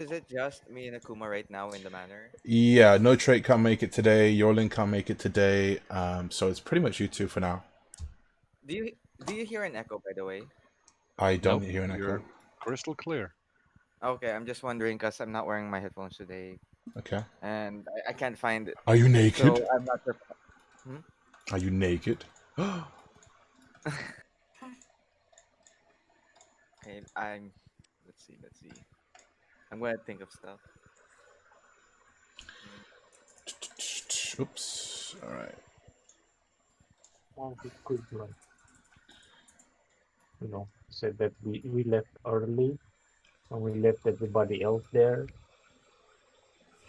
Is it just me and Akuma right now in the manor? Yeah, no trait can't make it today. Yorlin can't make it today. So it's pretty much you two for now. Do you do you hear an echo, by the way? I don't Nope, hear an echo. you're crystal clear. Okay, I'm just wondering because I'm not wearing my headphones today, Okay. and I can't find it, Are you naked? so I'm not sure. Hmm? Are you naked? Okay, I'm. Let's see. Let's see. I'm gonna think of stuff. Mm, Oops. All right. Well, we could said that we left early and we left everybody else there.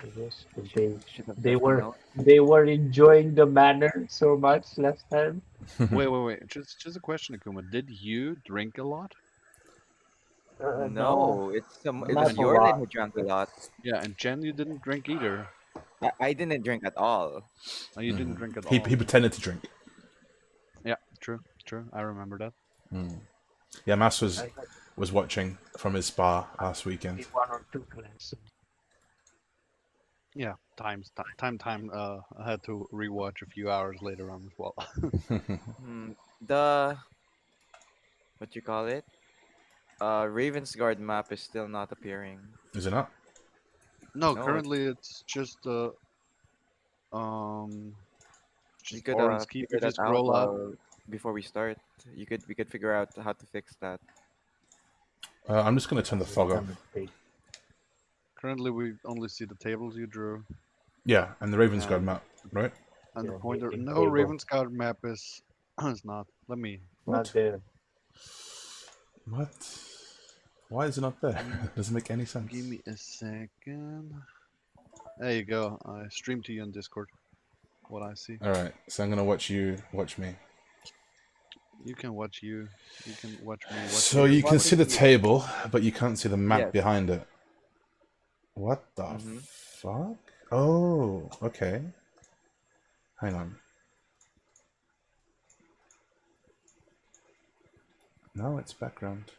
I guess 'cause should have they left a were note. they were enjoying the manor so much last time. Wait. Just a question, Akuma. Did you drink a lot? No, No, it not was And a Yorlin lot. who drank a lot. yeah, and Jen, you didn't drink either. I didn't drink at all. You didn't drink at He all. pretended to drink. Yeah, true. I remember that. Yeah, Mass I had was watching from his spa last weekend. maybe one or two glasses. Yeah, I had to rewatch a few hours later on as well. Hmm, the what you call it? Ravensguard map is still not appearing. Is it not? No, No, currently it's um you just could orange key. figure You that just out scroll up. while before we start. We could figure out how to fix that. I'm just gonna turn the fog It's a off. mistake. Currently, we only see the tables you drew Yeah, and the Ravensguard and map, right? and the Yeah, pointer. meeting No, table. Ravenscout map is is not. Let me Not What? there. What? Why is it not there? give me, Doesn't make any sense. give me a second. There you go. I stream to you on Discord. What I see. All right, so I'm gonna watch you watch me. You can watch you. You can watch me. Watch So You're you you. can see the watching me. table, but you can't see the map Yes. behind it. What the Mm-hmm. fuck? Oh, okay. Hang on. No, it's background.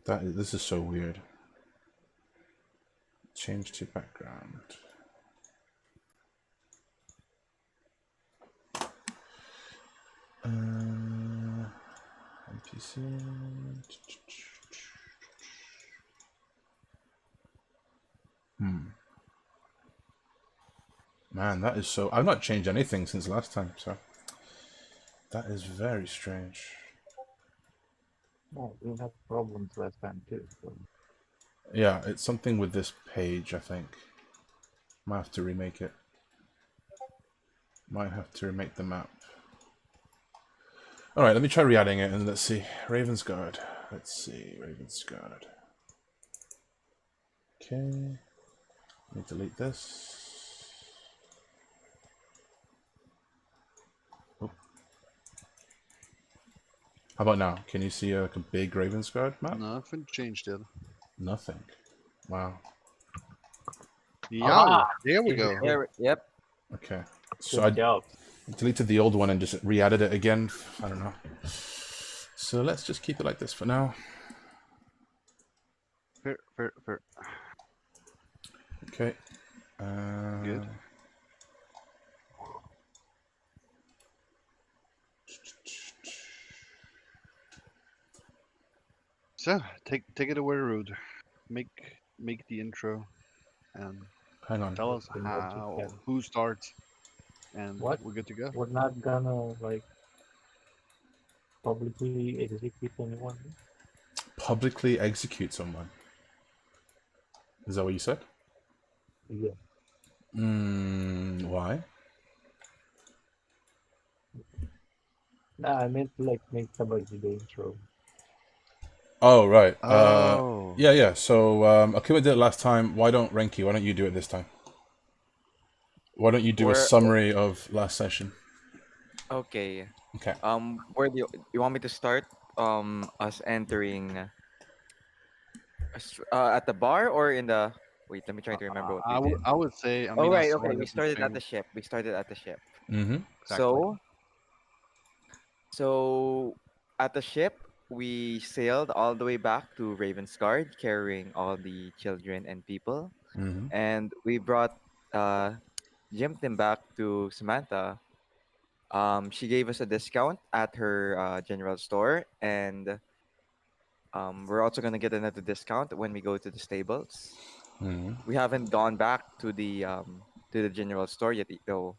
This is so weird. Change to background. NPC. Man, that is so. I've not changed anything since last time, so that is very strange. No, we had problems last time too. So. Yeah, it's something with this page, I think. Might have to remake it. Might have to remake the map. Alright, let me try re-adding it and let's see. Ravensguard. Let's see, Ravensguard. Okay. Let me delete this. Oh. How about now? Can you see like a big Ravensguard map? Nothing changed yet. Nothing. Wow. Yeah, there we go. Yep. Okay. So Good I job. deleted the old one and just re-added it again. I don't know. So let's just keep it like this for now. Fair. Okay. Good. So take it away, Rude. Make the intro and Hang on. tell us Let's see what you can. who starts, and What? we're good to go. We're not gonna publicly execute anyone. Publicly execute someone. Is that what you said? Yeah. Why? Nah, I meant to make somebody do the intro. Oh, right. Oh, Yeah. So Akuma did it last time. Why don't Renki? Why don't you do it this time? Why don't you do a Where? summary of last session? Okay. Okay. Where do you want me to start? Us entering at the bar or in the? Wait, let me try to remember what we did. I would say. I Oh mean, I right. saw Okay. it We at the started at same. the ship. We started at the ship. Mm-hmm. Exactly. So at the ship, we sailed all the way back to Ravensguard, carrying all the children and people, Mm-hmm. and we brought uh, Jim back to Samantha. She gave us a discount at her general store, and we're also gonna get another discount when we go to the stables. Mm-hmm. We haven't gone back to the general store yet, though.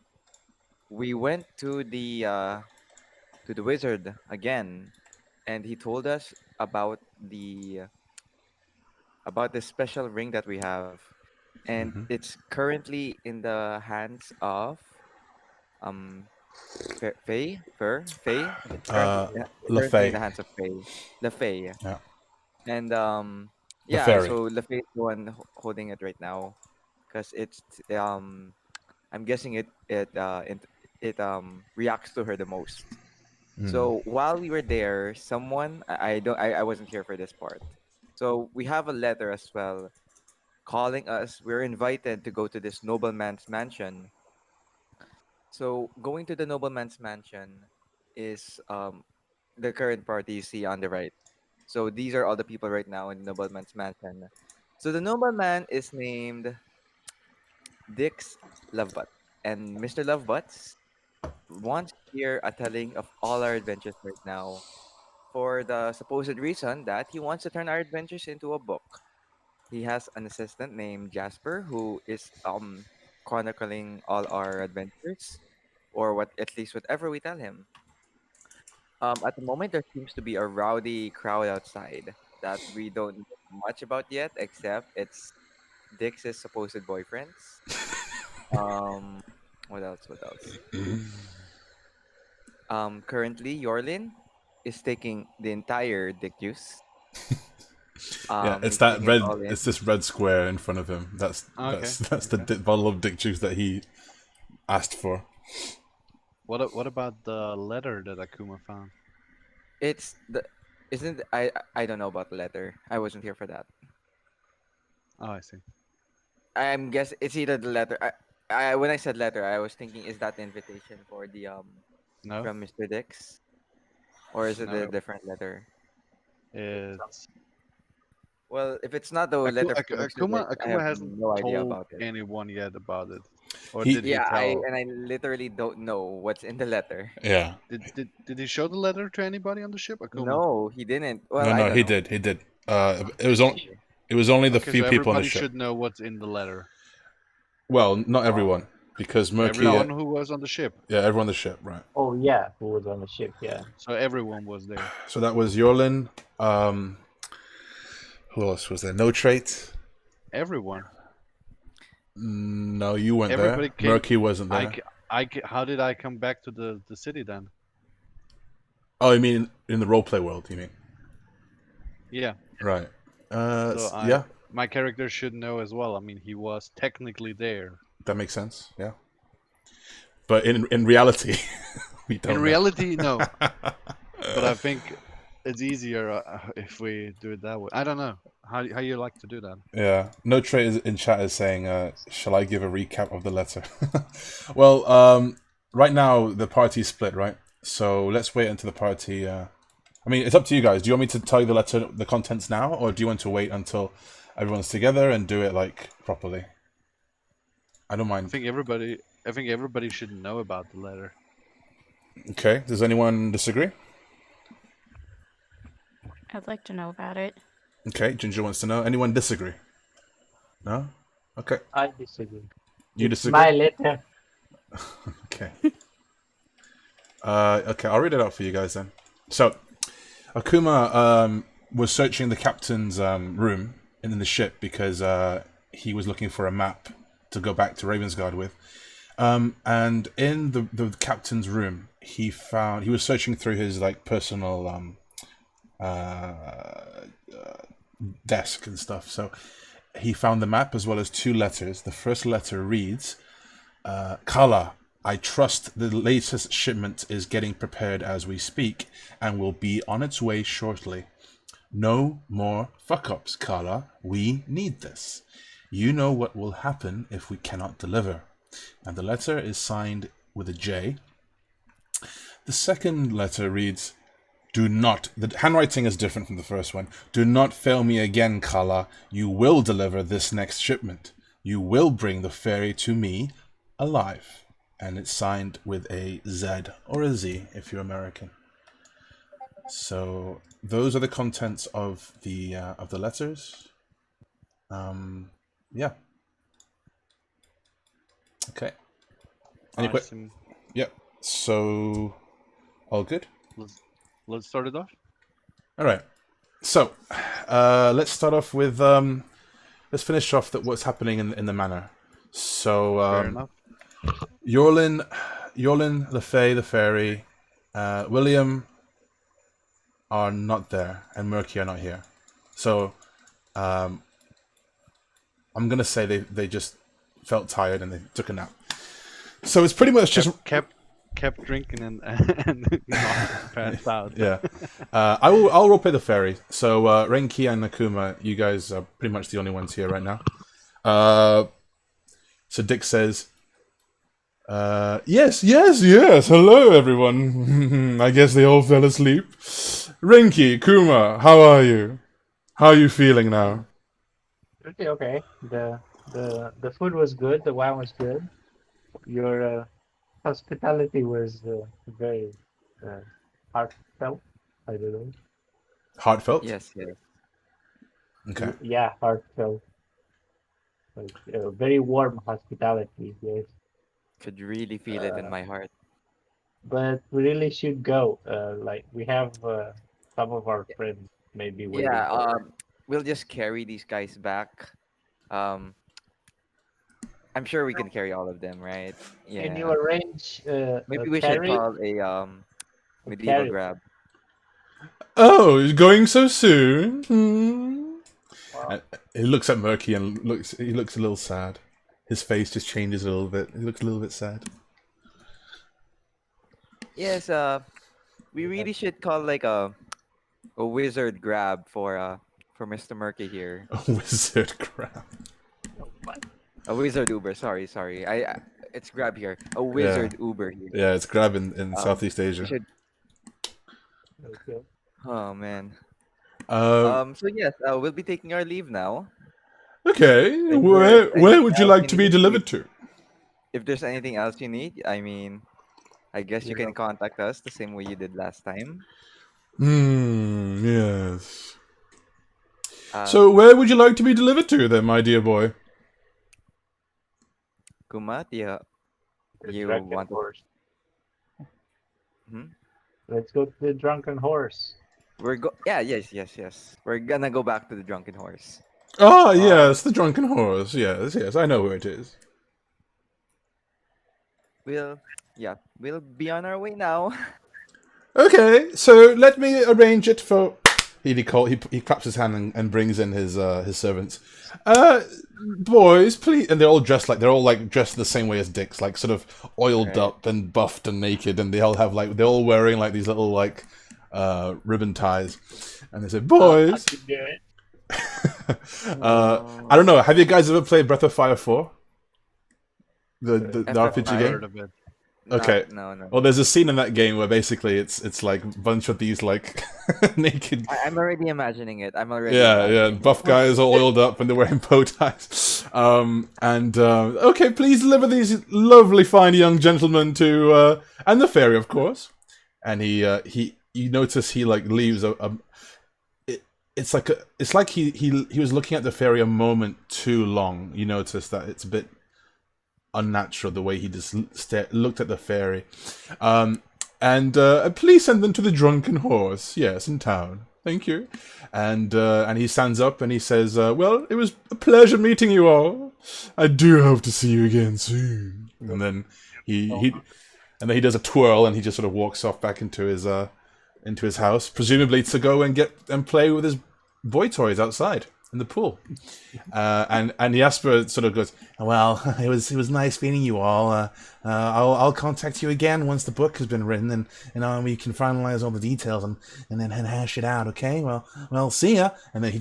We went to the wizard again, and he told us about the special ring that we have, and Mm-hmm. it's currently in the hands of um Faye. Uh, Currently in LaFay. the hands of Faye, the Faye, Yeah. and The yeah. fairy. So the Faye is the one holding it right now, because it's I'm guessing it reacts to her the most. Mm. So while we were there, someone I wasn't here for this part. So we have a letter as well calling us. We're invited to go to this nobleman's mansion. So going to the nobleman's mansion is the current party you see on the right. So these are all the people right now in the nobleman's mansion. So the nobleman is named Dix Lovebutt, and Mr. Lovebutts wants to hear a telling of all our adventures right now, for the supposed reason that he wants to turn our adventures into a book. He has an assistant named Jasper who is chronicling all our adventures, or what at least whatever we tell him. At the moment, there seems to be a rowdy crowd outside that we don't know much about yet, except it's Dix's supposed boyfriends. Um, what else? What else? Currently, Yorlin is taking the entire dick juice. Yeah, it's He's that taking it red. all in. It's this red square in front of him. That's Okay. that's the Okay. bottle of dick juice that he asked for. What about the letter that Akuma found? It's the isn't I don't know about the letter. I wasn't here for that. Oh, I see. I'm guess it's either the letter. I when I said letter, I was thinking, is that the invitation for the No, from Mr. Dix, or is it a no. different letter? It's Well, if it's not the letter from Mr. Dix, I Akuma have hasn't no idea told about it. anyone yet about it, or He did he Yeah, tell? I literally don't know what's in the letter. Yeah. Did he show the letter to anybody on the ship, Akuma? No, he didn't. Well, No, I no, don't he know. did. He did. Okay. It was only the Okay, few so people on the everybody ship. should know what's in the letter. Well, not Oh, everyone, because Murky. Everyone who was on the ship. Yeah, everyone on the ship, right? Oh yeah, who was on the ship? Yeah. So everyone was there. So that was Yorlin. Who else was there? No trait. Everyone. No, you weren't Everybody there. came. Murky wasn't there. How did I come back to the city then? Oh, you mean in the roleplay world? You mean? Yeah. Right. So Yeah, my character should know as well. I mean, he was technically there. that makes sense. Yeah. But in reality, we don't. In know. reality, no. But I think it's easier if we do it that way. I don't know how you like to do that. Yeah. No trait is in chat is saying, "Shall I give a recap of the letter?" Well, right now the party's split, right? So let's wait until the party. I mean, it's up to you guys. Do you want me to tell you the letter, the contents now, or do you want to wait until everyone's together and do it like properly? I don't I mind. think everybody should know about the letter. Okay. Does anyone disagree? I'd like to know about it. Okay. Ginger wants to know. Anyone disagree? No. Okay. I disagree. You It's disagree? my letter. Okay. Okay, I'll read it out for you guys then. So, Akuma was searching the captain's room in the ship because he was looking for a map to go back to Ravensguard with. And in the captain's room, he was searching through his like personal desk and stuff. So he found the map as well as two letters. The first letter reads, Kala, I trust the latest shipment is getting prepared as we speak and will be on its way shortly. No more fuck-ups, Kala. We need this. You know what will happen if we cannot deliver. And the letter is signed with a J. The second letter reads, Do not. The handwriting is different from the first one. Do not fail me again, Kala. You will deliver this next shipment. You will bring the fairy to me alive. And it's signed with a Z or a Z if you're American. So those are the contents of the letters. Yeah. Okay. Any I quick? Yep. So all good. Let's start it off. All right. So let's start off with let's finish off what's happening in the manor. So Fair enough. Yorlin, the Fae, the fairy, William are not there, and Murky are not here. So I'm gonna say they just felt tired and they took a nap. So it's pretty much just kept drinking and not passed out. yeah. I'll roleplay the fairy. So Renki and Nakuma, you guys are pretty much the only ones here right now. So Dick says, yes. Hello, everyone. I guess they all fell asleep. Renki, Kuma, how are you? How are you feeling now? Okay. The food was good. The wine was good. Your hospitality was very heartfelt. I don't know. Heartfelt? Yes. Okay. Yeah, heartfelt. Like very warm hospitality. Yes. Could really feel it in my heart. But we really should go. Like we have some of our friends maybe waiting Yeah. for us. We'll just carry these guys back. Um, I'm sure we can carry all of them, right? Can you Yeah. arrange a Maybe we should carry? call a A medieval carry. grab. Oh, he's going so soon. Wow. He looks at Murky and he looks a little sad. His face just changes a little bit. He looks a little bit sad. Yes. We really should call like a wizard grab for Mr. Murky here. A wizard crap. A wizard Uber. Sorry. It's grab here. A wizard Uber here. Yeah, it's grab in Um, Southeast we Asia. should. Okay. Oh man. Uh, So yes, we'll be taking our leave now. okay. If Where there's anything would you else like you to be need, delivered to? if there's anything else you need, I mean, I guess you can contact us the same way you did last time. Yes. Um, So where would you like to be delivered to then, my dear boy? Kumat, yeah, The you drunken want to? horse. Hmm? Let's go to the drunken horse. Yes. We're gonna go back to the drunken horse. Ah, yes, the drunken horse. Yes, I know where it is. We'll be on our way now. Okay, so let me arrange it for. He claps his hand and brings in his servants. Boys, please, and they're all dressed the same way as Dick's, like sort of oiled Right. up and buffed and naked, and they all have they're all wearing like these little ribbon ties, and they say, "Boys." I don't know. Have you guys ever played Breath of Fire 4? The RPG FF9. game? Heard of it. Okay. No. Well, there's a scene in that game where basically it's like a bunch of these like naked. I'm already imagining it. I'm already. Yeah, imagining it. buff guys all oiled up and they're wearing bow ties. Okay, please deliver these lovely fine young gentlemen to and the fairy, of course. And you notice he like leaves it's like he was looking at the fairy a moment too long. You notice that it's a bit unnatural the way he just looked at the fairy. Please send them to the drunken horse. Yes, in town. Thank you. And he stands up and he says, "Well, it was a pleasure meeting you all. I do hope to see you again soon." And then he does a twirl and he just sort of walks off back into his house, presumably to go and play with his boy toys outside in the pool. And Jasper sort of goes, "Well, it was nice meeting you all. I'll contact you again once the book has been written, and we can finalize all the details and then hash it out. Okay? Well, see ya." And then he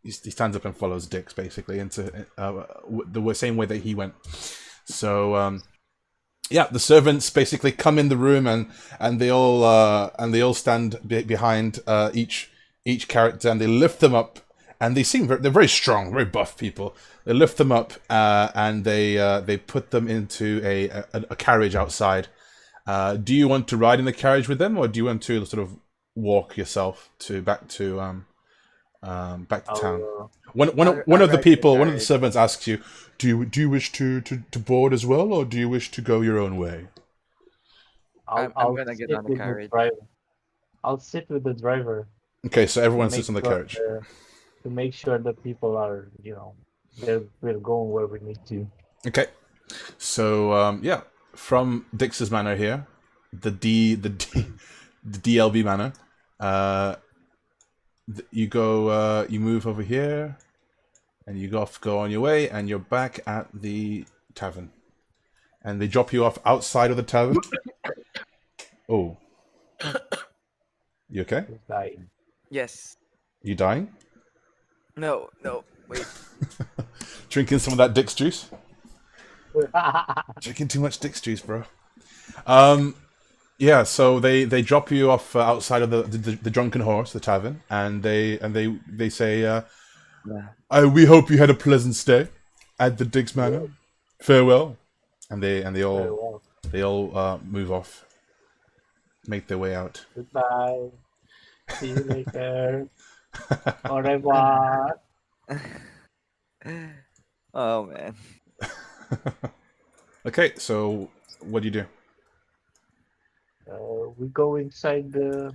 he stands up and follows Dix basically into the same way that he went. So yeah, the servants basically come in the room and they all stand behind each character and they lift them up and they're very strong, very buff people. They lift them up and they put them into a carriage outside. Do you want to ride in the carriage with them, or do you want to sort of walk yourself back to town? I'll One I'll of the ride in the people, one of the carriage. servants asks you, do you wish to board as well, or do you wish to go your own way? I'm I'll gonna get sit on the with the carriage. driver. I'll sit with the driver Okay, so to everyone make sits on the sure carriage. the people are, we're going where we need to. Okay, so yeah, from Dix's manor here, the DLB manor. You go, you move over here, and you go on your way, and you're back at the tavern. And they drop you off outside of the tavern. Oh, you okay? Just dying. Yes. You dying? No. Wait. Drinking some of that Dix juice? Drinking too much Dix juice, bro. Yeah, so they drop you off outside of the Drunken Horse, the tavern, and they say, Yeah. we hope you had a pleasant stay at the Dix Manor. Yeah, Farewell. And they very well. all move off, make their way out. Goodbye. See you later. Au revoir. Oh man. Okay, so what do you do? We go inside the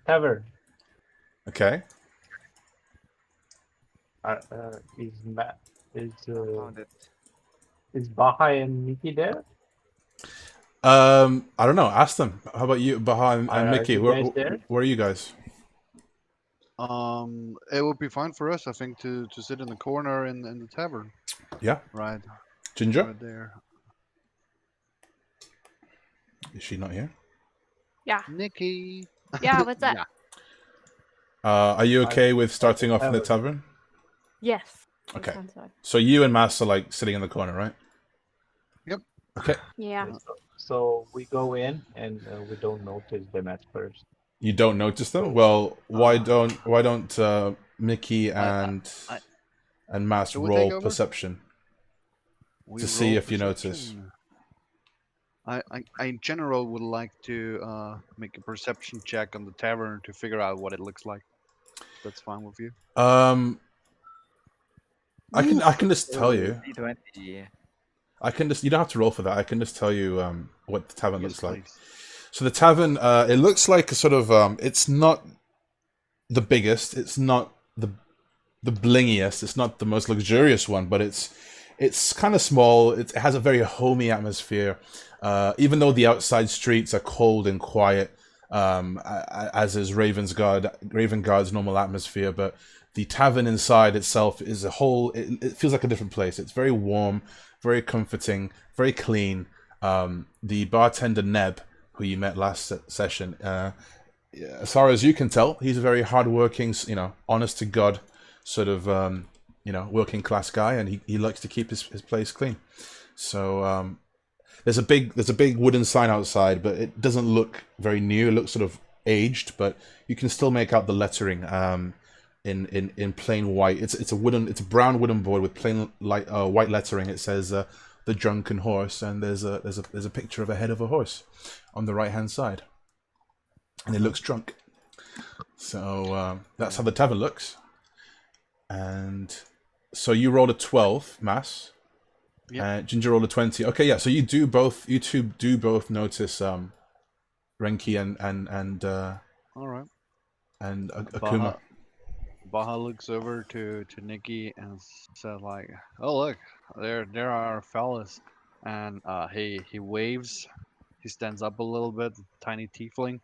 tavern. Okay. Is Ma- Found it. is Baha and Nikki there? I don't know. Ask them. How about you, Baha and Are Mickey? you guys there? Where are you guys? It would be fine for us, I think, to sit in the corner in the tavern. Yeah, Right, Ginger. right there. Is she not here? Yeah. Nikki. Yeah, what's up? Yeah. Are you okay with starting the off in the tavern. tavern? Yes. that Okay. sounds good. So you and Mass are like sitting in the corner, right? Yep. Okay. Yeah. So we go in and we don't notice them at first. You don't notice them. Well, why Uh, don't Mickey I- and Mass Shall we take roll over? perception? We To see roll if you notice. perception. I in general would like to make a perception check on the tavern to figure out what it looks like. That's fine with you. I can just tell you. D20. You don't have to roll for that. I can just tell you what the tavern Yes, looks like. please. So the tavern, it looks like a sort of it's not the biggest, it's not the blingiest, it's not the most luxurious one, but it's kind of small. It has a very homey atmosphere. Even though the outside streets are cold and quiet, as is Raven Guard's normal atmosphere, but the tavern inside itself is it feels like a different place. It's very warm, very comforting, very clean. The bartender Neb, who you met last session, as far as you can tell, he's a very hardworking, honest to God sort of, working class guy, and he likes to keep his place clean. So there's a big wooden sign outside, but it doesn't look very new. It looks sort of aged, but you can still make out the lettering in plain white. It's a brown wooden board with plain white lettering. It says the Drunken Horse, and there's a picture of a head of a horse on the right hand side, and it looks drunk. So that's how the tavern looks. And so you rolled a 12, Mass. Yep. Ginger rolled a 20. Okay, yeah. So you two do both notice Renki and All right. Akuma. Baha looks over to Nikki and says like, "Oh look, there are fellas," and he waves. He stands up a little bit. Tiny tiefling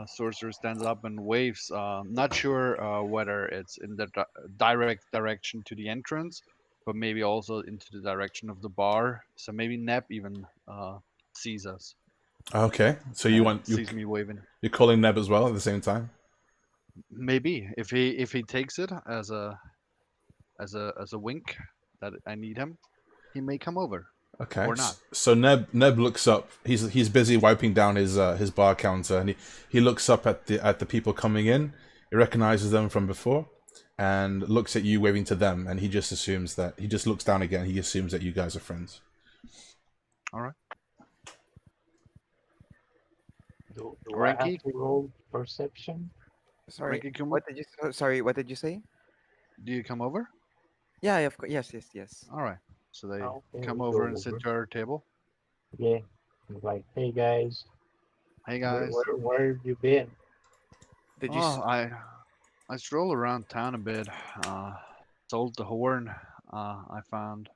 sorcerer stands up and waves. Not sure whether it's in the direct direction to the entrance, but maybe also into the direction of the bar. So maybe Nep even sees us. Okay, so Sees me waving. you're calling Neb as well at the same time. Maybe if he takes it as a wink that I need him, he may come over. Okay. Or not. So Neb looks up. He's busy wiping down his bar counter, and he looks up at the people coming in. He recognizes them from before, and looks at you waving to them. And he just assumes that he just looks down again. He assumes that you guys are friends. All right. Do I have Ranky, to roll perception? Sorry, Ranky, come. what did you? Sorry, what did you say? Do you come over? Yeah, of course. Yes, yes, yes. All right. So they Okay, come we over go and sit over. to our table. Yeah. I'm like, hey guys, Hey where guys. where where have you been? Did you? Oh, I stroll around town a bit. Sold the horn. I found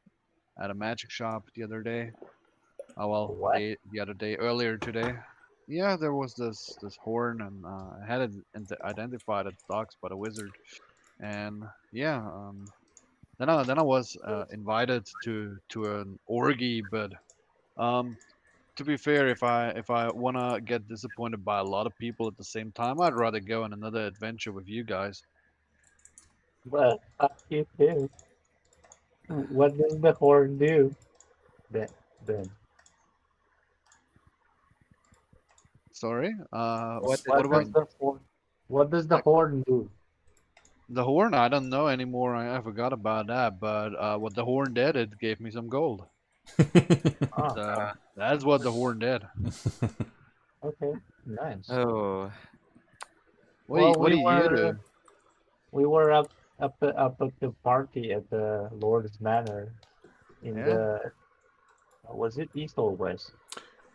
at a magic shop the other day. Oh well, What? the other day, earlier today. Yeah, there was this horn, and I had it identified at docks by the wizard. And yeah, then I was invited to an orgy, but um, to be fair, if I wanna get disappointed by a lot of people at the same time, I'd rather go on another adventure with you guys. Well, fuck you too. What does the horn do? Then, then, Sorry. What did the What what about does horn? the horn? What does the like horn do? the horn? I don't know anymore. I forgot about that. But what the horn did, it gave me some gold. Ah, So that's what the horn did. okay, nice. Oh, Well, What do you do? we were up at the party at the Lord's Manor in Yeah. the was it east or west?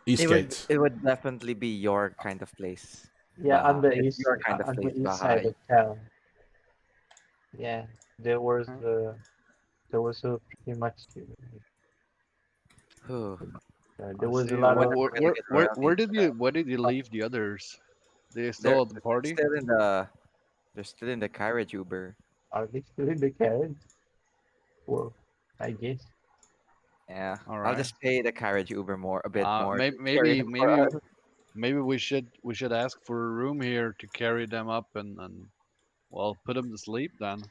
Eastgate. it would definitely be your kind of place, Yeah, Baha. It's your kind of on the place, east side Baha. of town. Yeah, Hmm. there was a pretty much Oh, there I was a see. lot I of wasn't really get around Where did you leave the others? They They're still at the party? still in the carriage Uber. are they still in the carriage? Well, I guess. Yeah, All I'll right. just pay the carriage Uber more, a bit more Maybe to carry them for us. maybe we should ask for a room here to carry them up and well put them to sleep then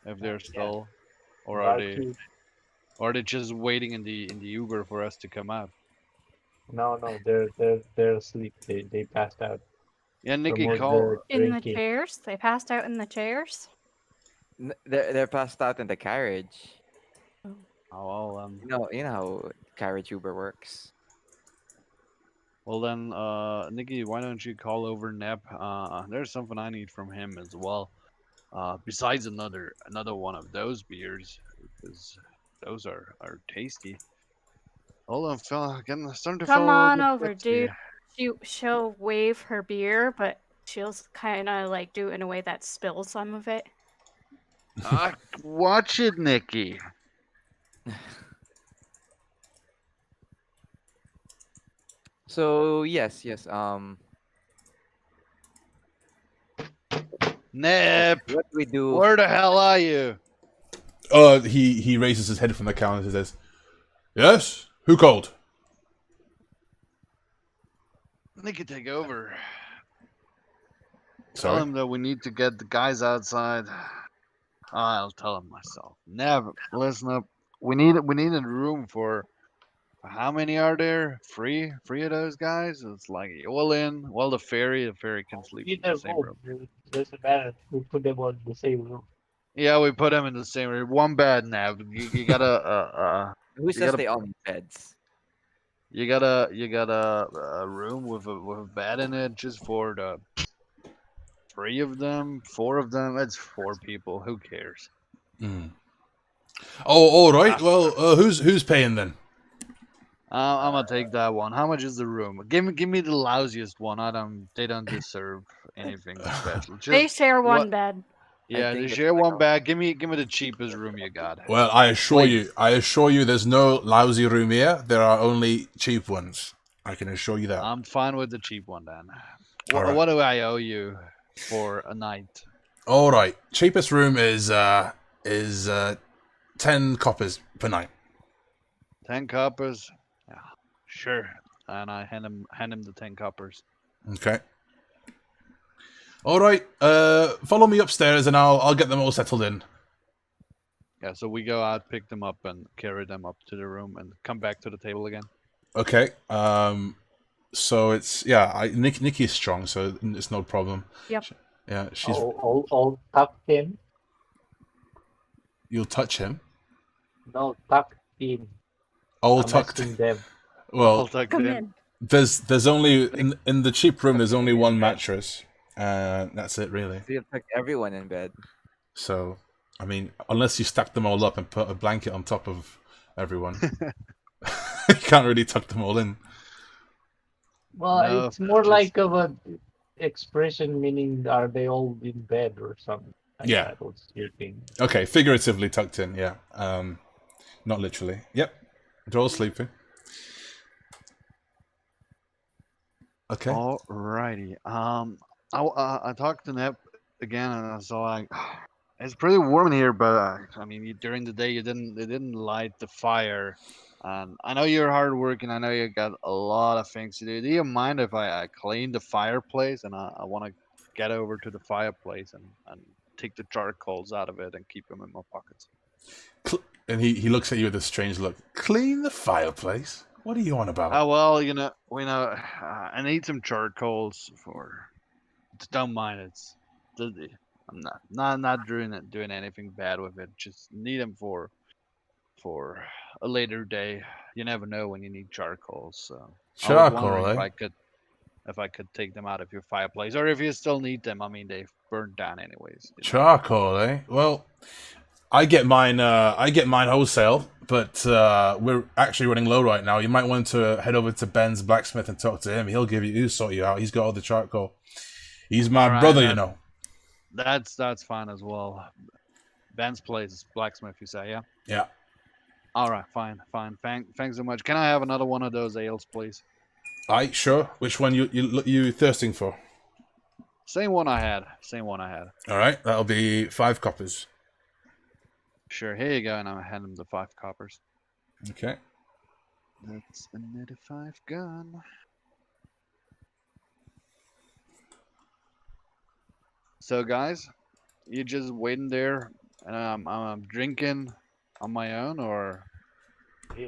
if they're Yeah, still or barkeep. are they just waiting in the Uber for us to come out? No, no, they're asleep. They passed out Yeah, from Nikki, all the call. In the drinking. chairs. They passed out in the chairs. They're passed out in the carriage. Oh. Oh well, You know how carriage Uber works. Nikki, why don't you call over Nep? There's something I need from him as well. Besides another one of those beers, because those are tasty. Hold on, fella, starting to feel Come a little on bit over, tipsy. dude. She'll wave her beer, but she'll kind of like do it in a way that spills some of it. Watch it, Nikki. So yes, yes. Nep, What we do? where the hell are you? He raises his head from the counter and says, "Yes, who called?" Nikki, take over. Tell Sorry. him that we need to get the guys outside. I'll tell him myself. Never listen up. We need a room for how many are there? Three of those guys. It's like all in. Well, the ferry can sleep in the Either same room. room. It doesn't matter. We put them on the same room. Yeah, we put them in the same room. One bed now. You gotta Who you says gotta they all need beds? you got a room with a bed in it just for the three of them, four of them. It's four people. Who cares? Oh, all Ah, right. Well, who's paying then? I'm gonna take that one. How much is the room? Give me the lousiest one. I don't. They don't deserve anything special. They Just share what? one bed. I Yeah, think just it's share like one bag. Give me the cheapest room you got, Well, please. I assure you, there's no lousy room here. There are only cheap ones. I can assure you that. I'm fine with the cheap one then. All right. What do I owe you for a night? All right. Cheapest room is 10 coppers per night. 10 coppers. Yeah, sure. And I hand him the 10 coppers. Okay. All right. Follow me upstairs, and I'll get them all settled in. Yeah, so we go out, pick them up, and carry them up to the room, and come back to the table again. Okay. So it's Nikki is strong, so it's no problem. Yep. Yeah, she's. All tucked in. You'll touch him. No, tucked in. All I'm tucked. asking them. All Well, tucked Come in. in. there's only in the cheap room. There's Tuck only everyone one in bed. mattress, and that's it really. So you tuck everyone in bed. So, I mean, unless you stack them all up and put a blanket on top of everyone, you can't really tuck them all in. Well, No, it's more just like of a expression meaning are they all in bed or something like Yeah. that? What's your thing? Okay, figuratively tucked in. Yeah. Not literally. Yep. They're all sleeping. Okay. alrighty. I talked to Nep again, and I was like, it's pretty warm in here, but I mean, during the day you didn't light the fire, and I know you're hardworking. I know you got a lot of things to do. Do you mind if I clean the fireplace, and I want to get over to the fireplace and take the charcoals out of it and keep them in my pockets? And he looks at you with a strange look. Clean the fireplace? What are you on about? Oh well, I need some charcoals for. Don't mind I'm not doing anything bad with it. Just need them for a later day. You never know when you need charcoal. So I was wondering Charcoal, eh? if I could take them out of your fireplace, or if you still need them. I mean, they've burned down anyways. Charcoal, eh? Well, I get mine. I get mine wholesale, but we're actually running low right now. You might want to head over to Ben's blacksmith and talk to him. He'll sort you out. He's got all the charcoal. He's my All right, brother, you know. that's fine as well. Ben's place is blacksmith, you say, yeah? Yeah. All right, fine. Thanks so much. Can I have another one of those ales, please? Aye, sure. Which one you thirsting for? Same one I had. All right, that'll be 5 coppers. Sure, here you go, and I'm hand him the 5 coppers. Okay. That's another 5 gun. So, guys, you just waiting there, and I'm drinking on my own, or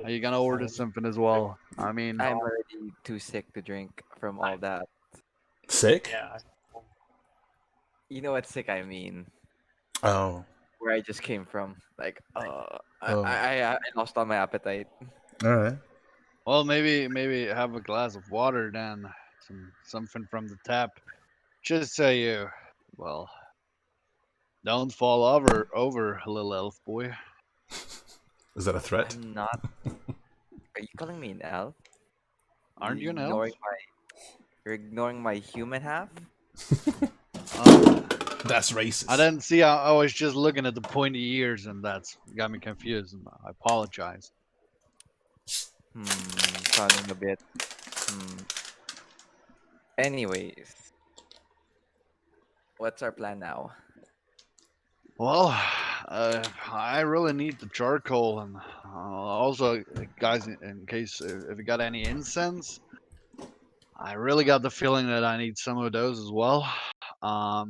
are you gonna order something as well? I mean, I'm already too sick to drink from all that. Sick? Yeah. You know what sick I mean? Oh. Where I just came from. Like, Oh. I lost all my appetite. All right. well, maybe have a glass of water then, something from the tap, just so you, well, don't fall over, little elf boy. Is that a threat? I'm not. Are you calling me an elf? Aren't you an elf? Ignoring you're ignoring my human half? That's racist. I didn't see. I was just looking at the pointy ears, and that's got me confused. And I apologize. Sounding a bit. Anyways, what's our plan now? Well, I really need the charcoal, and also, guys, in case if you got any incense, I really got the feeling that I need some of those as well. I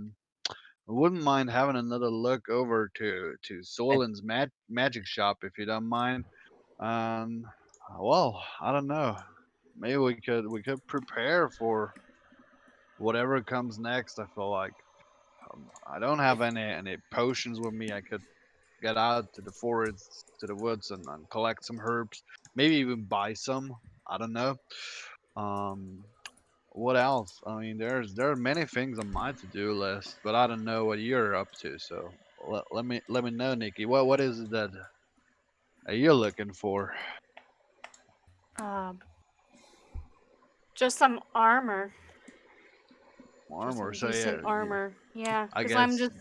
wouldn't mind having another look over to Solen's magic shop if you don't mind. Um, well, I don't know. Maybe we could prepare for whatever comes next. I feel like I don't have any potions with me. I could get out to the forests, to the woods, and collect some herbs. Maybe even buy some. I don't know. Um, what else? I mean, there are many things on my to-do list, but I don't know what you're up to. So let me know, Nikki. What is it that are you looking for? Um, just some armor. Just Armor. some So decent yeah, armor. Yeah, I because I'm guess. just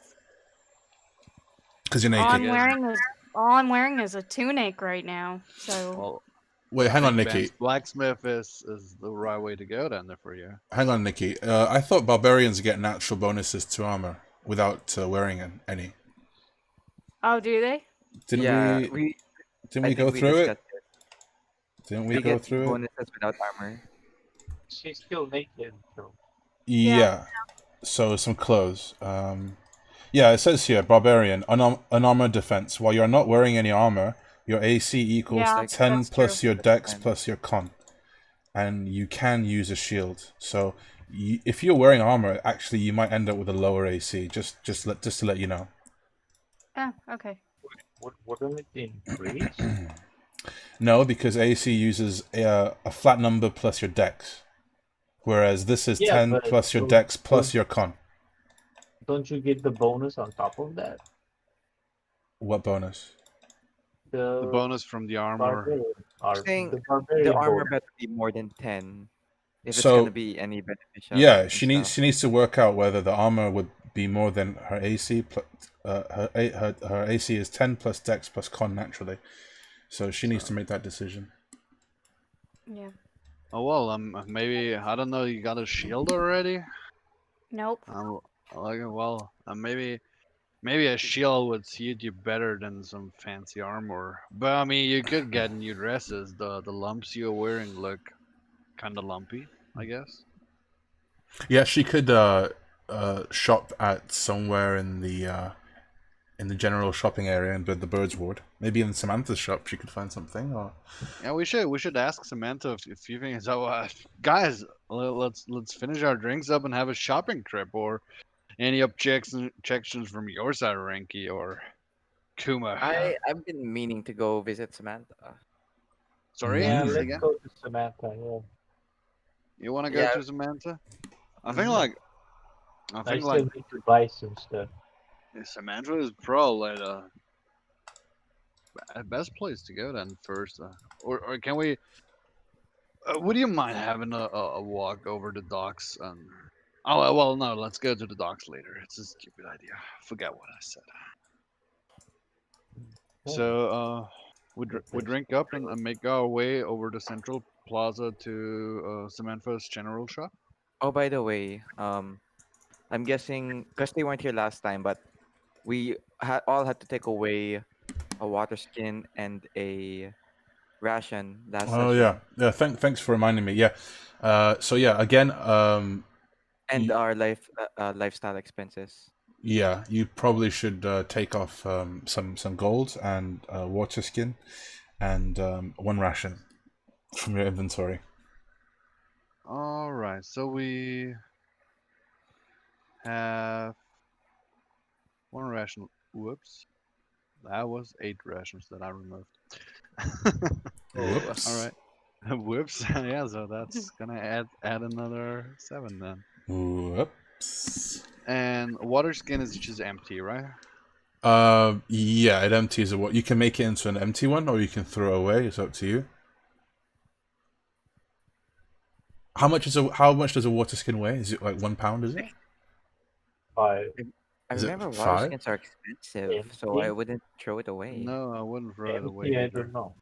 Because you're all naked. I'm wearing is a tunic right now. So Well, Wait, I hang on, think Nikki. Ben's blacksmith is the right way to go then there for you. Hang on, Nikki. I thought barbarians get natural bonuses to armor without wearing any. oh, do they? Didn't Yeah, we? Didn't I we go think we through it? discussed it. Didn't we We go get through it? bonuses without armor. She's still naked, so Yeah. So some clothes. Yeah, it says here, barbarian, unarmored defense. While you're not wearing any armor, your AC equals Yeah, Like 10 that's true. plus your dex 10. plus your con, and you can use a shield. So if you're wearing armor, actually you might end up with a lower AC. Just to let you know. Oh, okay. Wouldn't it increase? No, because AC uses a flat number plus your dex, whereas this is Yeah, 10 but plus your dex plus your con. don't you get the bonus on top of that? What bonus? The The bonus from the armor. barbarian, or Saying the the barbarian armor bonus. better be more than 10 if it's gonna So be any beneficial yeah, and stuff. she needs to work out whether the armor would be more than her AC. Her AC is 10 plus dex plus con naturally, so she needs to make that decision. Yeah. Oh well, maybe I don't know. You got a shield already? Nope. Like well, maybe a shield would suit you better than some fancy armor. But I mean, you could get new dresses. The lumps you're wearing look kind of lumpy, I guess. Yeah, she could shop at somewhere in the general shopping area in the Birds Ward. Maybe in Samantha's shop she could find something. Or Yeah, we should ask Samantha if you think so. Guys, let's finish our drinks up and have a shopping trip, or any objections from your side, Ranky or Kuma. I've been meaning to go visit Samantha. Sorry, Yeah, say let's Mm. again. go to Samantha. Yeah. You want to go Yeah. to Samantha? I think Mhm. like I I think like still need to buy some stuff. Samantha is probably the best place to go then first. Or can we? Would you mind having a walk over the docks? Oh well, no. Let's go to the docks later. It's a stupid idea. Forget what I said. Oh, So good we place. drink up and make our way over the central plaza to Samantha's general shop. Oh, by the way, I'm guessing because they weren't here last time, but we all had to take away a water skin and a ration last Oh yeah, session, yeah. Thanks for reminding me. Yeah. So yeah, again, and our lifestyle expenses. yeah, you probably should take off some gold and water skin and one ration from your inventory. All right, so we have one ration. Whoops, that was 8 rations that I removed. Oh, All Whoops. right. Whoops. Yeah, so that's gonna add another 7 then. Whoops. And water skin is just empty, right? Yeah, it empties a what you can make it into an empty one, or you can throw it away. It's up to you. How much does a water skin weigh? Is it like 1 pound? Is it? Buy I Is it remember water 5? skins are expensive, so I empty. wouldn't throw it away. No, I wouldn't throw it away Empty, I either. don't know.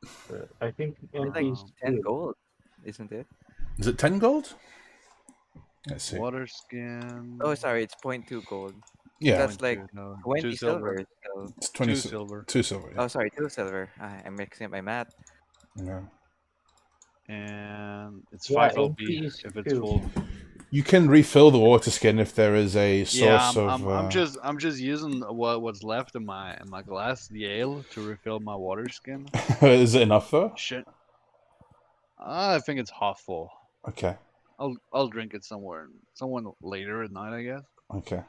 I think It's empty like is 10 good. gold, isn't it? Is it 10 gold? Let's see. Water skin. Oh, sorry, it's 0.2 gold. Yeah, That's Point like two, no, 20 2 silver. silver still. it's 20 2 silver. 2 silver. Yeah. Oh, sorry, 2 silver. I'm mixing up my math. Yeah. And it's Yeah, 5 OB empty is if it's good. full. You can refill the water skin if there is a Yeah, source of. I'm just using what's left in my glass, the ale, to refill my water skin. Is it enough though? Shit. I think it's half full. Okay. I'll drink it someone later at night, I guess. Okay.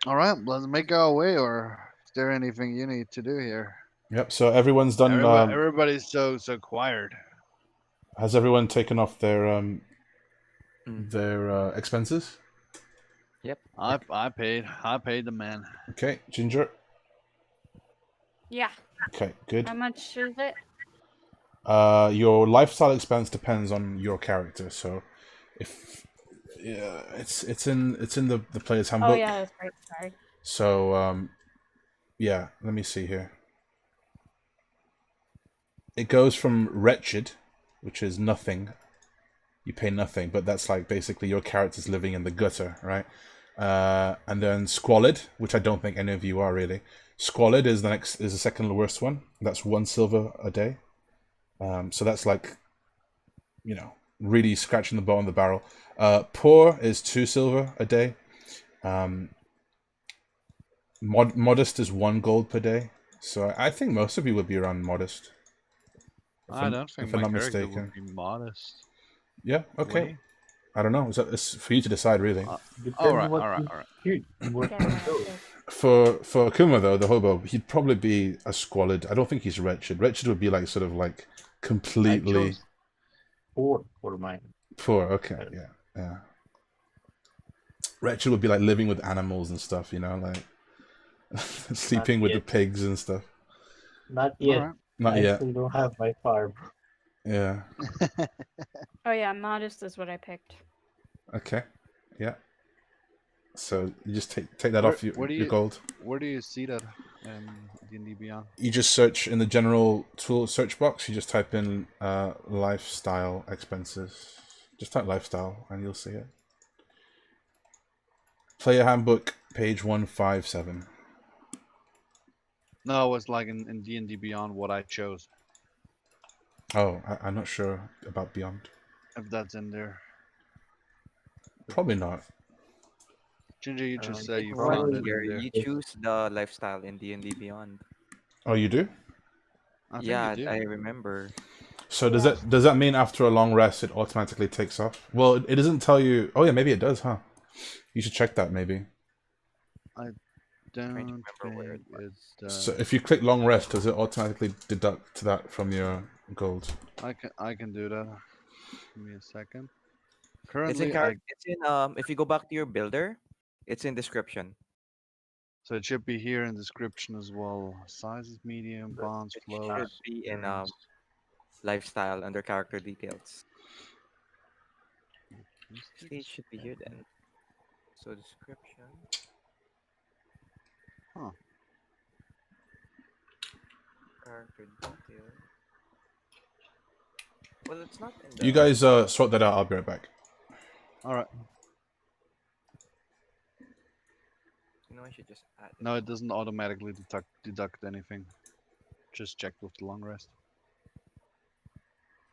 All right, let's make our way. Or is there anything you need to do here? Yep. So everyone's done. Everybody's so quiet. Has everyone taken off Mm. their expenses? Yep. I paid the man. Okay, Ginger. Yeah. Okay, good. How much is it? Your lifestyle expense depends on your character. So, if yeah, it's in the player's handbook. Oh yeah, that's right. Sorry. So yeah, let me see here. It goes from wretched, which is nothing. You pay nothing, but that's like basically your character's living in the gutter, right? And then squalid, which I don't think any of you are really. Squalid is the second worst one. That's 1 silver a day. So that's like, really scratching the bottom of the barrel. Poor is 2 silver a day. Modest is 1 gold per day. So I think most of you would be around modest. I don't think if I'm my not character mistaken. would be modest. Yeah. Okay. Way. I don't know. It's for you to decide, really. Depends what All right. you shoot. What Yeah, you yeah, go. okay. For Akuma though, the hobo, he'd probably be a squalid. I don't think he's wretched. Wretched would be like sort of like I completely chose 4 for mine. poor. Okay. Yeah. Wretched would be like living with animals and stuff. You know, like sleeping with the yet. pigs and stuff. Not All yet. right. Not I yet. still don't have my farm. Yeah. Oh yeah, modest is what I picked. Okay. Yeah. So you just take that Where, off your, where do your you gold. where do you see that in D&D Beyond? You just search in the general tool search box. You just type in lifestyle expenses. Just type lifestyle and you'll see it. Player handbook, page 157. No, it was like in D&D Beyond what I chose. Oh, I'm not sure about Beyond. If that's in there. Probably not. Ginger, you just say It's you one found of it Here, in there. you choose the lifestyle in D&D Beyond. Oh, you do? I think you Yeah, do. I remember. So does Yeah. that mean after a long rest it automatically takes off? Well, it doesn't tell you. Oh yeah, maybe it does, huh? You should check that maybe. Trying to Don't remember where it think it was. So does. if you click long rest, does it automatically deduct that from your gold? I can do that. Give me a second. It's in Currently, it's in if you go back to your builder, it's in description. so it should be here in description as well. Sizes, medium, bonds, It should flows, be in appearance. lifestyle under character details. Mystic See, it should be here Spectre. then. So description. Huh. Character detail. Well, it's not in You the. guys sort that out. I'll be right back. All right. You know, I should just add it. No, it doesn't automatically deduct anything. Just check with the long rest.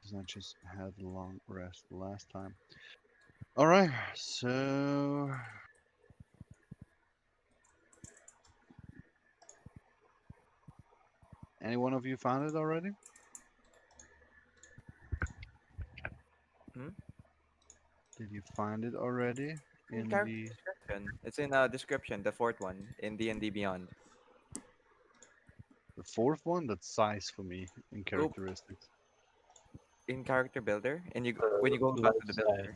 Because I just had the long rest last time. All right. So any one of you found it already? Hmm? Did you find it already In in character the? description. It's in description, the fourth one in D&D Beyond. The fourth one, that's size for me in Go characteristics. in character builder, and when you go back to the Lifestyle. builder.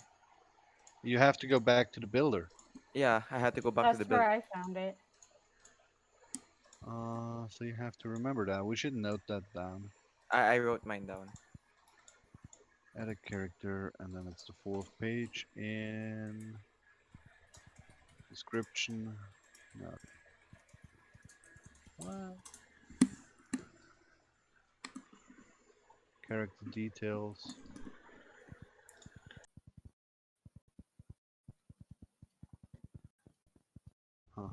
You have to go back to the builder. Yeah, I had to go back to the That's where builder. I found it. So you have to remember that. We should note that down. I wrote mine down. Add a character, and then it's the fourth page in description. No. What? Character details. Huh.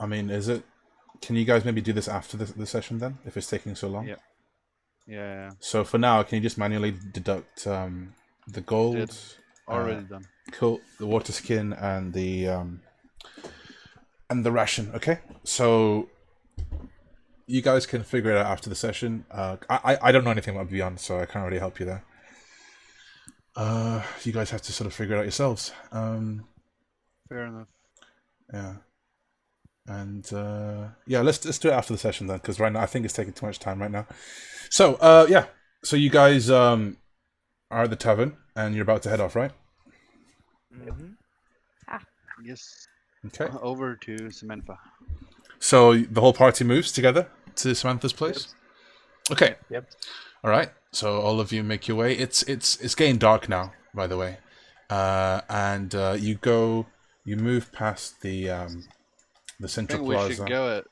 I mean, is it? Can you guys maybe do this after the session then, if it's taking so long? Yeah. Yeah. So for now, can you just manually deduct the gold, Did. Already done. cool, the water skin, and the ration? Okay, so you guys can figure it out after the session. I don't know anything about Beyond, so I can't really help you there. You guys have to sort of figure it out yourselves. Fair enough. Yeah. And yeah, let's do it after the session then, because right now I think it's taking too much time right now. So yeah, so you guys are at the tavern and you're about to head off, right? Mm-hmm. Yes. Okay. Over to Samantha. So the whole party moves together to Samantha's place. Okay. Yep. All right. So all of you make your way. It's getting dark now, by the way, and you move past the I Central think we Plaza. should go at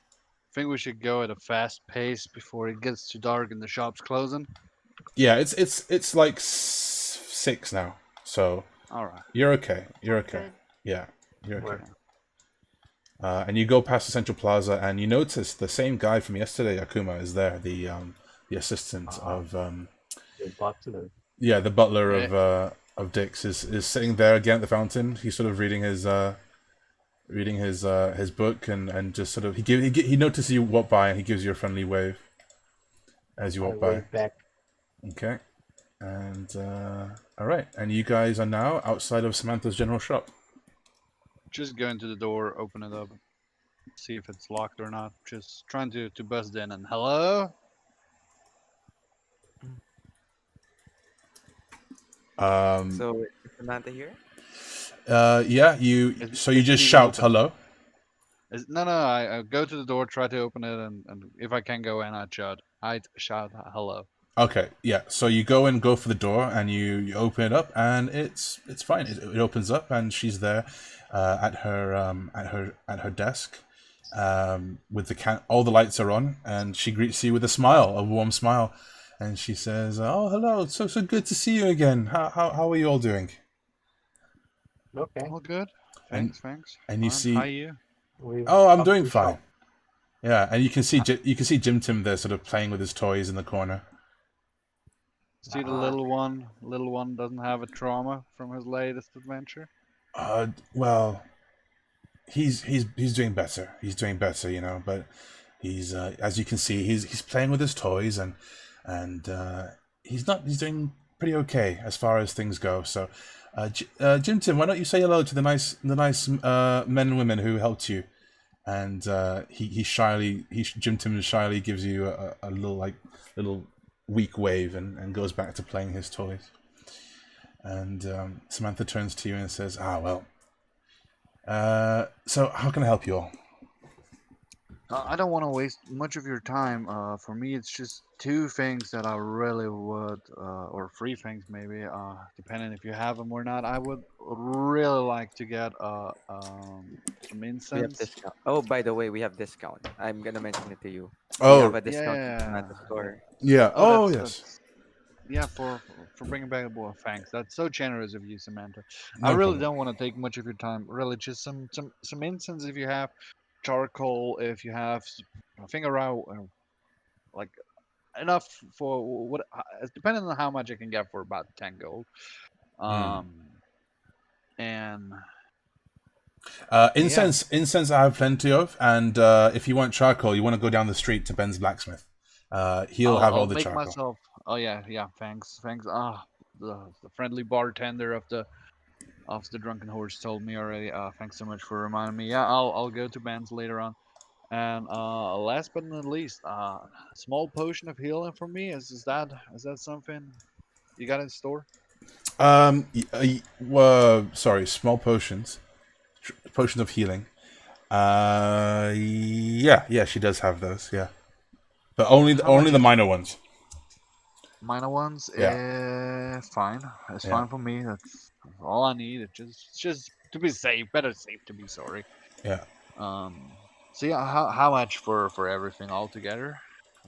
think we should go at a fast pace before it gets too dark and the shop's closing. Yeah, it's like 6 now, so All right. you're okay. You're We're okay. good. Yeah, you're okay. We're And you go past the central plaza, and you notice the same guy from yesterday, Akuma, is there. The assistant of the butler. yeah, the butler Eh, of Dick's is sitting there again at the fountain. He's sort of reading his book, and just sort of he notices you walk by, and he gives you a friendly wave as you I walk by. wave back. Okay, and all right, and you guys are now outside of Samantha's general shop. Just go into the door, open it up, see if it's locked or not. Just trying to bust in and hello. So is Samantha here? Yeah, you. Is, So you is it just even shout open? hello. No. I go to the door, try to open it, and if I can go in, I'd shout hello. Okay, yeah. So you go for the door, and you open it up, and it's fine. It opens up, and she's there, at her desk, with all the lights are on, and she greets you with a smile, a warm smile, and she says, "Oh, hello. It's so good to see you again. How are you all doing?" Okay. All good. And Thanks. and you Fine. see, How you? We've oh, I'm come doing to fine. shop. Yeah, and you can see Jim Tim there, sort of playing with his toys in the corner. See the Ah, little one. Little one doesn't have a trauma from his latest adventure. Well, he's doing better. He's doing better, but he's as you can see, he's playing with his toys, and he's doing pretty okay as far as things go. So, Jim Tim, why don't you say hello to the nice men and women who helped you? And Jim Tim shyly gives you a little weak wave, and goes back to playing his toys. And Samantha turns to you and says, "Ah, well. So how can I help you all?" I don't want to waste much of your time. For me, it's just two things that I really would, or three things maybe, depending if you have them or not. I would really like to get some We have incense. discount. Oh, by the way, we have discount. I'm gonna mention it to you. We have Oh, a discount in Yeah. Samantha store. yeah. Oh, Oh, that's yes. that's yeah, for bringing back the boy. Thanks. That's so generous of you, Samantha. I No really problem. don't want to take much of your time. Really, just some incense if you have, charcoal if you have, finger out, like enough for what, depending on how much I can get for about 10 gold. Hmm. Um, and yeah. Incense I have plenty of, and if you want charcoal, you want to go down the street to Ben's blacksmith. He'll have all I'll the make charcoal. myself. Oh yeah. Thanks. The friendly bartender of the Drunken Horse told me already. Thanks so much for reminding me. Yeah, I'll go to Ben's later on. And last but not least, small potion of healing for me. Is that something you got in store? Sorry, small potions, potions of healing. Yeah, she does have those. Yeah, but How only much the is minor ones. minor ones? Yeah, Fine. It's yeah, fine for me. That's all I need. It's just to be safe. Better safe to be sorry. yeah. Um. So yeah, how much for everything all together?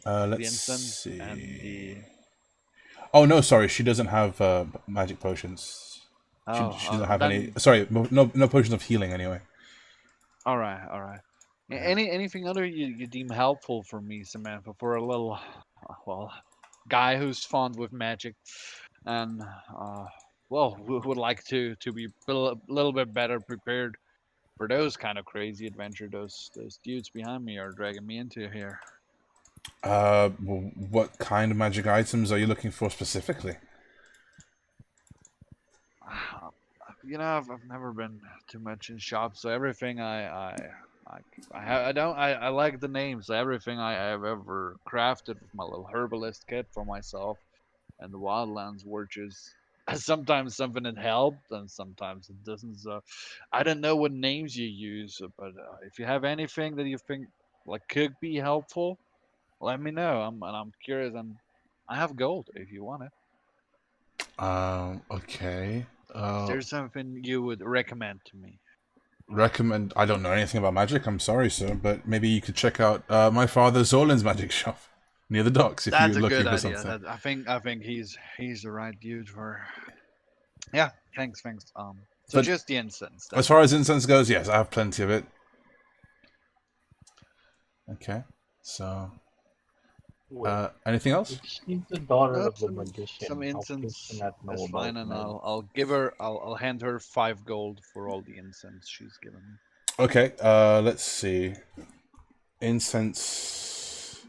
The Let's incense and see. the Oh no, sorry, she doesn't have magic potions. She doesn't have any. then Sorry, no potions of healing anyway. all right. Yeah. Anything other you deem helpful for me, Samantha, for a little well guy who's fond with magic and would like to be a little bit better prepared for those kind of crazy adventure those dudes behind me are dragging me into here. What kind of magic items are you looking for specifically? I've never been too much in shops, so everything I like the names. Everything I have ever crafted with my little herbalist kit for myself and the wildlands were just sometimes something that helped and sometimes it doesn't. So I don't know what names you use, but if you have anything that you think like could be helpful, let me know. I'm curious, and I have gold if you want it. Okay. Is there something you would recommend to me? recommend. I don't know anything about magic. I'm sorry, sir, but maybe you could check out my father Zolan's magic shop near the docks if That's you're a looking good for idea. something. I think he's the right dude for. Yeah, thanks. So But just the incense. as That's far it. as incense goes, yes, I have plenty of it. Okay, so Wait, anything else? if she's the daughter No, of the some magician, how can she incense not is know about fine, and magic? I'll hand her 5 gold for all the incense she's given me. Okay, let's see. Incense.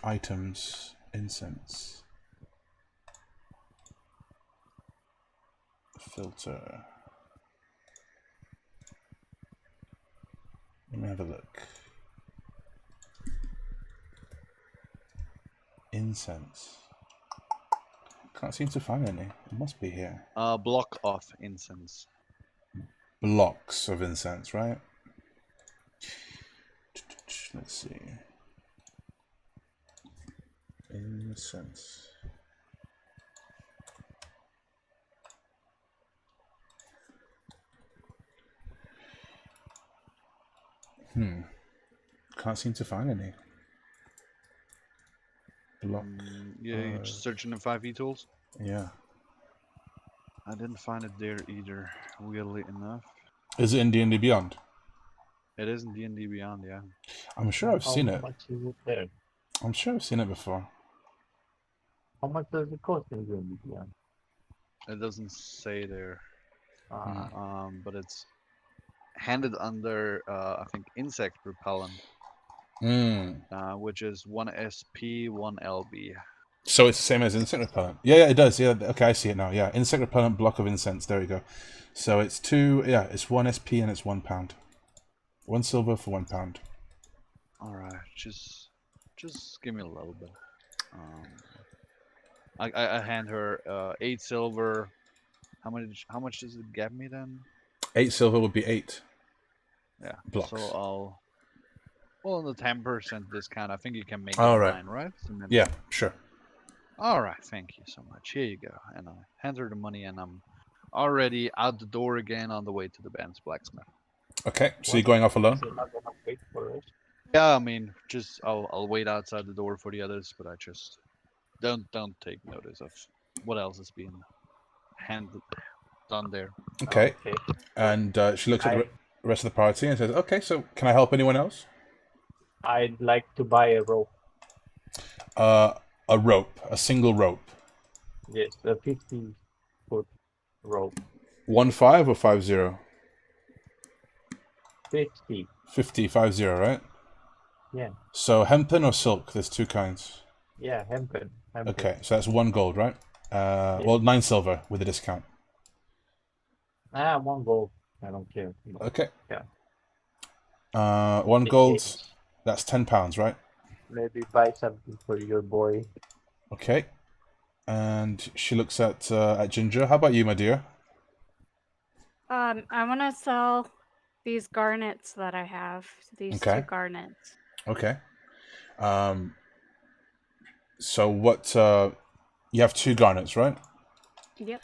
Items. Incense. Filter. Let me have a look. Incense. Can't seem to find any. It must be here. Block of incense. Blocks of incense, right? Let's see. Incense. Can't seem to find any. Block. You're just searching the 5e tools. Yeah. I didn't find it there either. Weirdly enough, Is it in D&D Beyond? it is in D&D Beyond. Yeah. I'm sure I've seen How it. much is it there? I'm sure I've seen it before. How much does it cost in Game Beyond? It doesn't say there, Ah, but it's handed under I think insect repellent, which is 1 SP, 1 LB. So it's the same as insect repellent. Yeah, it does. Yeah, okay, I see it now. Yeah, insect repellent, block of incense. There we go. So it's it's 1 SP and it's £1. 1 silver for £1. All right, just give me a little bit. I hand her 8 silver. How much does it get me then? 8 silver would be 8 Yeah. blocks. So the 10% discount. I think you can make All it right. 9, right? So then- Yeah, sure. All right, thank you so much. Here you go. And I hand her the money, and I'm already out the door again on the way to the band's blacksmith. Okay, so you're going off alone? is it not gonna wait for us? Yeah, I mean, just I'll wait outside the door for the others, but I just don't take notice of what else is being done there. Okay. Okay. And she looks at the rest of the party and says, okay, so can I help anyone else? I'd like to buy a rope. A rope, a single rope. Yes, a 50-foot rope. 1-5 or 5-0? 50. 50, right? Yeah. So hempen or silk? There's 2 kinds. Yeah, hempen. Okay, so that's 1 gold, right? Well, 9 silver with a discount. 1 gold. I don't care. Okay. Yeah. 1 gold, that's £10, right? Maybe buy something for your boy. Okay. And she looks at Ginger. How about you, my dear? I want to sell these garnets that I have. These Okay. 2 garnets. Okay. So what? You have 2 garnets, right? Yep.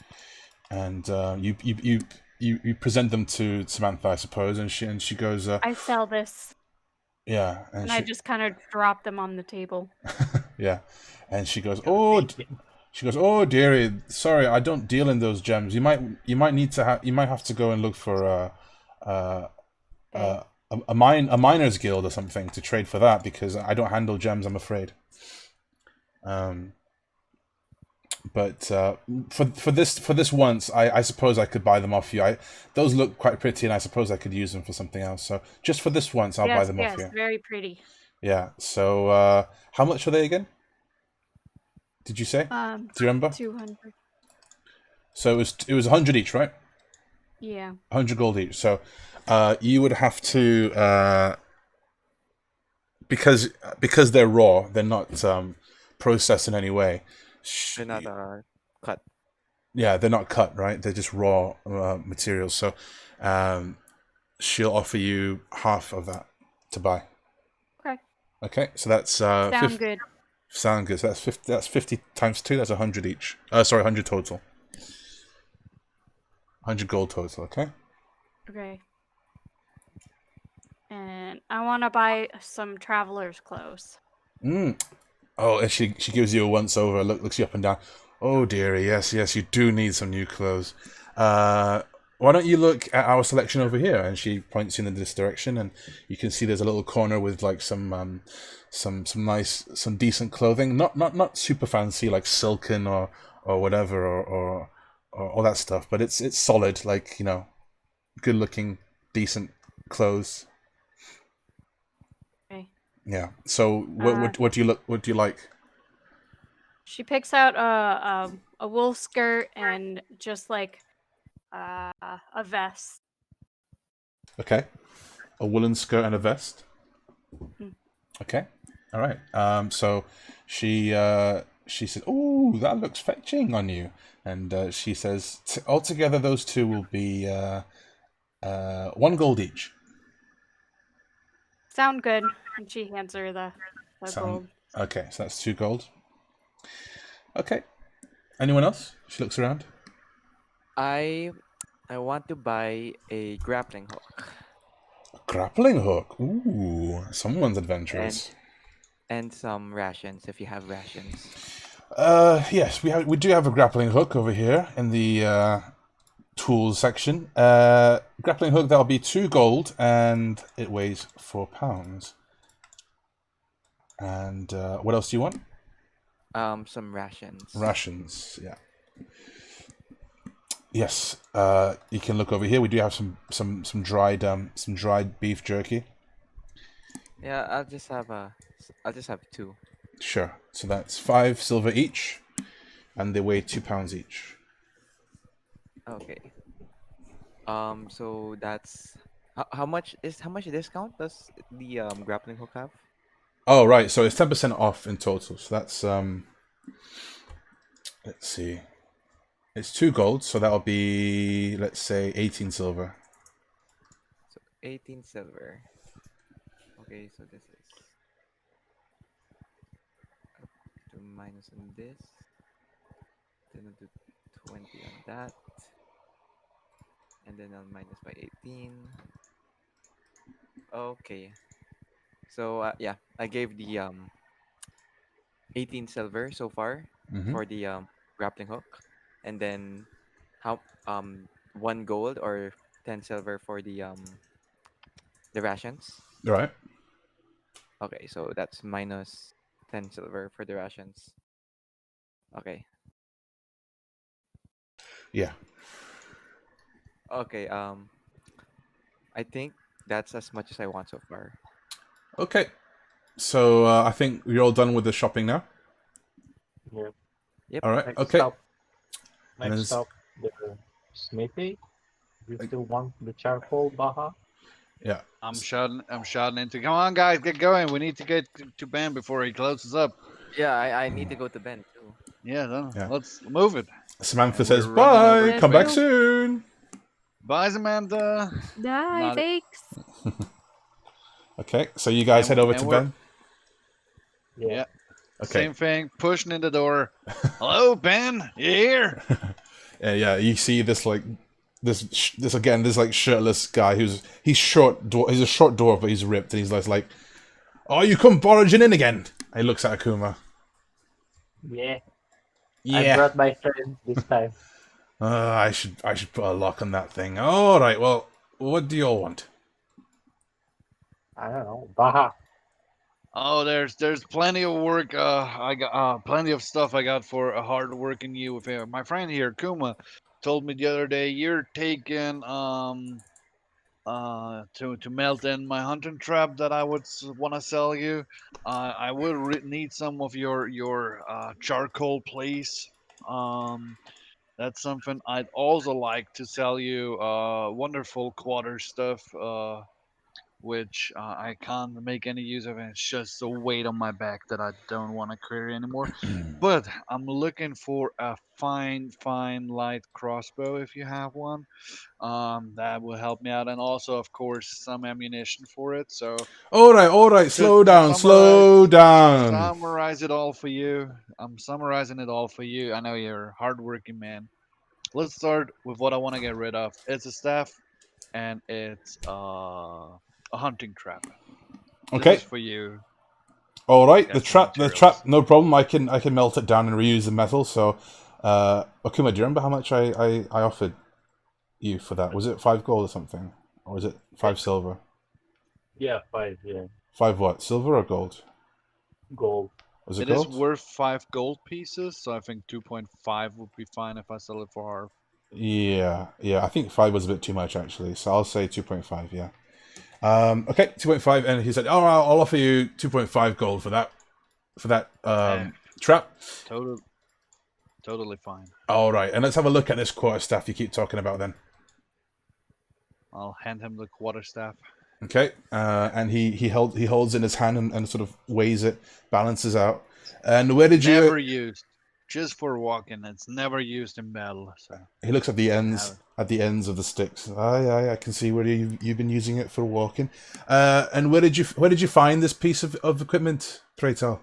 And you present them to Samantha, I suppose, and she goes. I sell this, Yeah, and I just kind of drop them on the table. yeah, and she goes, oh dearie, sorry, I don't deal in those gems. You might need to you might have to go and look for a miners guild or something to trade for that, because I don't handle gems, I'm afraid. But for this once, I suppose I could buy them off you. Those look quite pretty, and I suppose I could use them for something else. So just for this once, I'll buy them off you. Yes, very pretty. Yeah. So how much are they again? Did you say? Do you remember? 200. So it was 100 each, right? Yeah. 100 gold each. So you would have to because they're raw, they're not processed in any way. They're not cut. Yeah, they're not cut, right? They're just raw materials. So she'll offer you half of that to buy. Okay. Okay, so that's Sound good. Sound good. So that's 50 times 2. That's 100 each. Sorry, 100 total. 100 gold total. Okay. Okay. And I want to buy some traveler's clothes. Mm. Oh, and she gives you a once over. Looks you up and down. Oh dearie, yes, yes, you do need some new clothes. Why don't you look at our selection over here? And she points you in this direction, and you can see there's a little corner with like some nice, some decent clothing. Not super fancy like silken or whatever or all that stuff, but it's solid, like good looking, decent clothes. Okay. Yeah. So Uh, what do you look? What do you like? She picks out a wool skirt and just like a vest. Okay. A woolen skirt and a vest. Mm. Okay. All right. So she said, "Oh, that looks fetching on you," and she says, "Altogether, those two will be 1 gold each." Sound good. And she hands her the Sound gold. okay? So that's 2 gold. Okay. Anyone else? She looks around. I I want to buy a grappling hook Grappling hook. Ooh, someone's and adventurous. some rations if you have rations. Yes, we do have a grappling hook over here in the tools section. Grappling hook, that'll be 2 gold, and it weighs 4 pounds. And what else do you want? Some rations. Rations. Yeah. Yes. You can look over here. We do have some dried beef jerky. Yeah, I'll just have two. Sure. So that's 5 silver each, and they weigh 2 pounds each. Okay. So that's how much discount does the grappling hook have? Oh right. So it's 10% off in total. So that's let's see. It's 2 gold, so that'll be, let's say, 18 silver. So 18 silver. Okay, so this is to minus on this. Then I'll do 20 on that. And then I'll minus by 18. Okay. So yeah, I gave the 18 silver so far Mm-hmm. for the grappling hook, and then how 1 gold or 10 silver for the rations. All right. Okay, so that's minus 10 silver for the rations. Okay. Yeah. Okay, I think that's as much as I want so far. Okay. So I think you're all done with the shopping now. Yeah. Yep. All right. Next Okay. stop. And Next then stop, the smithy. You still want the charcoal, Baha? yeah. I'm shouting into. Come on, guys, get going. We need to get to Ben before he closes up. Yeah, I need to go to Ben too. Yeah, then Yeah. let's move it. Samantha And says, we're running over "Bye. Yes, Come back you. soon." Bye, Samantha. Bye, Not thanks. Okay. So you guys head over to we're Ben. Yeah. yeah, Okay. same thing. Pushing in the door. Hello, Ben. You here? Yeah. You see this like this again. This like shirtless guy he's short. He's a short dwarf, but he's ripped, and he's like, "Oh, you come barging in again." And he looks at Akuma. Yeah. I Yeah. brought my friends this time. I should put a lock on that thing. All right. Well, what do you all want? I don't know. Baha. Oh, there's plenty of work. I got plenty of stuff I got for a hard working you. With my friend here, Kuma, told me the other day you're taking to melt in my hunting trap that I would want to sell you. I would need some of your charcoal, please. Um, that's something I'd also like to sell you. Wonderful quarter stuff. Which I can't make any use of, and it's just a weight on my back that I don't want to carry anymore. But I'm looking for a fine light crossbow if you have one. That will help me out, and also, of course, some ammunition for it. So All right. Slow to down. Slow down. summarize it all for you, I'm summarizing it all for you. I know you're a hardworking man. let's start with what I want to get rid of. It's a staff, and it's a hunting trap. This is Okay. for you. All right. Get some The trap. materials. No problem. I can melt it down and reuse the metal. So, Okuma, do you remember how much I offered you for that? Was it 5 gold or something, or was it 5 silver? Yeah, 5, yeah. 5 what? Silver or gold? Gold. Was it It is gold? worth 5 gold pieces, so I think 2.5 would be fine if I sell it for half. Yeah, yeah. I think 5 was a bit too much actually, so I'll say 2.5. Yeah. Okay, 2.5, and he said, "Oh, I'll offer you 2.5 gold for that Eh, trap." total, totally fine. All right, and let's have a look at this quarterstaff you keep talking about then. I'll hand him the quarterstaff. Okay, and he holds in his hand and sort of weighs it, balances out. And where did you? Never used, just for walking. It's never used in battle, so He looks you can have it. at the ends of the sticks. Aye, I can see where you've been using it for walking. And where did you find this piece of equipment, pray tell?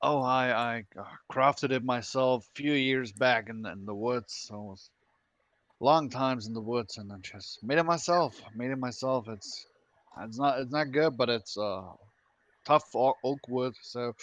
Oh, I crafted it myself a few years back in the woods. So it was long times in the woods, and I just made it myself. Made it myself. It's not good, but it's tough oak wood. So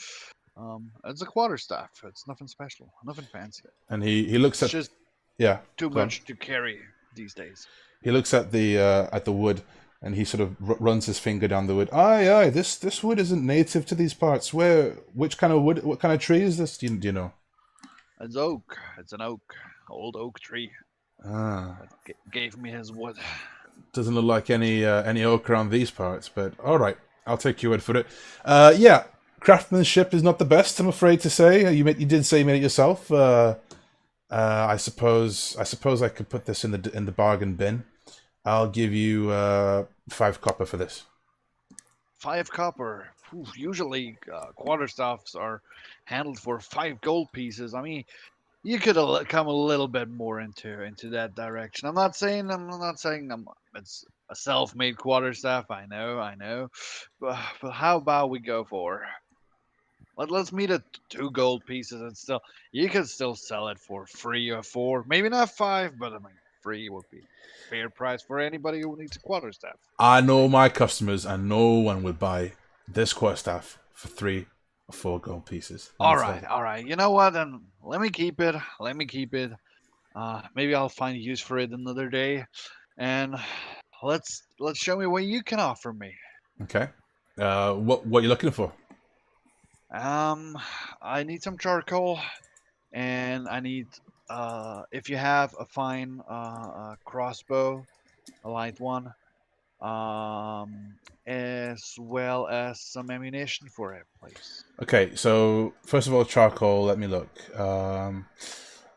it's a quarterstaff. It's nothing special, nothing fancy. And he looks It's at just yeah, too go on. much to carry these days. He looks at the wood, and he sort of runs his finger down the wood. Aye, this wood isn't native to these parts. Which kind of wood? What kind of tree is this? Do you know? It's oak. It's an oak, old oak tree Ah, that gave me his wood. doesn't look like any oak around these parts. But all right, I'll take your word for it. Yeah, craftsmanship is not the best, I'm afraid to say. You did say you made it yourself. I suppose I could put this in the bargain bin. I'll give you 5 copper for this. 5 copper. Usually, quarterstaffs are handled for 5 gold pieces. I mean, you could come a little bit more into that direction. I'm not saying it's a self-made quarterstaff. I know, but how about we go for let's meet at 2 gold pieces, and still you could still sell it for 3 or 4, maybe not 5, but I mean 3 would be fair price for anybody who needs a quarterstaff. I know my customers, and no one would buy this quarterstaff for 3 or 4 gold pieces. Let me tell you. All right. You know what? Then let me keep it. Let me keep it. Maybe I'll find use for it another day. And let's show me what you can offer me. Okay. What are you looking for? Um, I need some charcoal, and I need if you have a fine crossbow, a light one, as well as some ammunition for it, please. Okay, so first of all, charcoal. Let me look.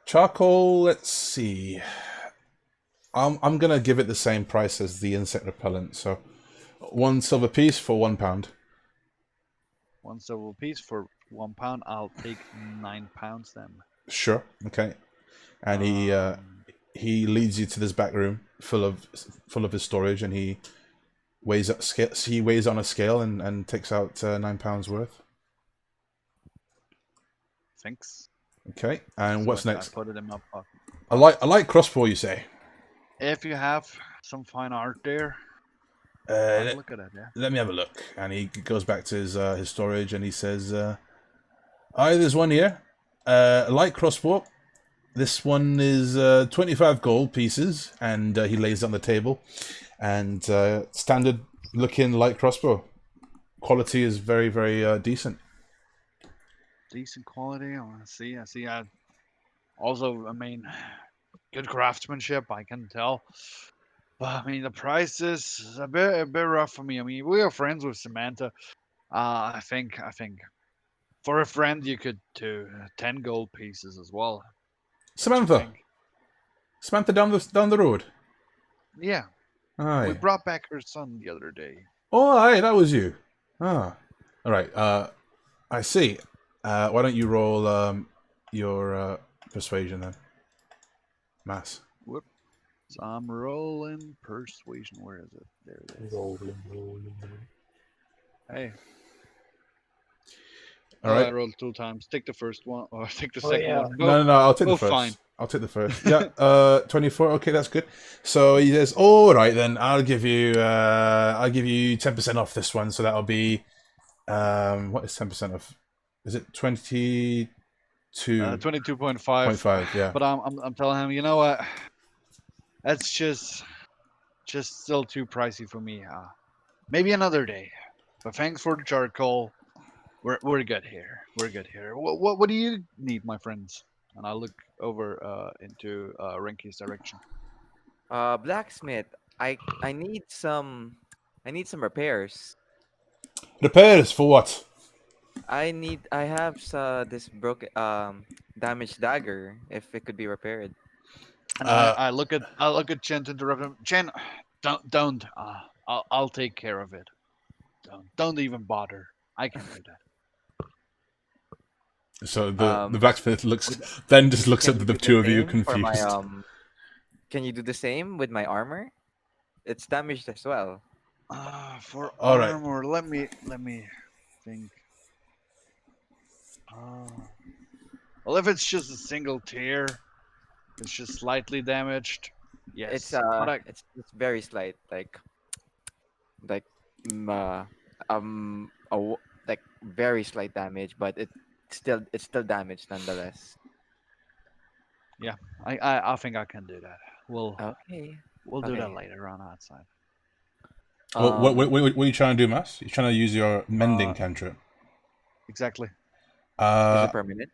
Charcoal. Let's see. I'm gonna give it the same price as the insect repellent. So 1 silver piece for £1. 1 silver piece for £1. I'll take £9 then. Sure. Okay. And Um, he leads you to this back room full of his storage, and he weighs up scale. He weighs on a scale and takes out £9 worth. thanks. Okay. And So what's I next? put it in my pocket. A light crossbow, you say? If you have some fine art there, Uh, I'd look at it. Yeah. Let me have a look. And he goes back to his storage, and he says, "Aye, there's one here. A light crossbow. This one is 25 gold pieces," and he lays it on the table. And standard looking light crossbow. Quality is very, very decent. Decent quality. I see. I see. Also, I mean, good craftsmanship. I can tell. But I mean, the price is a bit rough for me. I mean, we are friends with Samantha. I think for a friend you could do 10 gold pieces as well. What you Samantha. think? Samantha down the road. Yeah, we Aye. brought back her son the other day. Oh, aye, that was you. Ah. All right. I see. Why don't you roll your persuasion then? Mass. Whoop. So I'm rolling persuasion. Where is it? There it is. Rolling. Hey, All Oh, I right. rolled 2 times. Take the first one or take the Oh second yeah. one. No. I'll take the Both first. fine. I'll take the first. Yeah. 24. Okay, that's good. So he says, "All right, then I'll give you 10% off this one. So that'll be what is 10% off? Is it 22.5? 22.5. Yeah. But I'm telling him, you know what? That's just still too pricey for me. Maybe another day. But thanks for the charcoal. We're good here. We're good here. What do you need, my friends? And I look over into Renki's direction. Blacksmith. I need some. I need some repairs. Repairs for what? I have this broken damaged dagger. If it could be repaired. And Uh, I look at Chen to interrupt him. Chen, don't. I'll take care of it. Don't even bother. I can do that. so the Um, blacksmith looks would, then just looks can at you the do the two of you same for my confused. Can you do the same with my armor? It's damaged as well. For All right. armor, let me think. Uh, well, if it's just a single tear, it's just slightly damaged. It's Yes, but I it's very slight, like mm, uh, like very slight damage, but it's still damaged nonetheless. yeah, I think I can do that. Okay, We'll do that okay. later on outside. Um, What are you trying to do, Mass? You're trying to use your mending Uh, cantrip. exactly. is Uh, it permanent?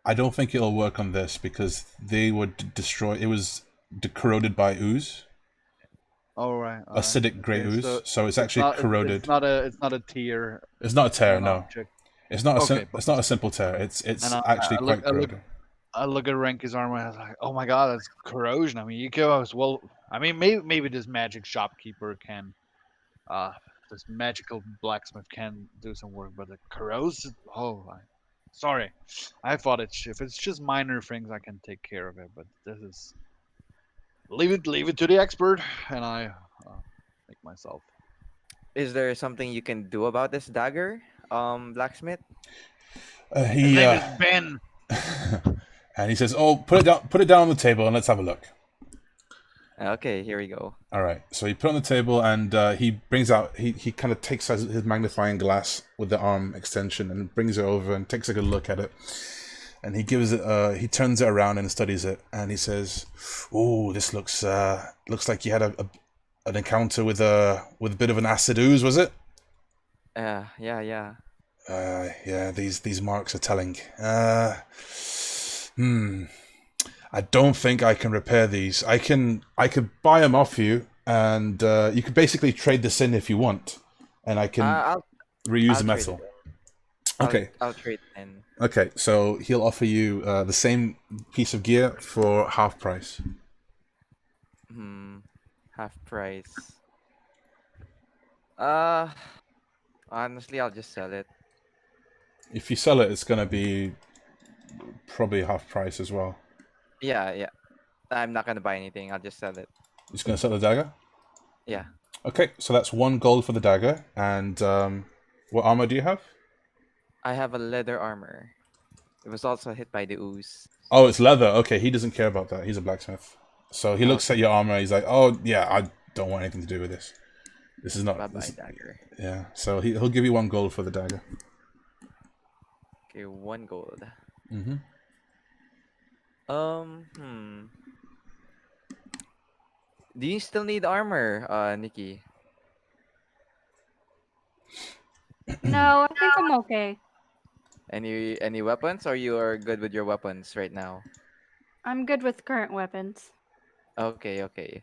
I don't think it'll work on this because they would destroy. It was corroded by ooze, All right, all right. acidic grey Okay, ooze, so so it's actually corroded. it's not a tear It's not a tear, on no. object. It's not a Okay, it's not a simple tear. and It's actually quite corroded. I look at Renki's armor and I was like, oh my god, that's corrosion. I mean, you could as well. I mean, maybe this magic shopkeeper can, uh, this magical blacksmith can do some work, but the corrosive. Oh, sorry. I thought if it's just minor things, I can take care of it. But this is leave it to the expert, and I make myself. Is there something you can do about this dagger, blacksmith? His He name is Ben. and he says, "Oh, put it down on the table, and let's have a look." Okay, here we go. All right. So he put it on the table, and he brings out. He kind of takes out his magnifying glass with the arm extension and brings it over and takes a good look at it. And he gives it. He turns it around and studies it, and he says, "Oh, this looks like you had an encounter with a bit of an acid ooze, was it?" Yeah. Yeah. These marks are telling. I don't think I can repair these. I could buy them off you, and you could basically trade this in if you want, and I can I'll reuse the I'll trade it metal. in. Okay. I'll trade it in. Okay. So he'll offer you the same piece of gear for half price. Half price. Uh, Honestly, I'll just sell it. If you sell it, it's gonna be probably half price as well. Yeah. I'm not gonna buy anything. I'll just sell it. You're just gonna sell the dagger. Yeah. Okay. So that's 1 gold for the dagger, and what armor do you have? I have a leather armor. It was also hit by the ooze. Oh, it's leather. Okay, he doesn't care about that. He's a blacksmith. So he looks at Okay. your armor. He's like, "Oh yeah, I don't want anything to do with this. This is Bye not." bye dagger. Yeah. So he'll give you 1 gold for the dagger. Okay, 1 gold. Mm-hmm. Hmm. Do you still need armor, Nikki? No, I think I'm okay. Any weapons, or you are good with your weapons right now? I'm good with current weapons. Okay.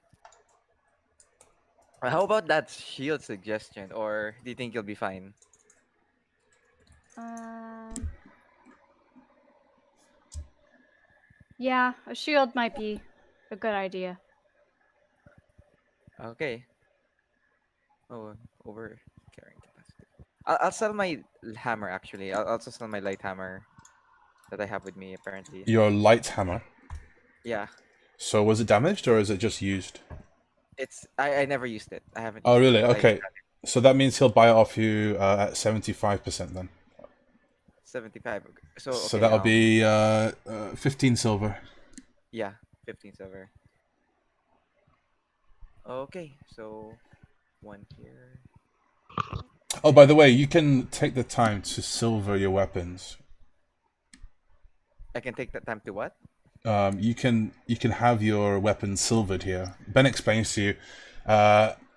How about that shield suggestion, or do you think you'll be fine? Um, yeah, a shield might be a good idea. Okay. Oh, over carrying capacity. I'll sell my hammer actually. I'll also sell my light hammer that I have with me apparently. Your light hammer. Yeah. So was it damaged or is it just used? I never used it. I haven't Oh used it, really? but I just Okay. So that means he'll buy it off you at 75% then. 75. So So okay, that'll be 15 silver. yeah, 15 silver. Okay, so one here. Oh, by the way, you can take the time to silver your weapons. I can take that time to what? You can have your weapons silvered here. Ben explains to you.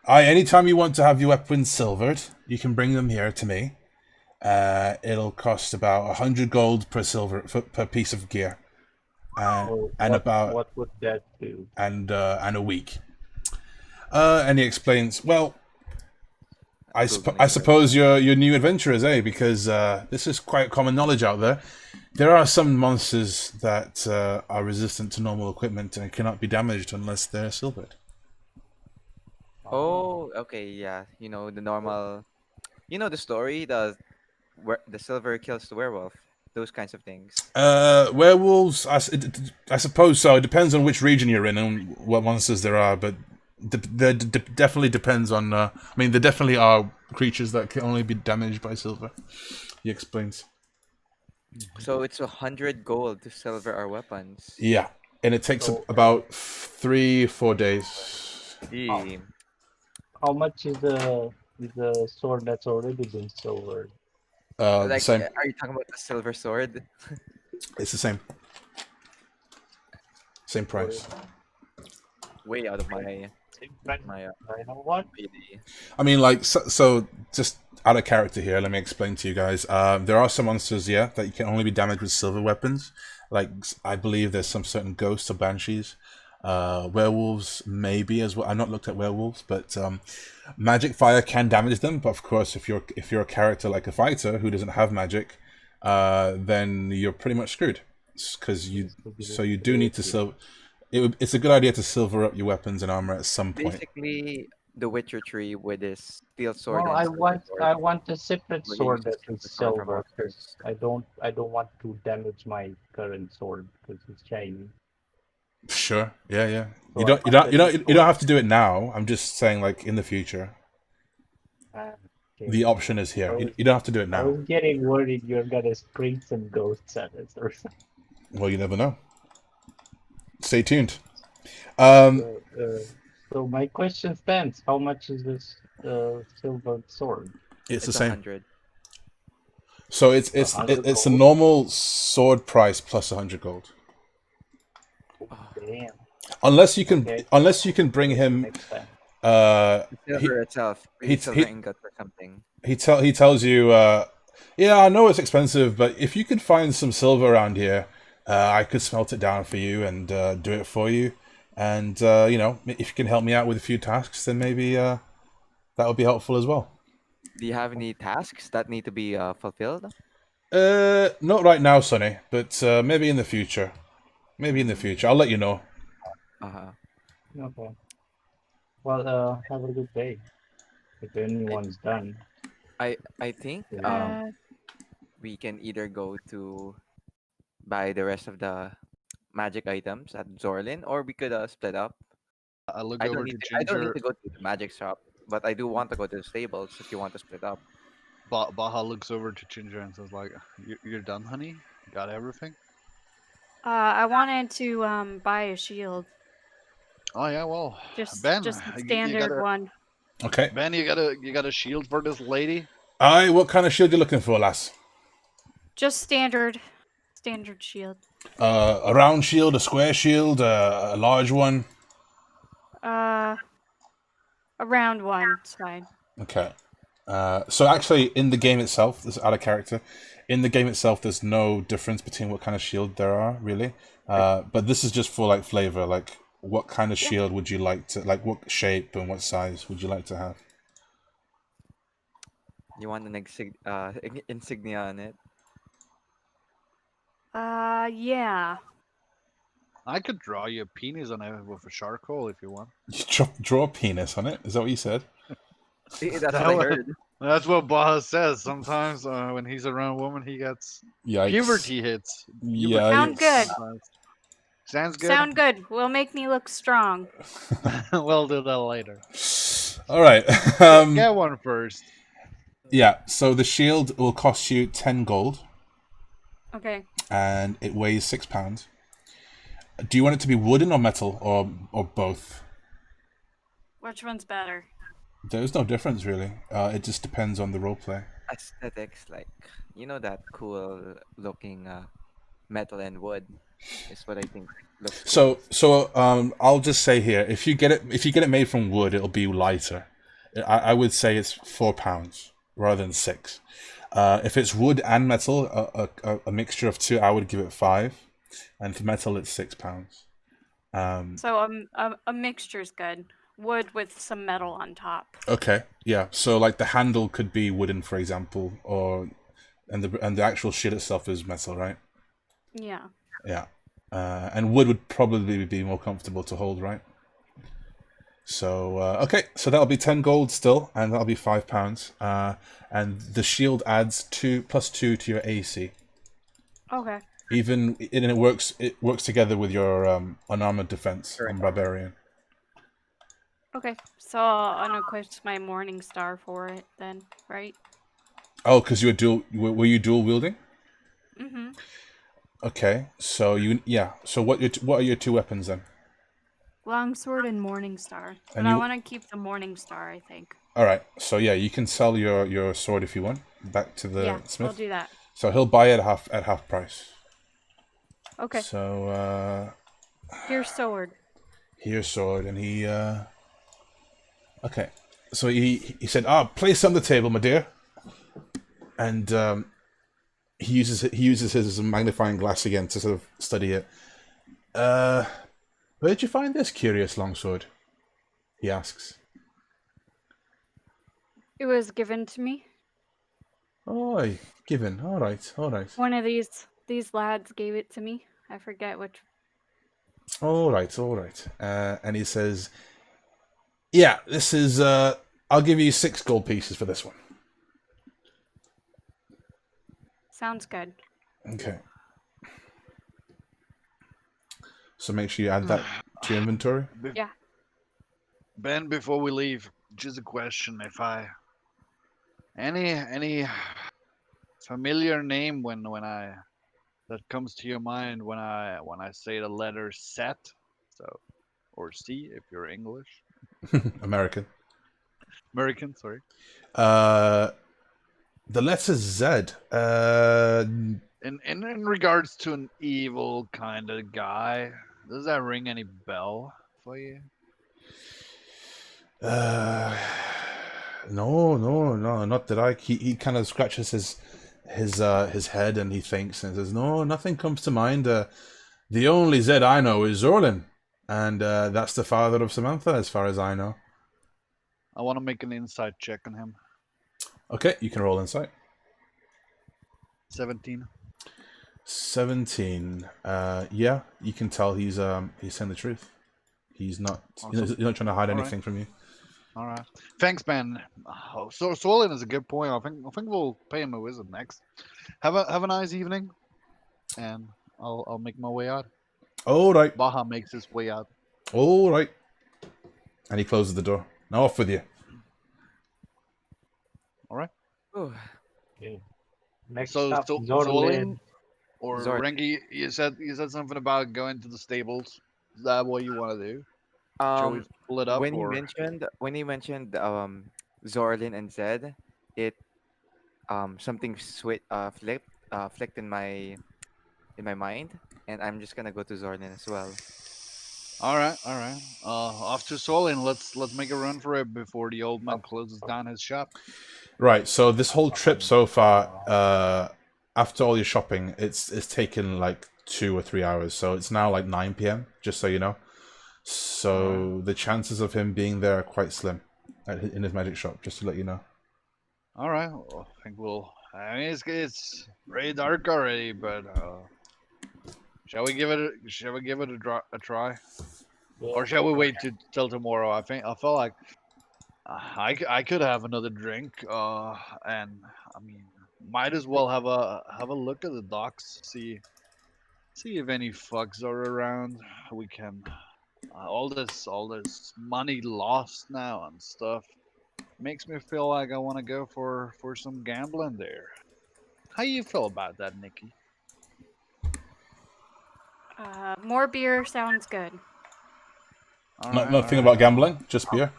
Anytime you want to have your weapons silvered, you can bring them here to me. It'll cost about 100 gold per piece of gear, So and about what would that do? and a week. And he explains, well, I Googling right suppose you're new adventurers, eh? Because this is quite common knowledge out there. There are some monsters that are resistant to normal equipment and cannot be damaged unless they're silvered. Oh, okay, yeah. You know the normal. You know the story, where the silver kills the werewolf. Those kinds of things. Werewolves, I suppose so. It depends on which region you're in and what monsters there are, but there definitely depends on. I mean, there definitely are creatures that can only be damaged by silver. He explains. So it's 100 gold to silver our weapons. Yeah, and it takes So about 3-4 days. how, Eee. how much is the sword that's already been silvered? The Like, same. are you talking about the silver sword? It's the same Or price. Way out of my same price? my I know what. payday. I mean, like, so just out of character here, let me explain to you guys. There are some monsters, yeah, that you can only be damaged with silver weapons. Like, I believe there's some certain ghosts or banshees. Werewolves, maybe as well. I've not looked at werewolves, but magic fire can damage them. But of course, if you're a character like a fighter who doesn't have magic, then you're pretty much screwed. Because This would be you do need to yeah. silver. It's a good idea to silver up your weapons and armor at some point. Basically, the Witcher tree with his steel sword No, and silver sword, I want a separate where you use sword the that is silver sword for silver because monsters. I don't want to damage my current sword because it's shiny. Sure. Yeah, yeah. So I want a new You don't sword. have to do it now. I'm just saying, like, in the future, Okay. the option is I here. was You don't have to do it I now. was getting worried you're gonna spring some ghosts at us or something. Well, you never know. Stay tuned. Um, So, so my question stands: how much is this silver sword? it's the It's a same. 100. So 100 it's a gold. normal sword price plus 100 gold. Oh, Damn. Okay, unless you can bring maybe him. next time. the He silver itself, he three silver he ingots or something. he tells you. Yeah, I know it's expensive, but if you could find some silver around here, I could smelt it down for you and do it for you. And if you can help me out with a few tasks, then maybe that would be helpful as well. Do you have any tasks that need to be fulfilled? Not right now, Sonny, but maybe in the future. Maybe in the future, I'll let you know. Uh-huh. Okay. Well, have a good day. If I, anyone's done. I think Yeah. we can either go to buy the rest of the magic items at Zorlin, or we could split up. I look over to I don't need Ginger. to go to the magic shop, but I do want to go to the stables if you want to split up. Baja looks over to Ginger and says, "Like, you're done, honey. Got everything." I wanted to buy a shield, Oh yeah, well, just Ben, just the you got standard a one. Okay. Ben, you got a shield for this lady. Aye, what kind of shield you looking for, lass? Just standard shield. A round shield, a square shield, a large one. Uh, a round one, it's fine. Okay. So actually, in the game itself, this is out of character. In the game itself, there's no difference between what kind of shield there are, really. But this is just for like flavor. Like, what kind of Yeah. shield would you like to like? What shape and what size would you like to have? You want an insignia on it? Yeah. I could draw you a penis on it with a charcoal if you want. You draw a penis on it. Is that what you said? That's what I heard. That's what Baja says. Sometimes when he's around a woman, he gets Yikes. puberty hits. Yeah. Sound good. Sounds good. Sound good. Will make me look strong. We'll do that later. All right. Get one first. Yeah. So the shield will cost you 10 gold. Okay. and it weighs 6 pounds. Do you want it to be wooden or metal or both? Which one's better? There's no difference really. It just depends on the roleplay. Aesthetics, like that cool looking metal and wood is what I think looks good. I'll just say here, if you get it made from wood, it'll be lighter. I would say it's 4 pounds rather than 6. If it's wood and metal, a mixture of two, I would give it 5, and for metal, it's 6 pounds. So a mixture's good. Wood with some metal on top. Okay, yeah. So like the handle could be wooden, for example, and the actual shit itself is metal, right? Yeah. Yeah. And wood would probably be more comfortable to hold, right? So okay, so that'll be 10 gold still, and that'll be 5 pounds. And the shield adds +2 to your AC. Okay. And it works together with your unarmored defense on barbarian. Okay. So I'll unequip my morning star for it then, right? Oh, because were you dual wielding? Mm-hmm. Okay, so So what are your two weapons then? Longsword and morning star. But And I you want to keep the morning star, I think. All right. So yeah, you can sell your sword if you want back to the Yeah, smith. I'll do that. So he'll buy it at half price. Okay. So Here's sword. here's sword, and he okay. So he said, "Ah, place on the table, my dear," and he uses his magnifying glass again to sort of study it. Where'd you find this curious longsword? He asks. It was given to me. Oh, given. All right, all right. One of these lads gave it to me. I forget which. All right, all right. And he says, "Yeah, this is. I'll give you 6 gold pieces for this one." Sounds good. Okay. So make sure you add that to your inventory. Yeah. Ben, before we leave, just a question: if I any familiar name when I that comes to your mind when I say the letter set, so or C if you're English, American. American, sorry. Uh, the letter Z. In regards to an evil kind of guy, does that ring any bell for you? Uh, no, not that I. He kind of scratches his head and he thinks and says, "No, nothing comes to mind. The only Z I know is Zorlin, and that's the father of Samantha, as far as I know." I want to make an insight check on him. Okay, you can roll insight. 17. 17. Yeah, you can tell he's saying the truth. He's not. Awesome. He's not trying to hide All anything from you. All right. Thanks, Ben. So Solin is a good point. I think we'll pay him a visit next. Have a nice evening, and I'll make my way out. All right, Baha makes his way out. all right. And he closes the door. Now off with you. All right. Oh, Okay. Next So up, Solin Zorlin. or Zord. Renki, you said something about going to the stables. Is that what you want to do? Shall we um, split up when he or? mentioned Zorlin and Zed, it something flicked in my mind, and I'm just gonna go to Zorlin as well. All right, all right. Off to Solin. Let's make a run for it before the old man Up. closes down his shop. Right. So this whole trip so far, after all your shopping, it's taken like 2 or 3 hours. So it's now like 9 p.m. Just so you know. So the chances of him being there are quite slim in his magic shop. Just to let you know. All right. Well, I think we'll. I mean, it's pretty dark already, but shall we give it a try, Yeah. or shall we wait till tomorrow? I feel like I could have another drink, and I mean, might as well have a look at the docks, see if any fucks are around. We can all this money lost now and stuff makes me feel like I want to go for some gambling there. How you feel about that, Nikki? More beer sounds good. All No, right, nothing all about right. gambling, just beer.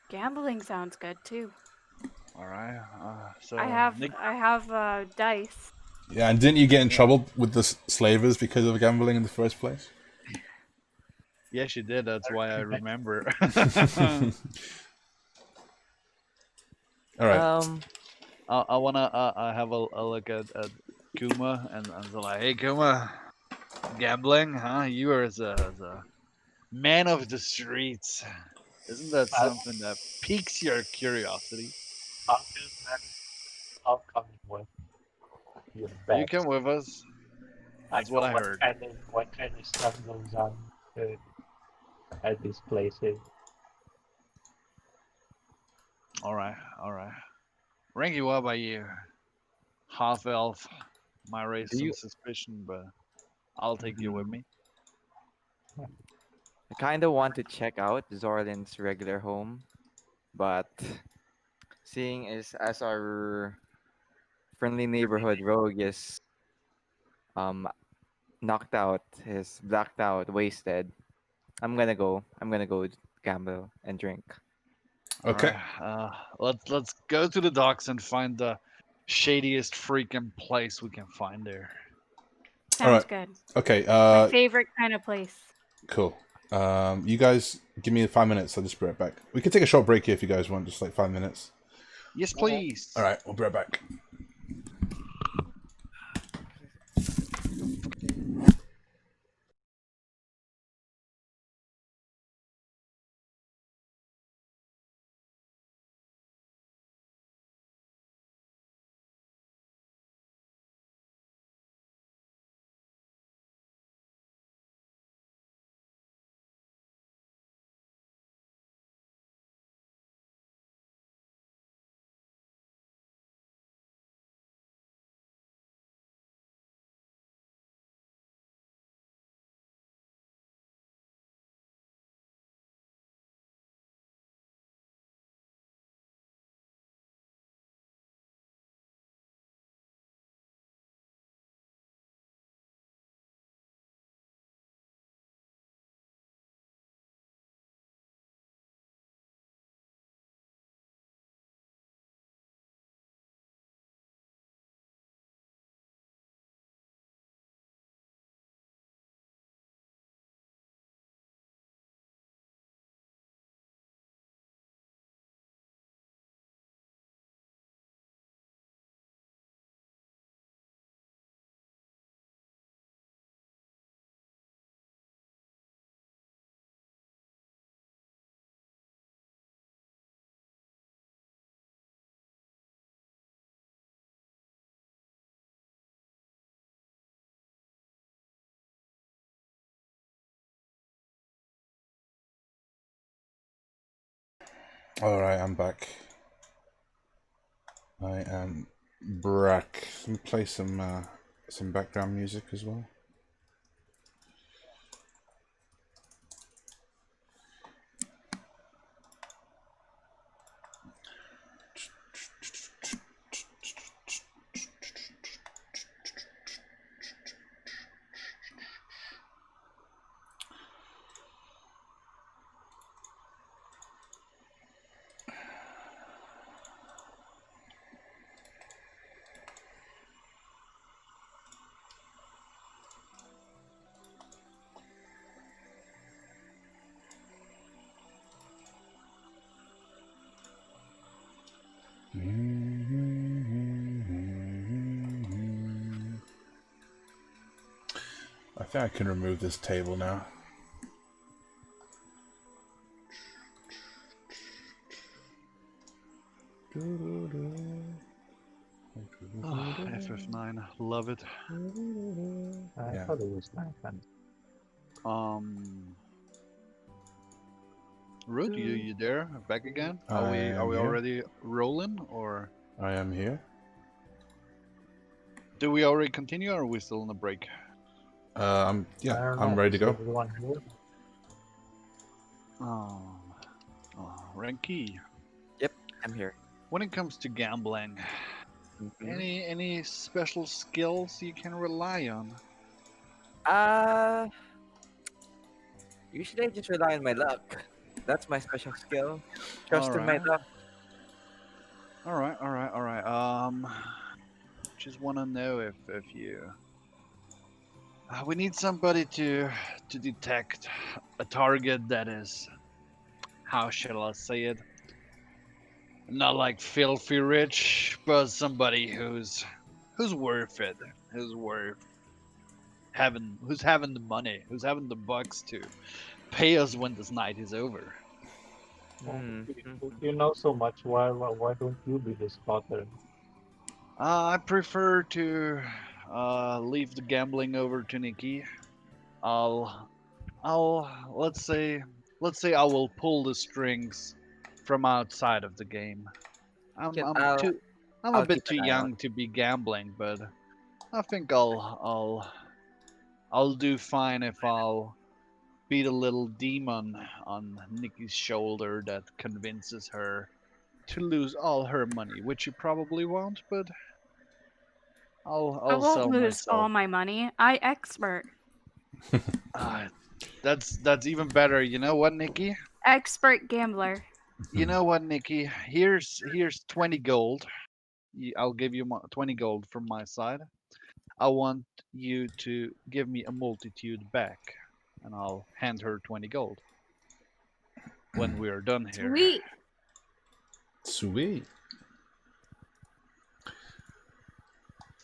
Gambling sounds good too. All right. So Nick, I have dice. Yeah, and didn't you get in yeah, trouble with the slavers because of gambling in the first place? yes, you did. That's why I remember. All right. I wanna have a look at Kuma and so like, hey Kuma, gambling, huh? You are as a man of the streets. Isn't that I'll, something that piques your curiosity? I'll do that. I'll come with your You bets. come with us. I That's what know I heard. what kind of stuff goes on uh, at these places. All right, all right. Ranky, what about you? Half elf. Might raise Do some you? suspicion, but I'll take you with Mhm. me. I kind of want to check out Zorlin's regular home, but seeing as our friendly neighborhood rogue is um knocked out, is blacked out, wasted, I'm gonna go gamble and drink. All Okay. right. Let's go to the docks and find the shadiest freaking place we can find there. All Sounds right. good. Okay. My favorite kind of place. Cool. You guys give me 5 minutes. I'll just be right back. We can take a short break here if you guys want, just like 5 minutes. Yes, Okay. All please. right. We'll be right back. All right. I'm back. I am back. Play some background music as well. I think I can remove this table now. FF9, love it. I Yeah. thought it was nice. Um, Root, you there? Back again? Are I we am here. already rolling, or I am here. do we already continue, or are we still on a break? I'm I don't I'm know. ready to Is go. everyone here? Um, Ranky, Yep, I'm here. when it comes to gambling, Mhm. any special skills you can rely on? Uh, Usually I just rely on my luck. That's my special skill. All Trust in my right. luck. All right. All right. All right. Just want to know if you. We need somebody to detect a target that is, how shall I say it? Not like filthy rich, but somebody who's worth it, who's worth who's having the money, who's having the bucks to pay us when this night is over. Oh, Hmm. if you know so much, why don't you be the spotter? I prefer to leave the gambling over to Nikki. I'll I'll let's say I will pull the strings from outside of the game. I'm Can I'm too I'm a I'll keep bit too an eye out. young to be gambling, but I think I'll do fine if I'll be the little demon on Nikki's shoulder that convinces her to lose all her money, which you probably won't, but I I'll won't sell lose all myself. my money. I expert. Ah, that's even better. You know what, Nikki? Expert gambler. You know what, Nikki? Here's 20 gold. I'll give you 20 gold from my side. I want you to give me a multitude back, and I'll hand her 20 gold when we are done here. Sweet. Sweet.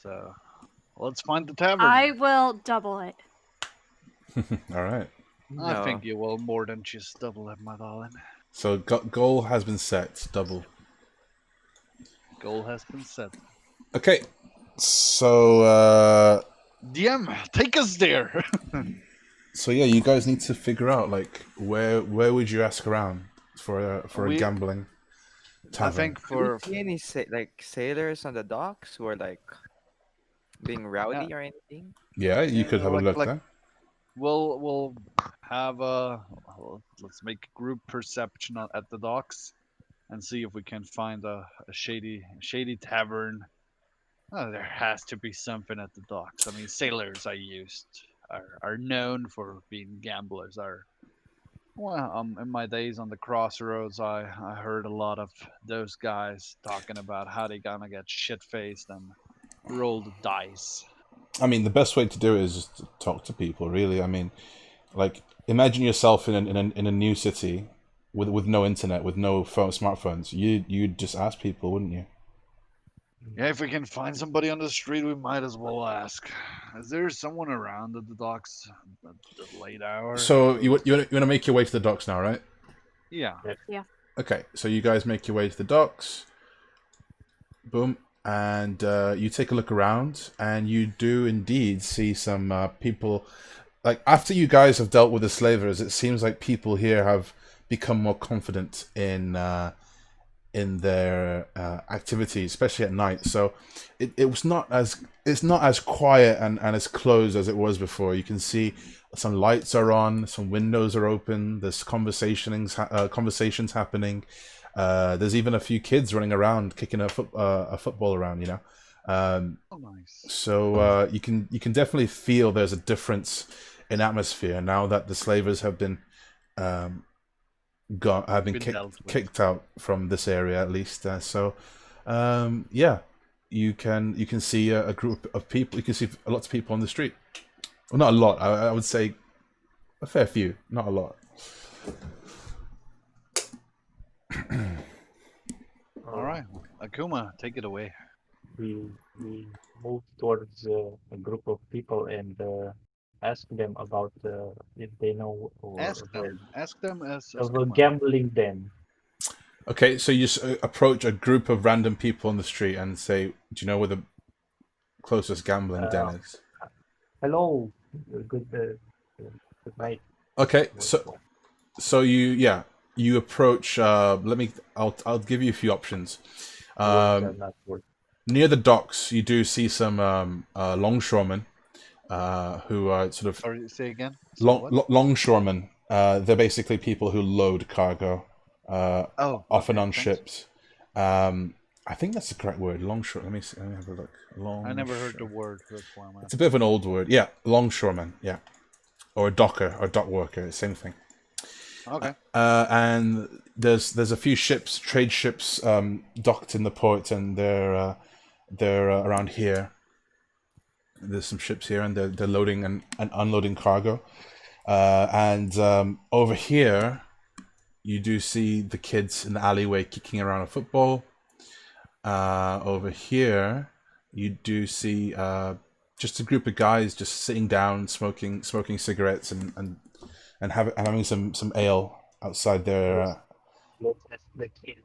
So let's find the tavern. I will double it. All right. I No. think you will more than just double it, my darling. So goal has been set. Double. Goal has been set. Okay. So DM, take us there. so yeah, you guys need to figure out like where would you ask around for a we, gambling I tavern? think Do we for see any sailors on the docks who are like being yeah, rowdy or anything? Yeah, you yeah, could have a look like there. we'll have a let's make group perception at the docks and see if we can find a shady tavern. Oh, there has to be something at the docks. I mean, sailors I used are known for being gamblers. Are well, in my days on the crossroads, I heard a lot of those guys talking about how they gonna get shit faced and roll the dice. I mean, the best way to do it is just to talk to people. Really, I mean, like imagine yourself in a new city with no internet, with no smartphones. You'd just ask people, wouldn't you? Yeah, if we can find somebody on the street, we might as well ask. Is there someone around at the docks at the late hour? So you want to make your way to the docks now, right? Yeah. Yeah. Okay, so you guys make your way to the docks. Boom. And you take a look around, and you do indeed see some people. Like, after you guys have dealt with the slavers, it seems like people here have become more confident in their activities, especially at night. So it's not as quiet and as closed as it was before. You can see some lights are on, some windows are open. There's conversations happening. There's even a few kids running around, kicking a football around. You know, Oh, nice. so you can definitely feel there's a difference in atmosphere now that the slavers have been Been dealt with. kicked out from this area at least. Yeah, you can see a group of people. You can see lots of people on the street. Well, not a lot. I would say a fair few, not a lot. All right, Akuma, take it away. We move towards a group of people and ask them about if they know or heard Ask them as of a Kuma. gambling den. Okay, so you approach a group of random people on the street and say, "Do you know where the closest gambling den is?" Hello, good good night. Okay, so you approach. I'll give you a few options. Words are not words. Near the docks, you do see some longshoremen who are sort of Sorry, say again. Some what? longshoremen. They're basically people who load cargo, Oh, often okay, on thanks. ships. Um, I think that's the correct word. Longshore. Let me see. Let me have a look. I never heard the Longshore. word. That's why I'm It's a asking. bit of an old word. Yeah, longshoreman. Yeah, or a docker or dock worker. Same thing. Okay. And there's a few ships, trade ships, docked in the port, and they're around here. There's some ships here, and they're loading and unloading cargo. And over here, you do see the kids in the alleyway kicking around a football. Over here, you do see just a group of guys just sitting down, smoking cigarettes, and having some ale outside their Let's ask the kid.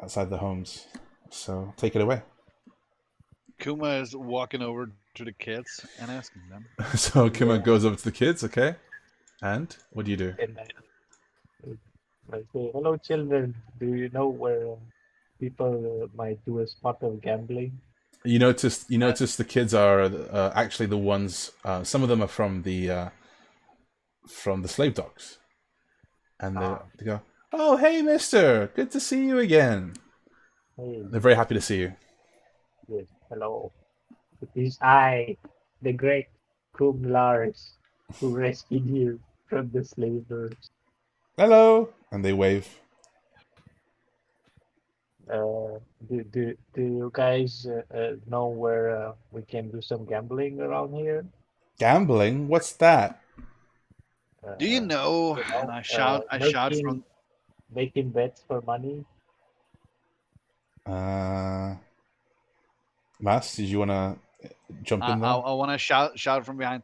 outside the homes. So take it away. Kuma is walking over to the kids and asking them. So Kima Yeah. goes over to the kids, okay? And what do you do? And I say, hello, children. Do you know where people might do a spot of gambling? You notice the kids are actually the ones. Some of them are from the slave docks, and Ah, they go, "Oh, hey, Mister, good to see you again." hey, They're very happy to see you. yes, hello. It is I, the great Kum Lars, who rescued you from the slavers. Hello, and they wave. Do you guys know where we can do some gambling around here? Gambling? What's that? Do you know? You And know, I shout from. making bets for money. Uh, Mas, did you want to jump in there? I want to shout from behind.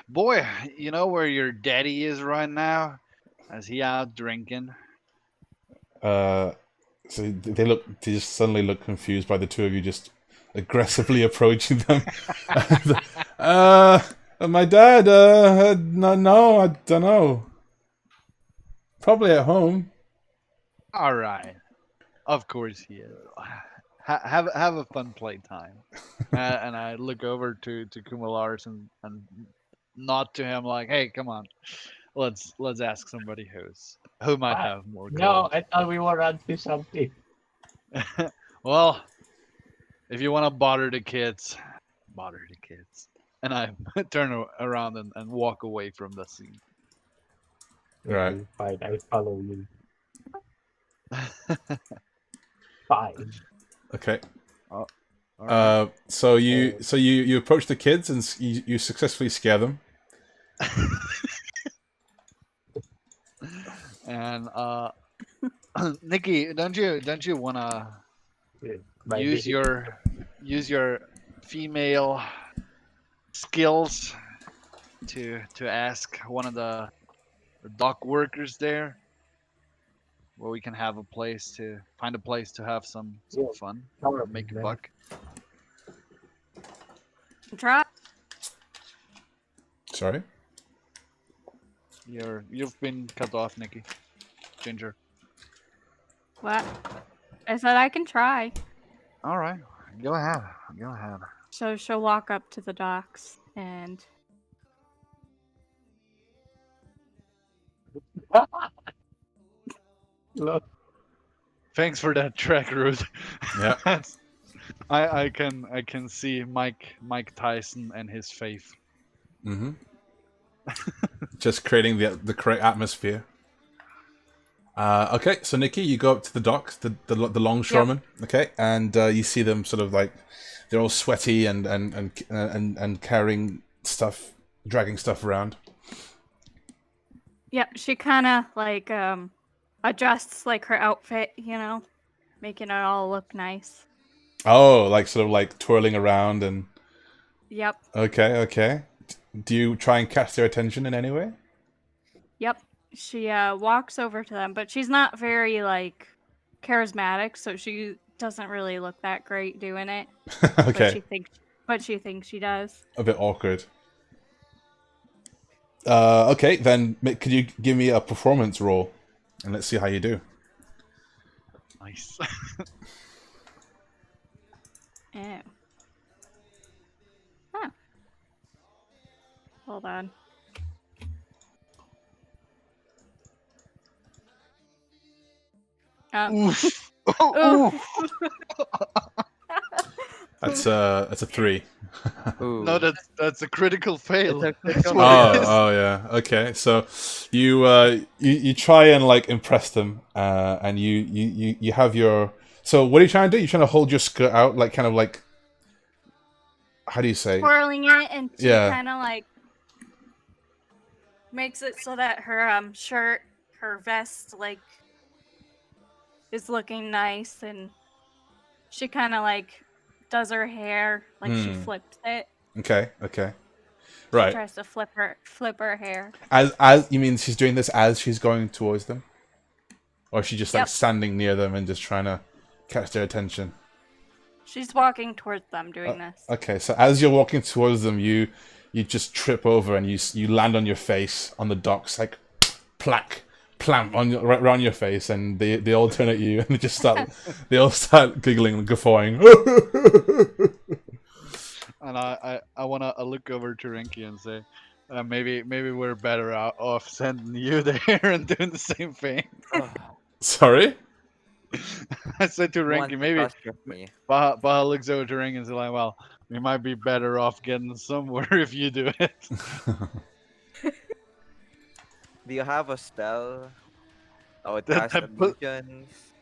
Boy, you know where your daddy is right now? Is he out drinking? So they just suddenly look confused by the two of you just aggressively approaching them. uh, my dad, no, I don't know. Probably at home. All right. Of course he is. Have a fun playtime. And I look over to Kumalars and nod to him like, "Hey, come on, let's ask somebody who might What? have more No, gold." I thought we were on to something. Well, if you want to bother the kids, bother the kids. And I turn around and walk away from the scene. Right. Okay, fine, I follow you. Fine. Okay. Oh, all right. So you approach the kids and you successfully scare them. And Nikki, don't you wanna Yeah, my use behavior. your female skills to ask one of the dock workers there, where we can have a place to find a place to have some Yeah, fun, sure, make a man. buck. Try. Sorry. You've been cut off, Nikki. Ginger. What? I said I can try. All right, go ahead. Go ahead. So she'll walk up to the docks and Look, Thanks for that track, Ruth. Yeah. I can see Mike Tyson and his faith. Mm-hmm. Just creating the correct atmosphere. Okay, so Nikki, you go up to the docks, the longshoremen. Okay, and you see them sort of like they're all sweaty and carrying stuff, dragging stuff around. yep, she kind of like adjusts like her outfit, making it all look nice. Oh, like sort of like twirling around and Yep, okay. Do you try and catch their attention in any way? yep. She walks over to them, but she's not very like charismatic, so she doesn't really look that great doing it. But Okay, she thinks she does. a bit awkward. Okay, then could you give me a performance roll, and let's see how you do. Nice. Oh. Huh. Hold on. Oof. Ooh. That's a 3. No, Ooh. that's a critical fail. It's a That's critical what it Oh, fail. is. oh yeah. Okay, so you try and like impress them, and you have your. So what are you trying to do? You're trying to hold your skirt out, like kind of like. How do you say? Twirling it, and she Yeah. kind of like makes it so that her shirt, her vest, like is looking nice, and she kind of like does her hair, like she Hmm. flips it. Okay. Okay. She Right. tries to flip her hair. As you mean she's doing this as she's going towards them, or is she just like Yep, standing near them and just trying to catch their attention? she's walking towards them doing this. Okay, so as you're walking towards them, you just trip over and you land on your face on the docks, like plack, plamp on your, right around your face, and they all turn at you and they all start giggling and guffawing. And I wanna look over to Rinky and say, maybe we're better off sending you there and doing the same thing. Oh, Sorry. I said to who wants Rinky, to maybe trust me? Baha looks over to Rinky and says like, well, we might be better off getting somewhere if you do it. Do you have a spell? Oh, it That, casts that put, illusions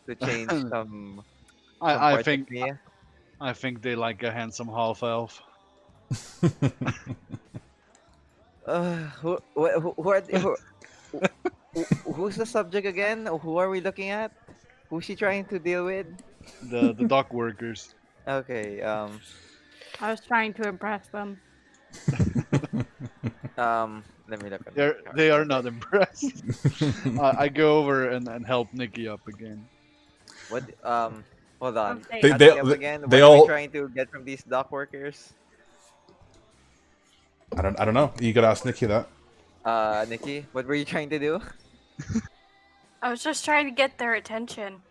to change some I parts of think me. they like a handsome half elf. Who's the subject again? Who are we looking at? Who's she trying to deal with? The dock workers. Okay, I was trying to impress them. let me look at my They are card. not impressed. I go over and help Nikki up again. What? Hold on. Okay. they, Catch they me up again. they What are we all. trying to get from these dock workers? I don't know. You gotta ask Nikki that. Nikki, what were you trying to do? I was just trying to get their attention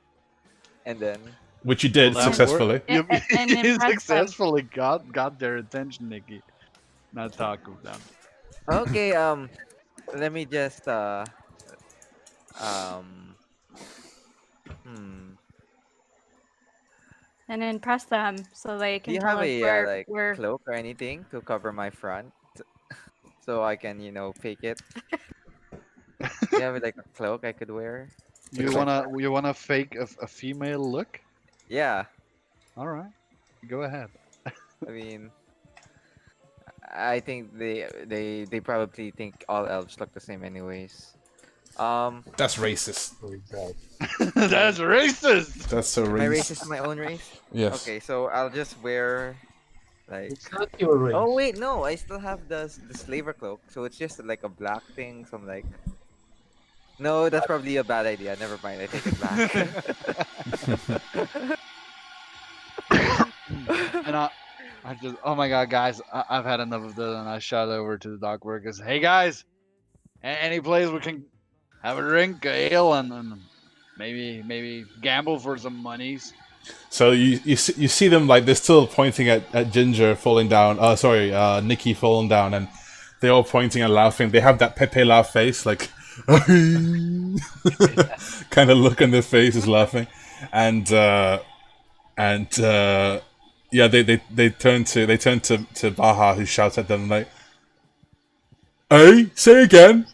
And then, Which you did Well, that successfully. You, and you impress them. successfully got their attention, Nikki. Not talk of them. okay, let me just um, hmm. And impress them so they Do can you tell have us a where like we're. cloak or anything to cover my front so I can fake it? You have like a cloak I could wear to You my wanna front? fake a female look? Yeah, All right, go ahead. I mean, I think they probably think all elves look the same anyways. That's racist. Exactly. That's racist. That's so Am I racist racist. to my own race? Yes. Okay, so I'll just wear like. It's not your Oh race. wait, no, I still have the slaver cloak, so it's just like a black thing. So I'm like, no, that's probably a bad idea. Never mind, I take it back. And I just, oh my god, guys, I've had enough of this, and I shout over to the dock workers. Hey guys, any place we can have a drink, a ale, and maybe gamble for some monies. So you see them like they're still pointing at Ginger falling down. Sorry, Nikki falling down, and they're all pointing and laughing. They have that Pepe laugh face, like kind of look on their faces, laughing, and yeah, they turn to Baha, who shouts at them like, "Hey, say again."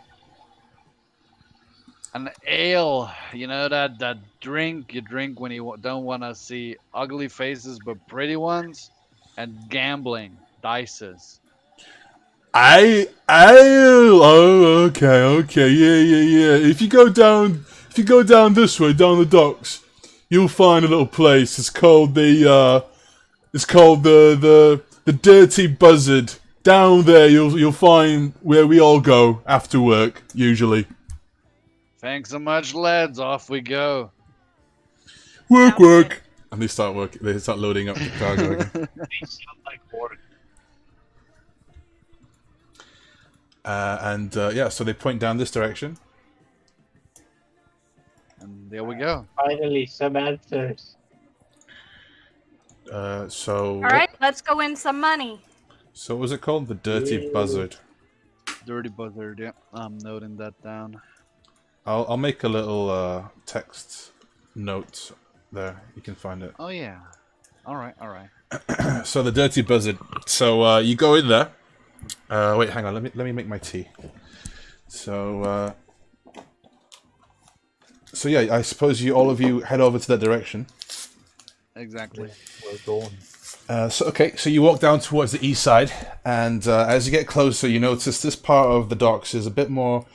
An ale, you know that drink you drink when you don't want to see ugly faces but pretty ones, and gambling, dices. Oh, okay, yeah. If you go down this way, down the docks, you'll find a little place. It's called the Dirty Buzzard. Down there, you'll find where we all go after work, usually. Thanks so much, lads. Off we go. Work, Sounds good. work, and they start work. They start loading up the cargo again. They sound like work. Yeah, so they point down this direction. And there we go. Finally, some answers. So All right, let's go win some money. So what was it called? The Dirty Yeah. Buzzard. Dirty buzzard. Yeah, I'm noting that down. I'll make a little text note there. You can find it. Oh yeah. All right. All right. So the dirty buzzard. So you go in there. Wait, hang on. Let me make my tea. So so yeah, I suppose all of you head over to that direction. Exactly. We're going. So you walk down towards the east side, and as you get closer, you notice this part of the docks is a bit more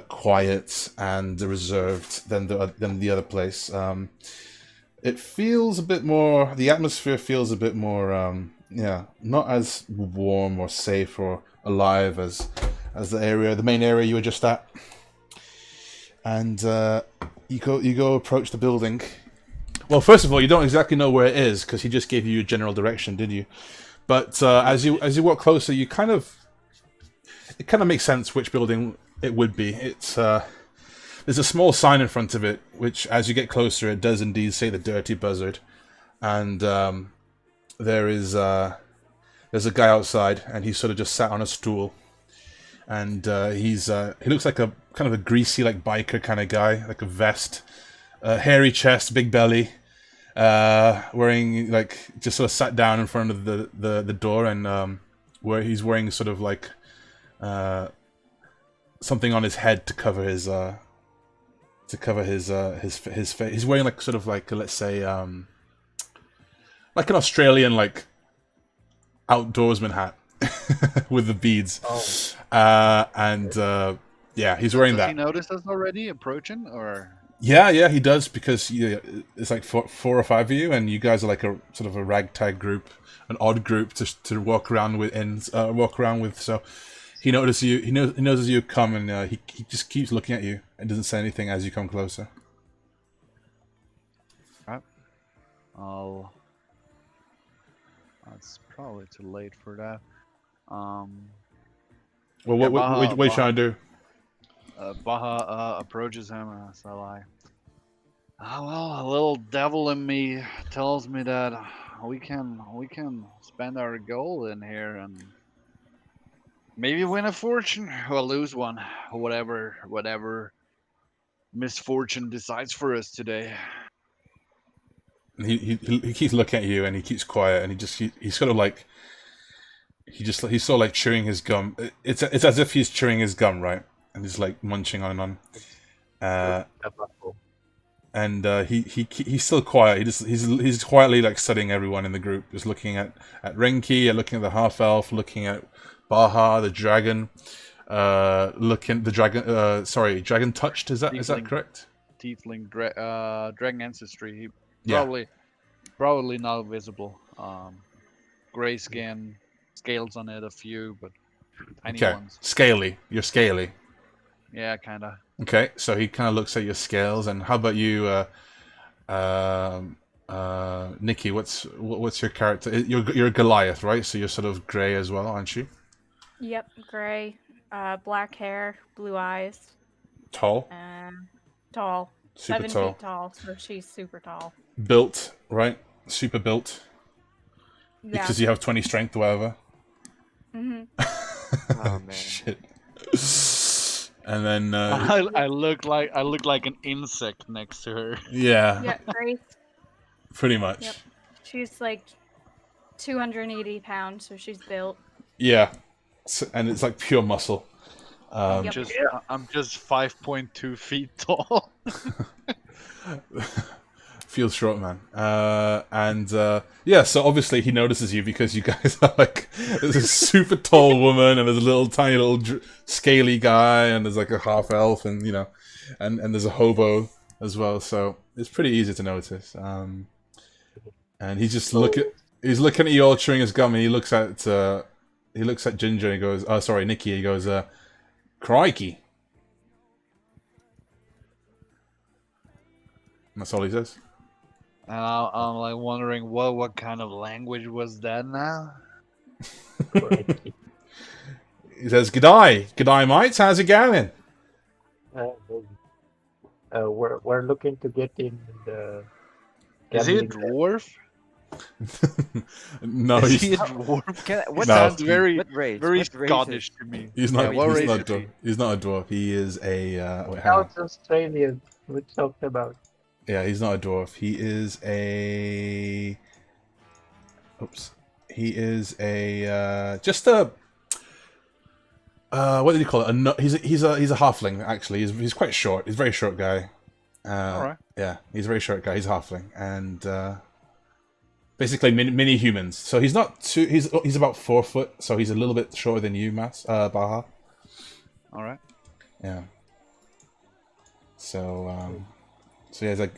quiet and reserved than the other place. It feels a bit more. The atmosphere feels a bit more. Not as warm or safe or alive as the main area you were just at. And you go approach the building. Well, first of all, you don't exactly know where it is because he just gave you a general direction, did you? But as you walk closer, it kind of makes sense which building it would be. It's there's a small sign in front of it, which, as you get closer, it does indeed say the Dirty Buzzard, and there's a guy outside, and he's sort of just sat on a stool, and he looks like a kind of a greasy, like biker kind of guy, like a vest, hairy chest, big belly, wearing like just sort of sat down in front of the door, and where he's wearing sort of like something on his head to cover his face. He's wearing like sort of like, let's say like an Australian like outdoorsman hat with the beads. Yeah, he's wearing Does that. he notice us already approaching, or? Yeah, he does, because it's like four or five of you, and you guys are like a sort of a ragtag group, an odd group to walk around with. So he notices you. He notices you come, and he just keeps looking at you and doesn't say anything as you come closer. Right. It's probably too late for that. Well, Yeah, what are you trying to do? Baha approaches him and so like, well, a little devil in me tells me that we can spend our gold in here and maybe win a fortune or lose one, whatever misfortune decides for us today. He keeps looking at you, and he keeps quiet, and he's sort of like he's sort of like chewing his gum. It's as if he's chewing his gum, right? And he's like munching on and on. And he's still quiet. He's quietly like studying everyone in the group, just looking at Renki, looking at the half elf, looking at Baha, the dragon, dragon touched. Is that correct? Tiefling, dragon ancestry. He Yeah. probably not visible. Gray skin, scales on it, a few, but tiny Okay. ones. Scaly. You're scaly. Yeah, kinda. Okay, so he kind of looks at your scales, and how about you, Nikki? What's your character? You're Goliath, right? So you're sort of grey as well, aren't you? Yep, gray, black hair, blue eyes, Tall, tall. super 7 tall, feet tall, so she's super tall. built, right? Super built, Yeah. because you have 20 strength, or whatever. Mm-hmm. Oh man. Shit. And then I look like an insect next to her. yeah, Yeah, Grace. pretty much. Yep. She's like 280 pounds, so she's built. Yeah, and it's like pure muscle. Yep. I'm just 5.2 feet tall. Feels short, man. Yeah, so obviously he notices you because you guys are like, there's a super tall woman, and there's a little tiny little scaly guy, and there's like a half elf, and and there's a hobo as well. So it's pretty easy to notice. And he's just he's looking at you all chewing his gum, and he looks at Ginger, and he goes, "Oh, sorry, Nikki." He goes, "Crikey." And that's all he says. And I'm like wondering what kind of language was that now? He says, "G'day, mates. How's it going?" We're looking to get in the. Is he a gambling dwarf? No, Is he's he a dwarf? What No. Sounds very What race? very What race Scottish to me. He's not. Yeah, what he's race not a is he? dwarf. He's not a dwarf. He is a. Wait, hang on. South Australia, we talked about. Yeah, he's not a dwarf. He is a. Oops. He is a just a. What do you call it? He's a halfling actually. He's quite short. He's a very short guy. All right. Yeah, he's a very short guy. He's a halfling and basically mini humans. So he's not too. He's about 4 foot. So he's a little bit shorter than you, Baha. All right. Yeah. So yeah, he's like,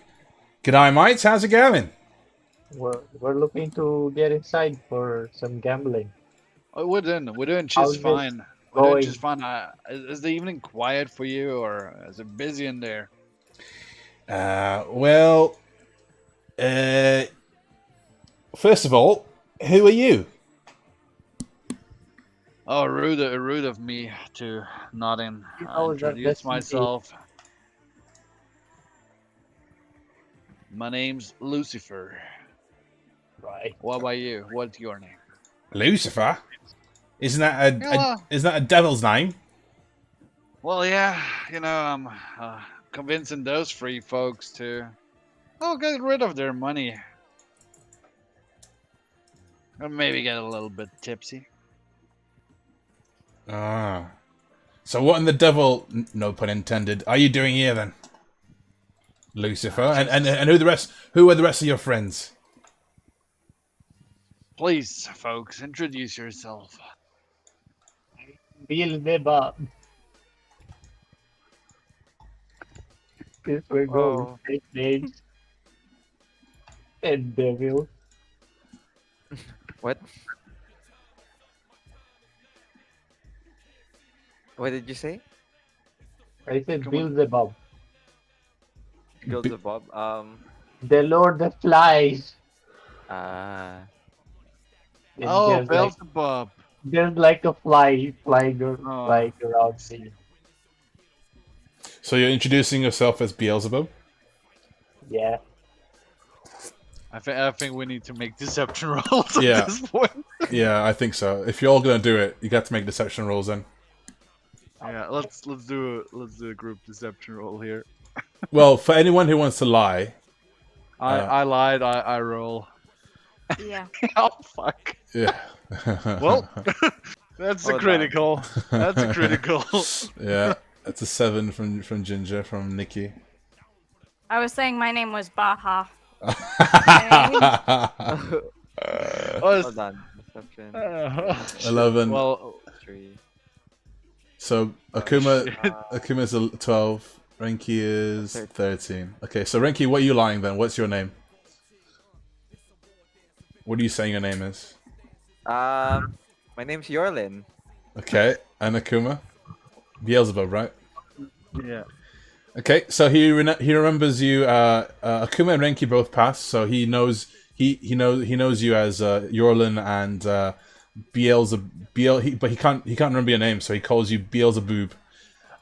"G'day, mates. How's it going?" We're looking to get inside for some gambling. Oh, we're doing How's just it fine. We're doing going? just fine. Is the evening quiet for you, or is it busy in there? Well, first of all, who are you? Oh, rude of me to not That's introduce me. myself. My name's Lucifer. Right. What about you? What's your name? Lucifer? Isn't that Yeah, isn't that a devil's name? well, yeah. I'm convincing those free folks to get rid of their money or maybe get a little bit tipsy. Ah. So what in the devil, no pun intended, are you doing here then? Lucifer? And who are the rest of your friends? Please, folks, introduce yourself. Beelzebub. This we're going. Oh, Take names and devil. what? What did you say? I said Come on. Beelzebub. Beelzebub. The Lord that flies. Ah. And Oh, Beelzebub. there's like a flying Oh, around me. So you're introducing yourself as Beelzebub? Yeah. I think we need to make deception rolls Yeah. at this point. Yeah, I think so. If you're all gonna do it, you got to make deception rolls then. Yeah, let's do a group deception roll here. Well, for anyone who wants to lie, I lied. I roll. Yeah. Oh fuck. yeah. Well, that's a Hold on. critical. That's a critical. Yeah, that's a 7 from Ginger from Nikki. I was saying my name was Baha. Oh, Hold on. Deception. 11. well, Three. So oh, Akuma shit. Akuma's 12. Renki is 13. Okay, so Renki, what are you lying then? What's your name? What are you saying your name is? My name's Yorlin. Okay, and Akuma? Beelzebub, right? Yeah. Okay, so he remembers you. Akuma and Renki both passed, so he knows he knows you as Yorlin and Beelzebub. But he can't remember your name, so he calls you Beelzebub.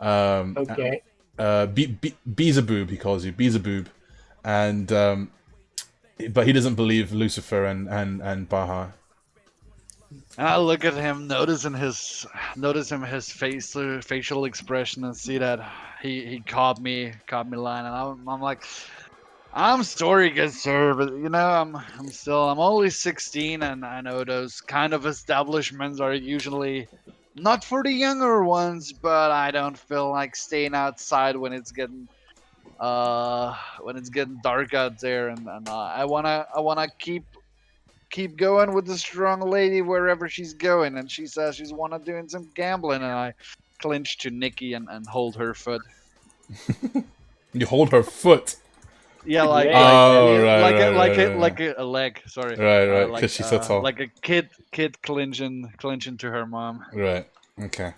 Okay. Beelzebub, he calls you Beelzebub, and but he doesn't believe Lucifer and Baha. And I look at him, notice his facial expression, and see that he caught me lying, and I'm like, I'm sorry, good sir, but I'm only 16, and I know those kind of establishments are usually not for the younger ones, but I don't feel like staying outside when it's getting dark out there, and I wanna keep going with the strong lady wherever she's going, and she says she's wanna doing some gambling, and I clinch to Nikki and hold her foot. You hold her foot. Yeah, Oh, right. like a leg. Sorry, Right, like because she's so tall. like a kid clinching to her mom. Right. Okay.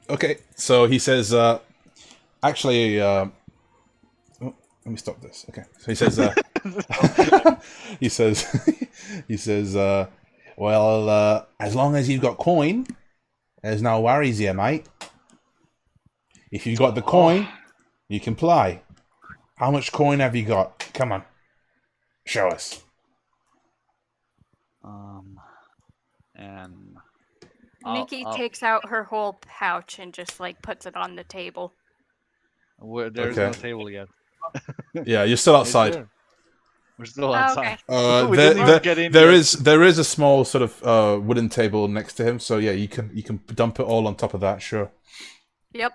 Okay. So he says, actually, oh, let me stop this. Okay. So he says, he says, he says, well, as long as you've got coin, there's no worries here, mate. If you've got the coin, you can play. How much coin have you got? Come on, show us. And Nikki takes out her whole pouch and just like puts it on the table. There's Okay. no table yet. Yeah, you're still Are you outside. sure? We're still Oh, outside. okay. We didn't even get in yet. There is a small sort of wooden table next to him, so yeah, you can dump it all on top of that, sure. Yep.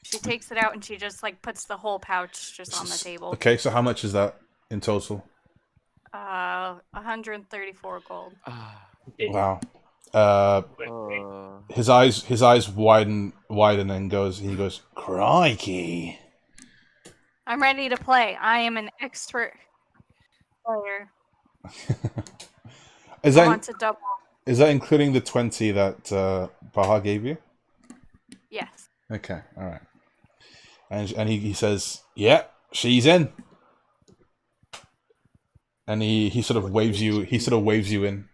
She takes it out and she just like puts the whole pouch just on the table. Okay, so how much is that in total? 134 gold. Okay. Wow. Wait, wait. His eyes widen and he goes, crikey. I'm ready to play. I am an expert player. Is I that want to double. is that including the 20 that Baha gave you? Yes. Okay, all right. And he says, "Yeah, she's in." And he sort of waves you. He sort of waves you in.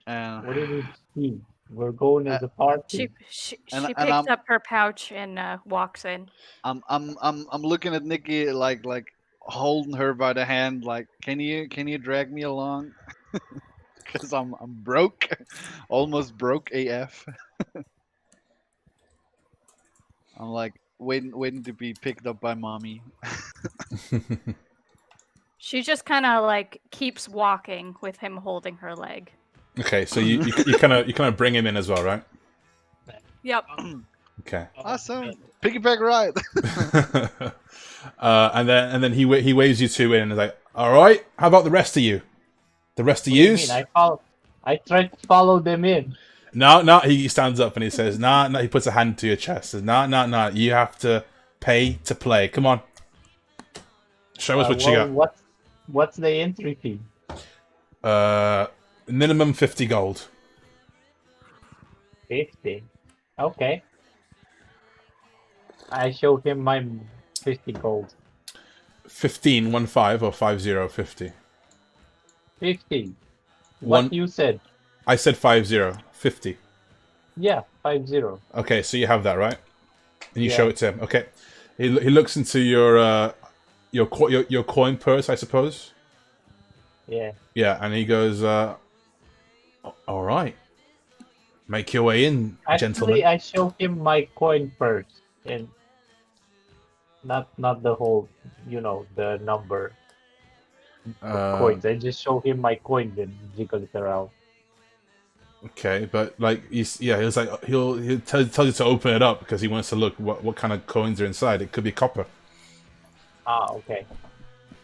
What do you see? We're going as a party. She And picks I'm- up her pouch and walks in. I'm looking at Nikki like holding her by the hand, like, can you drag me along? Because I'm broke, almost broke AF. I'm like waiting to be picked up by mommy. She just kind of like keeps walking with him holding her leg. Okay, so you kind of bring him in as well, right? Yep. Okay. Awesome, piggyback ride. And then he waves you two in and is like, "All right, how about the rest of you? The rest of What do you yous?" mean? I tried to follow them in. No. He stands up and he says, "No." He puts a hand to your chest. Says, "No. You have to pay to play. Come on, show us what you got." What's the entry fee? Minimum 50 gold. 50. Okay. I show him my 50 gold. 15, 1-5 or 50, 50. 50. One- What you said? I said 50, 50. Yeah, 50. Okay, so you have that, right? And you Yeah. show it to him. Okay. He looks into your coin purse, I suppose. Yeah. Yeah, and he goes, "All right, make your way in, gentlemen." Actually, I show him my coin first, and not the whole, the number of coins. I just show him my coins and jiggle it around. Okay, but like he was like he'll tell you to open it up because he wants to look what kind of coins are inside. It could be copper, Ah, okay.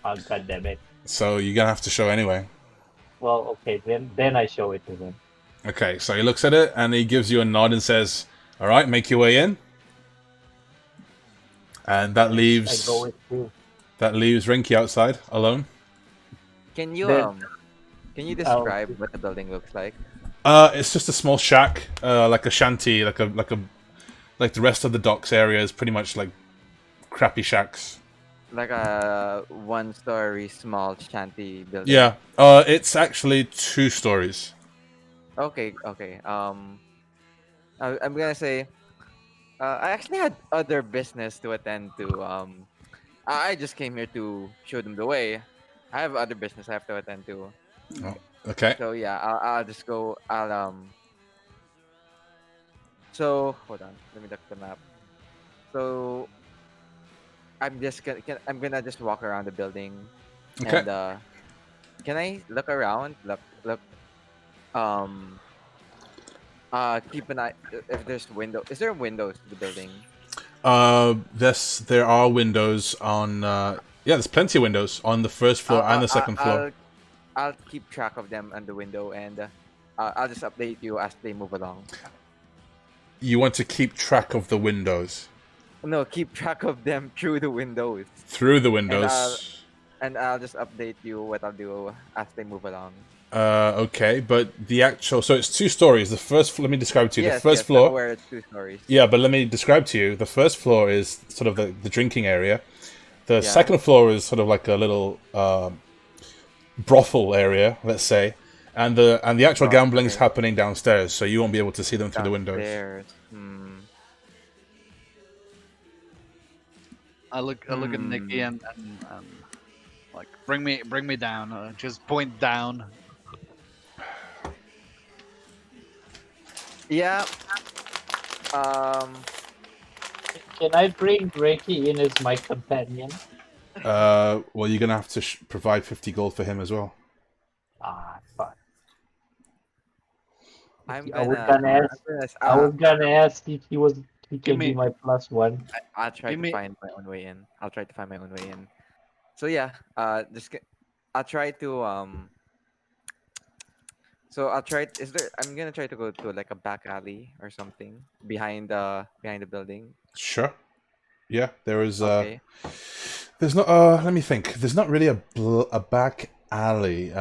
Oh, God damn it. so you're gonna have to show anyway. Well, okay, then I show it to him. Okay, so he looks at it and he gives you a nod and says, "All right, make your way in." And that I leaves go with you. Rinky outside alone. Can you Then- can you describe what the building looks like? It's just a small shack, like a shanty, like the rest of the docks area is pretty much like crappy shacks. Like a one-story small shanty building. Yeah, it's actually 2 stories. Okay. I'm gonna say, I actually had other business to attend to. I just came here to show them the way. I have other business I have to attend to. Okay. So yeah, I'll just go. So hold on, let me look at the map. So I'm gonna just walk around the building. Okay. And can I look around? Look. Um. Keep an eye if there's window. Is there windows to the building? There are windows on. There's plenty of windows on the first floor and the second floor. I'll keep track of them on the window, and I'll just update you as they move along. You want to keep track of the windows No, keep track of them through the windows, through the windows. and I'll just update you what I'll do as they move along. Okay, but the actual so it's 2 stories. The first, let me describe to you. Yes, The first yes, floor. I'm aware it's 2 stories. Yeah, but let me describe to you. The first floor is sort of the drinking area. The Yeah. second floor is sort of like a little brothel area, let's say, and the actual Oh, gambling's okay. happening downstairs, so you won't be able to see them through the windows. Downstairs. I look at Nikki and like bring me down. Just point down. Yeah. Can I bring Reiki in as my companion? Well, you're gonna have to provide 50 gold for him as well. Fuck. I'm I was gonna, gonna I'm ask. gonna, I was gonna ask if he Give can be me, my +1. I'll try give to me. find my own way in. I'll try to find my own way in. So yeah, I'll try to So I'll try. Is there? I'm gonna try to go to like a back alley or something behind the building. Sure. Yeah, there is. Okay. There's not. Let me think. There's not really a back alley.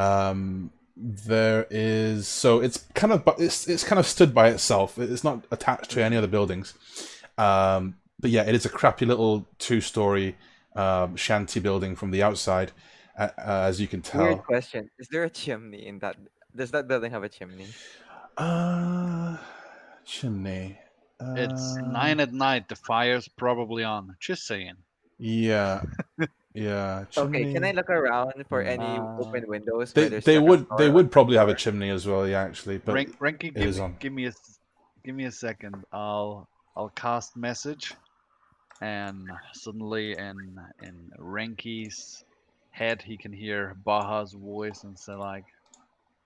There is. So it's kind of. It's kind of stood by itself. It's not attached to any Mhm. other buildings. But yeah, it is a crappy little two-story shanty building from the outside, as you can Weird tell. question. Is there a chimney in that? Does that building have a chimney? Uh, chimney. It's Uh, 9 at night. The fire's probably on. Just saying. yeah, yeah, Okay. Can I chimney. look around for Hmm. any Uh, open windows where They there's they like a would they store or would front probably have a door? chimney as well, yeah, actually, but Ranky, it is on. give me a second. I'll cast message, and suddenly in Ranky's head he can hear Baja's voice and say like,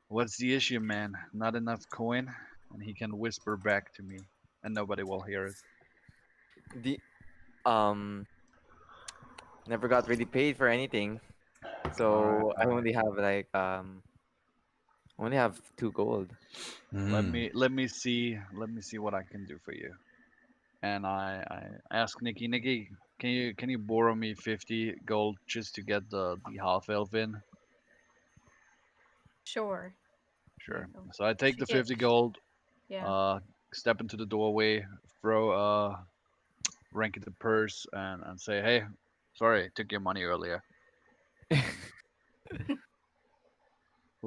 "What's the issue, man? Not enough coin?" And he can whisper back to me, and nobody will hear it. The um never got really paid for anything, All right, so all I right. only have like only have 2 gold. Mm. Let me see what I can do for you. And I ask Nikki, can you borrow me 50 gold just to get the half elf in? Sure. Here you Sure. go. So I take She the get 50 gold, yeah. uh, step into the doorway, throw Ranky the purse, and say, hey, sorry, I took your money earlier.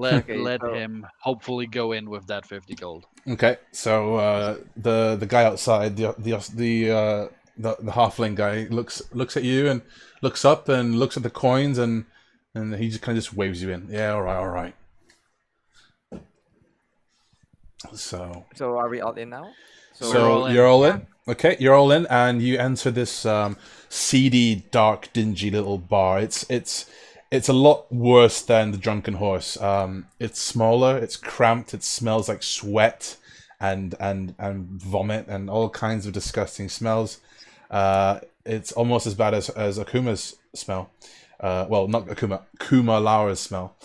And Okay. let So him hopefully go in with that 50 gold. Okay, so the guy outside, the halfling guy looks at you and looks up and looks at the coins and he just kind of just waves you in. Yeah, all right, all right. So so are we all in now? We're so all So you're in. all Yeah. in. Okay, you're all in, and you enter this seedy, dark, dingy little bar. It's a lot worse than the Drunken Horse. It's smaller, it's cramped, it smells like sweat and vomit and all kinds of disgusting smells. It's almost as bad as Akuma's smell. Well, not Akuma, Kuma Laura's smell.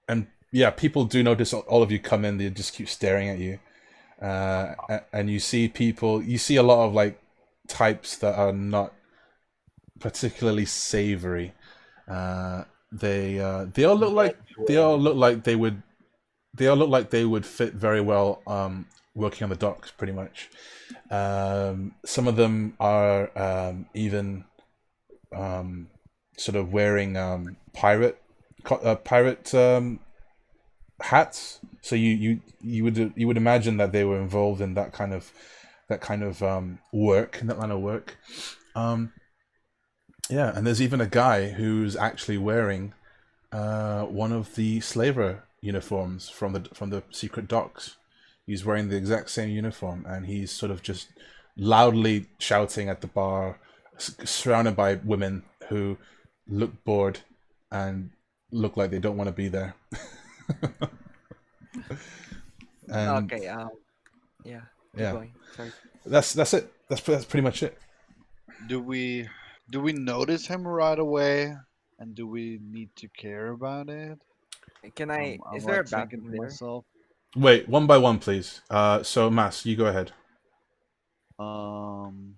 And yeah, people do notice all of you come in. They just keep staring at you, and you see people. You see a lot of like types that are not particularly savory. They all look like they all Eventually. look like they would they all look like they would fit very well working on the docks, pretty much. Some of them are even sort of wearing pirate hats. So you would imagine that they were involved in that kind of work, that line of work. Um, yeah, and there's even a guy who's actually wearing one of the slaver uniforms from the secret docks. He's wearing the exact same uniform, and he's sort of just loudly shouting at the bar, surrounded by women who look bored and look like they don't want to be there. And okay. Yeah. Keep yeah, going. Sorry. that's it. That's pretty much it. Do we notice him right away? And do we need to care about it? Can I? I'm Is there a like thinking bathroom to there? myself, Wait, one by one, please. So Mass, you go ahead. um,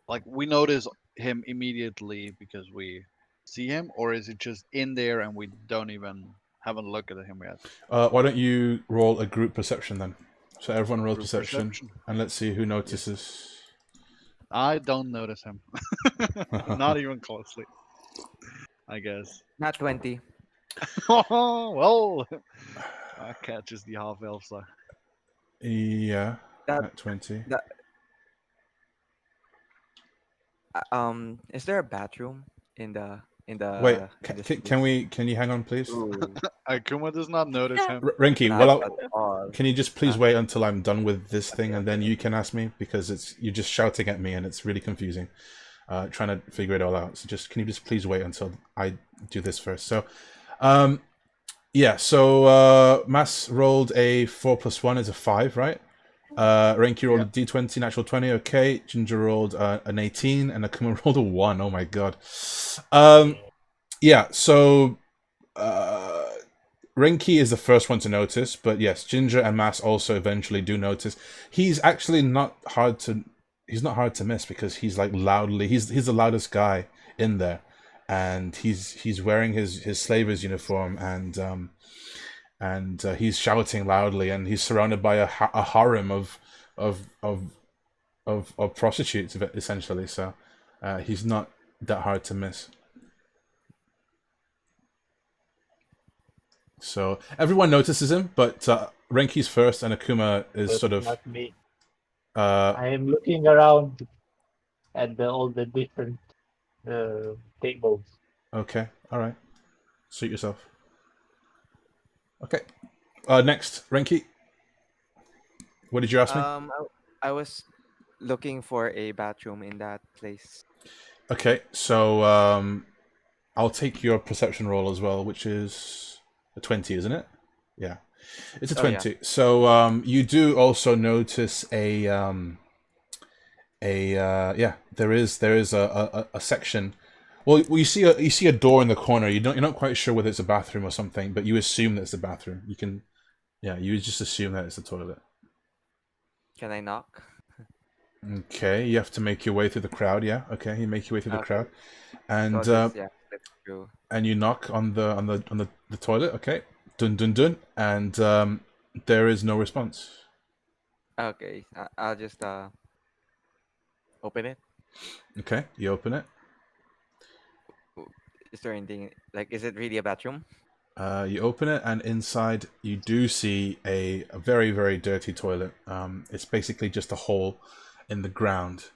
like we notice him immediately because we see him, or is it just in there and we don't even haven't looked at him yet? Why don't you roll a group perception then? So everyone rolls Group perception, perception. and let's see who Yes. notices. I don't notice him. Not even closely, I guess. Not 20. Well, I catches the half elf. So. Yeah, That at 20. that Is there a bathroom in the in Wait, the can series. we? Can you hang on, please? Ooh, Akuma does not notice him. Rinky, not well, at all. can you just please Uh, wait until I'm done with this thing, okay, and then okay. you can ask me, because it's you're just shouting at me and it's really confusing. Trying to figure it all out. So can you just please wait until I do this first? So, yeah. So Mass rolled a 4 + 1 is a 5, right? Renki rolled a d20, natural 20. Okay. Ginger rolled an 18, and Akuma rolled a 1. Oh my god. Yeah. So Renki is the first one to notice, but yes, Ginger and Mass also eventually do notice. He's actually not hard to. He's not hard to miss because he's like loudly. He's the loudest guy in there, and he's wearing his slaver's uniform, and he's shouting loudly, and he's surrounded by a harem of of of prostitutes essentially. So he's not that hard to miss. So everyone notices him, but Renki's first, and Akuma is But sort of. not me. Uh, I am looking around at all the different tables. okay, all right. Suit yourself. Okay. Next, Renki. What did you ask me? I was looking for a bathroom in that place. Okay, so I'll take your perception roll as well, which is a 20, isn't it? Yeah, it's a Oh, yeah. 20. So you do also notice yeah, there is a section. Well, you see a door in the corner. You're not quite sure whether it's a bathroom or something, but you assume that it's a bathroom. You just assume that it's a toilet. Can I knock? Okay, you have to make your way through the crowd. Yeah, okay, you make your way through the Okay. crowd, So and I'll just slip through. and you knock on the toilet. Okay, dun dun dun, and there is no response. Okay, I'll just open it. Okay, you open it. Is there anything like? Is it really a bathroom? You open it, and inside you do see a very, very dirty toilet. It's basically just a hole in the ground,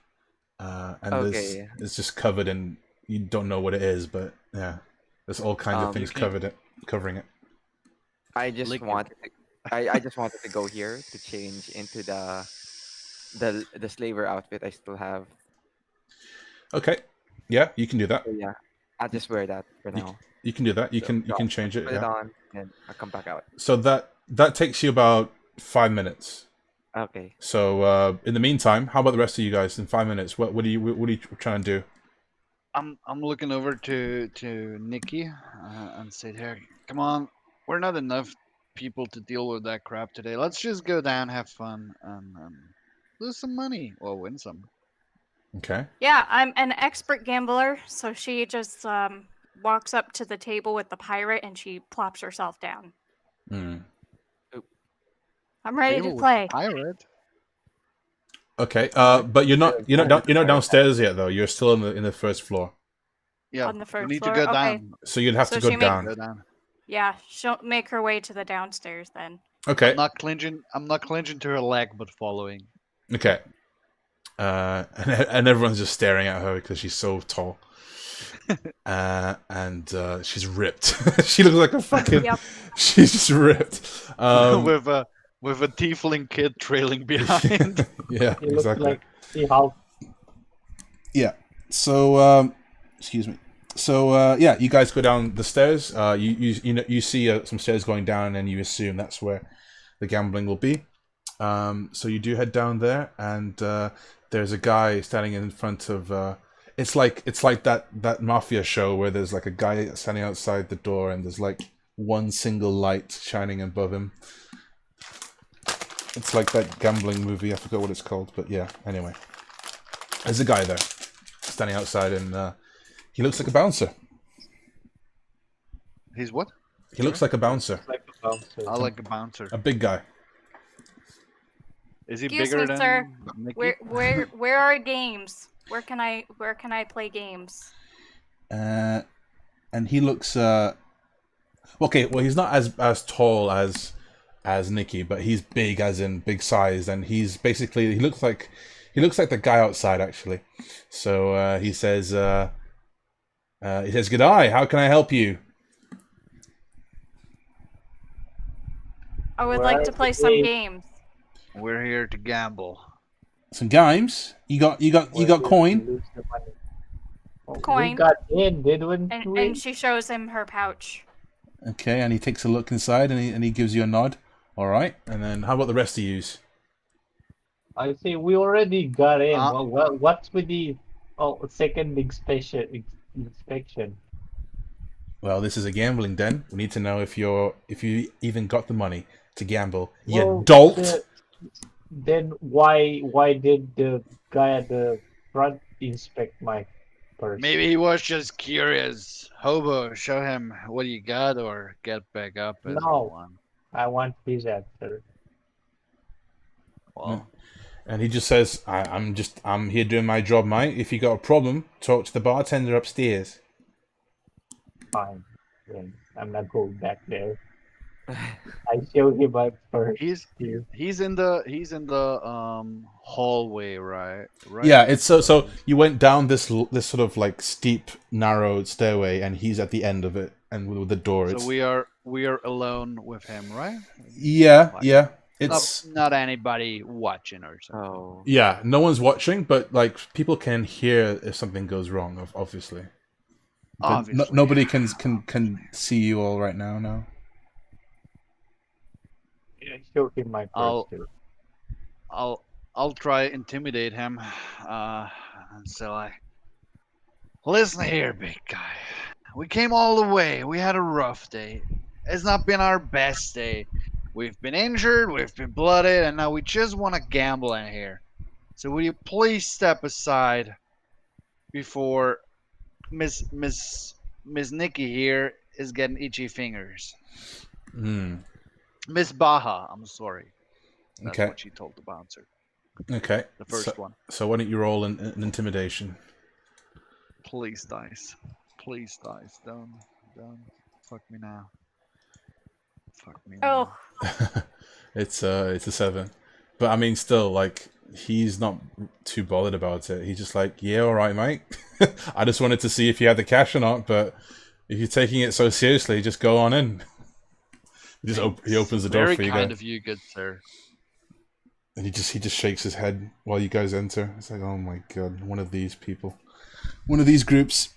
and Okay. it's just covered in, you don't know what it is, but yeah, there's all kinds of things Licky. covering it. I just Lick it. wanted to, I just wanted to go here to change into the slaver outfit I still have. Okay, yeah, you can do that. So yeah, I'll just wear that for You, now. you can do that. You So can change it. put it Yeah. on and I'll come back out. So that takes you about 5 minutes. Okay. So in the meantime, how about the rest of you guys in 5 minutes? What are you trying to do? I'm looking over to Nikki and say to her, "Come on, we're not enough people to deal with that crap today. Let's just go down, have fun, and lose some money or win some." Okay. Yeah, I'm an expert gambler, so she just walks up to the table with the pirate and she plops herself down. Mm. I'm ready to Table with play. pirate. Okay. Alright. But you're not Go with the pirate. downstairs yet though. You're still in the first floor. Yeah, On the we first need floor? to go Okay. down. So you'd have So to go she makes- down. Go down. Yeah, she'll make her way to the downstairs then. Okay. I'm not clinching to her leg, but following. Okay. And everyone's just staring at her because she's so tall. And she's ripped. She looks like a fucking. Yep. She's just ripped. With a tiefling kid trailing behind. Yeah, He looks exactly. like She-Hulk. Yeah. So, excuse me. So, yeah, you guys go down the stairs. You see some stairs going down, and you assume that's where the gambling will be. So you do head down there, and there's a guy standing in front of. It's like that mafia show where there's like a guy standing outside the door, and there's like one single light shining above him. It's like that gambling movie. I forgot what it's called, but yeah. Anyway, there's a guy there standing outside, and he looks like a bouncer. He's what? He looks like a bouncer, Like a bouncer. I like a bouncer. a big guy. Is he Excuse bigger me, than sir. Nikki? Where are games? Where can I play games? And he looks okay. Well, he's not as tall as Nikki, but he's big, as in big size, and he's basically he looks like the guy outside actually. So he says, He says, "Good eye. How can I help you?" I would Where like are to play some they? games. We're here to gamble. Some games. You Where got did we coin. lose the money? Oh, we Coin. got in, didn't And we? she shows him her pouch. Okay, and he takes a look inside, and he gives you a nod. All right, and then how about the rest of yous? I say we already got in. Uh, What's with the second inspection? Well, this is a gambling den. We need to know if you even got the money to gamble. You Well, dolt. then why did the guy at the front inspect my purse? maybe he was just curious. Hobo, show him what you got or get back up as you No, want. I want his answer. Well, And he just says, I'm here doing my job, mate. If you got a problem, talk to the bartender upstairs." Fine. Then I'm not going back there. I showed him my purse he's too. he's in the hallway, right? Right. Yeah, it's so you went down this sort of like steep, narrow stairway, and he's at the end of it, and with the door. So It's we are alone with him, right? yeah, Like, yeah. It's not anybody watching or something. Oh. yeah. No one's watching, but like people can hear if something goes wrong. Obviously, but Obviously. nobody can see you all right now. No. I showed him my purse I'll too. I'll try intimidate him. And say like, listen here, big guy. We came all the way. We had a rough day. It's not been our best day. We've been injured, we've been blooded, and now we just want to gamble in here. So will you please step aside before Miss Nikki here is getting itchy fingers. Hmm. Miss Baja, I'm sorry. That's Okay. what she told the bouncer. Okay. The first one. So why don't you roll an intimidation? Please dice. Please dice. Don't fuck me now. Fuck me now. Oh, It's a 7, but I mean, still, like, he's not too bothered about it. He's just like, yeah, all right, mate. I just wanted to see if you had the cash or not, but if you're taking it so seriously, just go on in. He opens the door Very for you kind guys, of you, good sir. and he just shakes his head while you guys enter. It's like, oh my god, one of these people, one of these groups.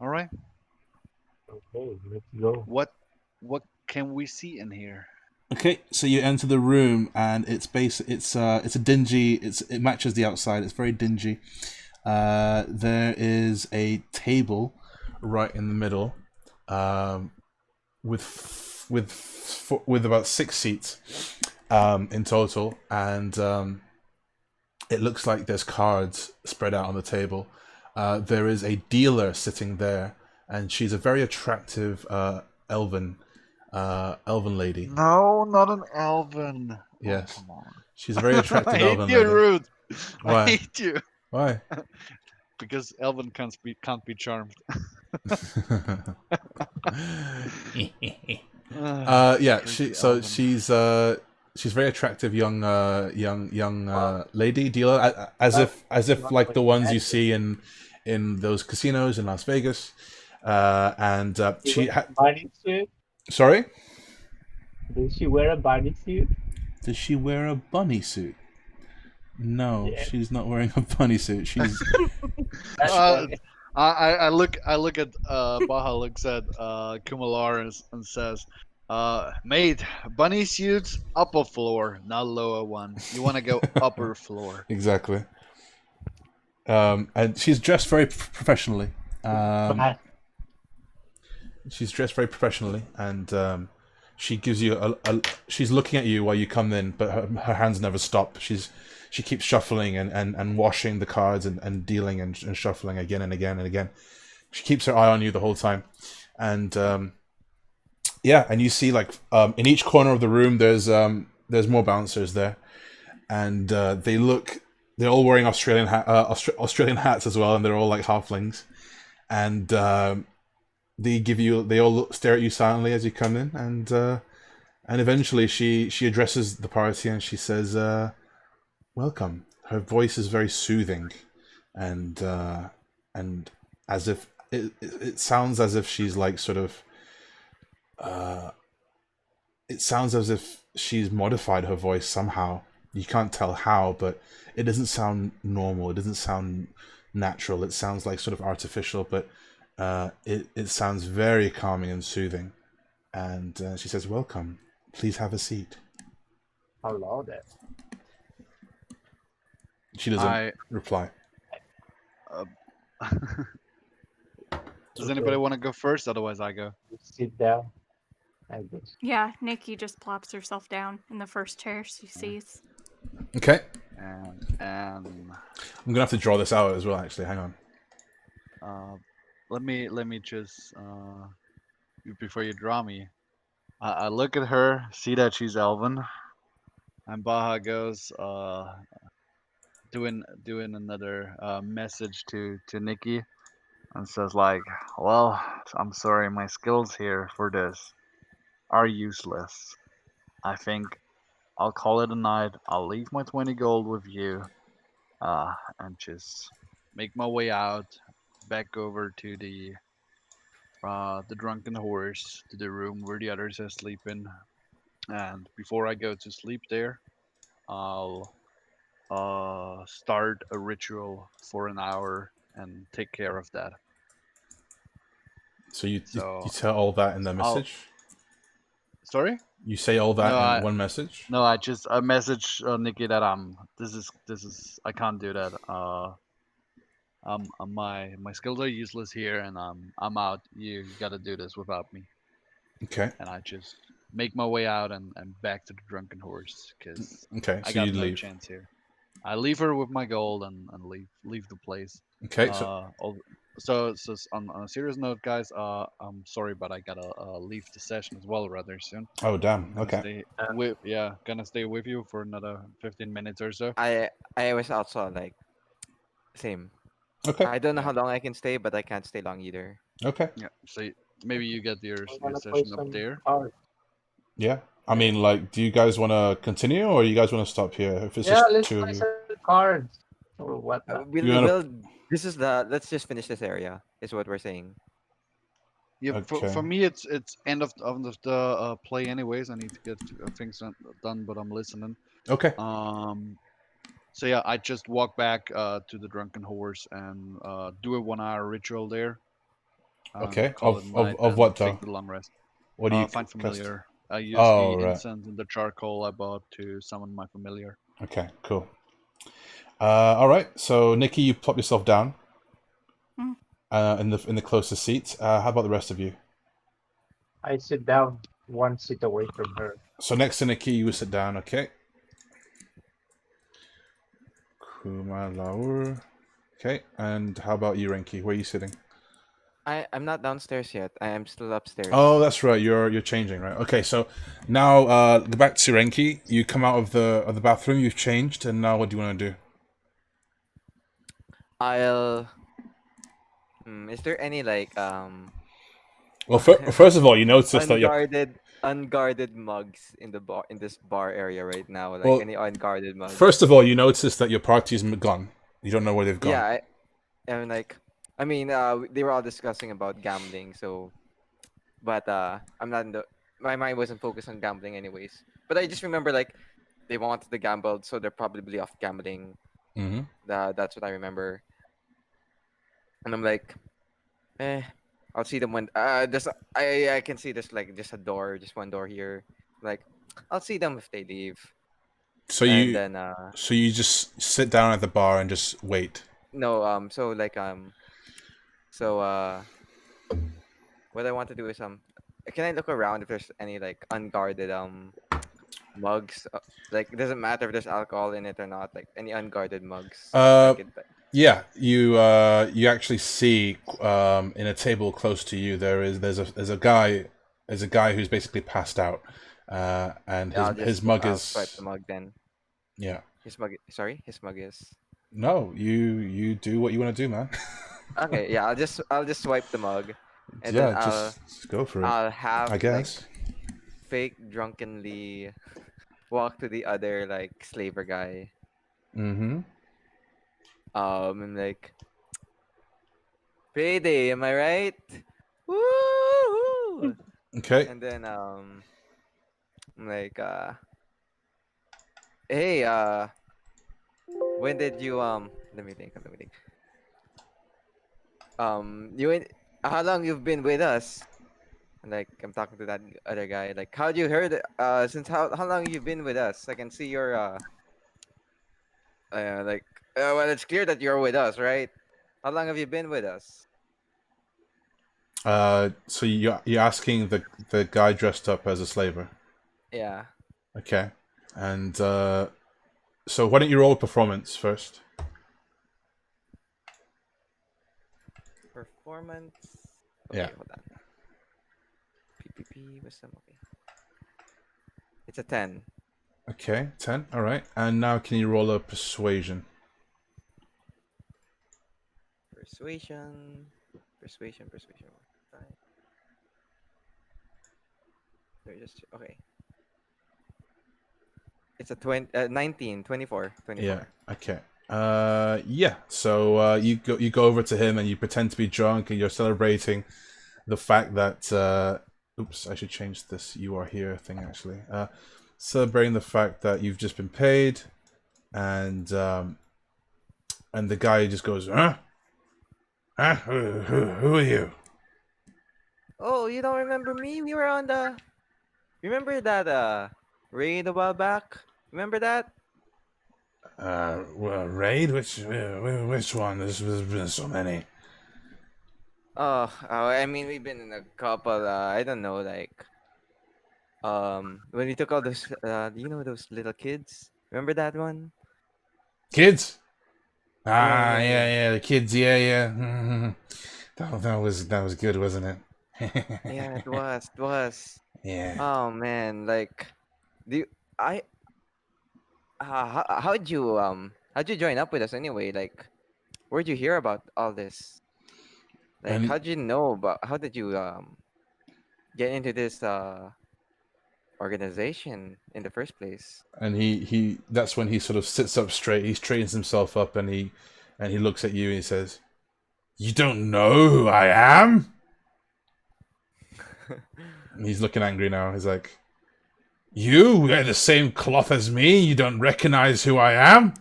All right. Okay, let's go. What can we see in here? Okay, so you enter the room, and it's a dingy. It matches the outside. It's very dingy. There is a table right in the middle, with about 6 seats in total, and it looks like there's cards spread out on the table. There is a dealer sitting there, and she's a very attractive elven lady. No, not an elven. Yes. Oh, come on. She's a very attractive I hate elven you, lady. Rude. Why? I hate you. Why? Because elven can't be charmed. Yeah. Crazy So elven. she's very attractive young lady dealer, as if like the ones you see in those casinos in Las Vegas, and she Bunny suit? sorry. Did she wear a bunny suit? Does she wear a bunny suit? No, Yeah. she's not wearing a bunny suit. She's That's Uh, why- I look at Baja looks at Kumalar and says, mate, bunny suits upper floor, not lower one. You want to go upper floor. exactly. And she's dressed very professionally. But She's dressed very professionally, and she gives you she's looking at you while you come in, but her hands never stop. She keeps shuffling and washing the cards and dealing and shuffling again and again and again. She keeps her eye on you the whole time, and yeah, and you see like in each corner of the room there's more bouncers there, and they're all wearing Australian hats as well, and they're all like halflings, and they all stare at you silently as you come in, and eventually she addresses the party and she says, welcome. Her voice is very soothing, and and as if it sounds as if she's like sort of it sounds as if she's modified her voice somehow. You can't tell how, but it doesn't sound normal. It doesn't sound natural. It sounds like sort of artificial, but it sounds very calming and soothing. And she says, "Welcome. Please have a seat." Hello there. She doesn't I reply. uh, does anybody want to go first? Otherwise, I go. Sit down, I guess. Yeah, Nikki just plops herself down in the first chair she sees. Okay, And I'm gonna have to draw this out as well. Actually, hang on. let me just before you draw me, I look at her, see that she's Elven, and Baha goes doing another message to Nikki and says like, well, I'm sorry, my skills here for this are useless. I think I'll call it a night. I'll leave my 20 gold with you, and just make my way out back over to the drunken horse, to the room where the others are sleeping. And before I go to sleep there, I'll start a ritual for an hour and take care of that. So you So tell all that in the I'll message. sorry. You say all No, that in I one message. no, I just I message Nikki that this is I can't do that. My skills are useless here, and I'm out. You gotta do this without me. Okay. And I just make my way out and back to the drunken horse because Okay. I So got you no leave. chance here. I leave her with my gold and leave the place. Okay. So Uh, on a serious note, guys, I'm sorry, but I gotta leave the session as well rather soon. oh damn. Gonna Okay. stay with gonna stay with you for another 15 minutes or so. I was also like same. Okay. I don't know Yeah, how long I can stay, but I can't stay long either. Okay. yeah. So maybe you get I your wanna play session up some there. cards. Yeah. I Yeah. mean, like, do you guys want to continue or you guys want to stop here? If it's Yeah, just let's two of play you, some cards or whatnot. you want We'll. This is the. Let's just finish this area. Is what we're saying. Yeah, to? Okay. for me it's end of the play anyways. I need to get things done, but I'm listening. Okay. Um, so yeah, I just walk back to the drunken horse and do a 1 hour ritual there and Okay. call it night Of and what take though? the long rest. What do you Find cast? familiar. I use Oh the right. incense and the charcoal I bought to summon my familiar. Okay. Cool. All right. So Nikki, you plop yourself down Hmm. in the closest seat. How about the rest of you? I sit down one seat away from her. So next to Nikki, you will sit down. Okay. Kumalaur. Okay. And how about you, Renki? Where are you sitting? I'm not downstairs yet. I am still upstairs. Oh, that's right. You're changing, right? Okay, so now go back to Renki. You come out of the bathroom. You've changed, and now what do you want to do? I'll. Is there any like Well, first of all, you notice that you're unguarded mugs in the bar in this bar area right now? Like well. any unguarded mugs? First of all, you notice that your party's gone. You don't know where they've Yeah, gone. I'm like. I mean, they were all discussing about gambling, so but I'm not in the. My mind wasn't focused on gambling anyways. But I just remember like they wanted to gamble, so they're probably off gambling. Mm-hmm. That's what I remember. And I'm like, eh, I'll see them when there's I can see there's like just a door, just one door here. Like, I'll see them if they leave, So and you then so you just sit down at the bar and just wait. no so like so what I want to do is can I look around if there's any like unguarded mugs, like it doesn't matter if there's alcohol in it or not, like any unguarded mugs that I Uh, could yeah. You actually see in a table close to you there's a guy who's basically passed out, and I'll his just mug I'll swipe the is mug then. yeah. His mug is No, you do what you want to do, man. okay. Yeah, I'll just swipe the mug, and then Yeah, just go for it. I'll I have like guess. fake drunkenly walk to the other like slaver guy. Mm-hmm. I'm like, payday, am I right? Woo! Okay. And then I'm like, hey, when did you let me think, let me think. You how long you've been with us? And like I'm talking to that other guy, like, how'd you heard since how long you've been with us? I can see your like well, it's clear that you're with us, right? How long have you been with us? So you're asking the guy dressed up as a slaver. Yeah. Okay. And so why don't you roll performance first? Performance. Yeah. Okay, hold on. PPP wisdom. Okay, it's a 10. Okay, 10. All right. And now can you roll a persuasion? Persuasion. Persuasion. Fine. Just okay. It's a 19, 24, Yeah. 24. Okay. Yeah. So you go over to him and you pretend to be drunk and you're celebrating the fact that oops, I should change this "you are here" thing actually. Celebrating the fact that you've just been paid, and the guy just goes, "Huh? Huh? Who are you?" Oh, you don't remember me? We were on the. Remember that raid a while back? Remember that? Well, raid? Which one? There's been so many. Oh, I mean, we've been in a couple. I don't know, like when we took all those. Do you know those little kids? Remember that one? Kids? Yeah, Ah, yeah, yeah, yeah. yeah, the kids, yeah, yeah. That was good, wasn't it? Yeah, it was. It was. Yeah. Oh man, like, do you, I how'd you join up with us anyway? Like, where'd you hear about all this? Like, And how'd you know about? How did you get into this organization in the first place? he that's when he sort of sits up straight. He straightens himself up and he looks at you and he says, "You don't know who I am?" And he's looking angry now. He's like, "You wear the same cloth as me. You don't recognize who I am?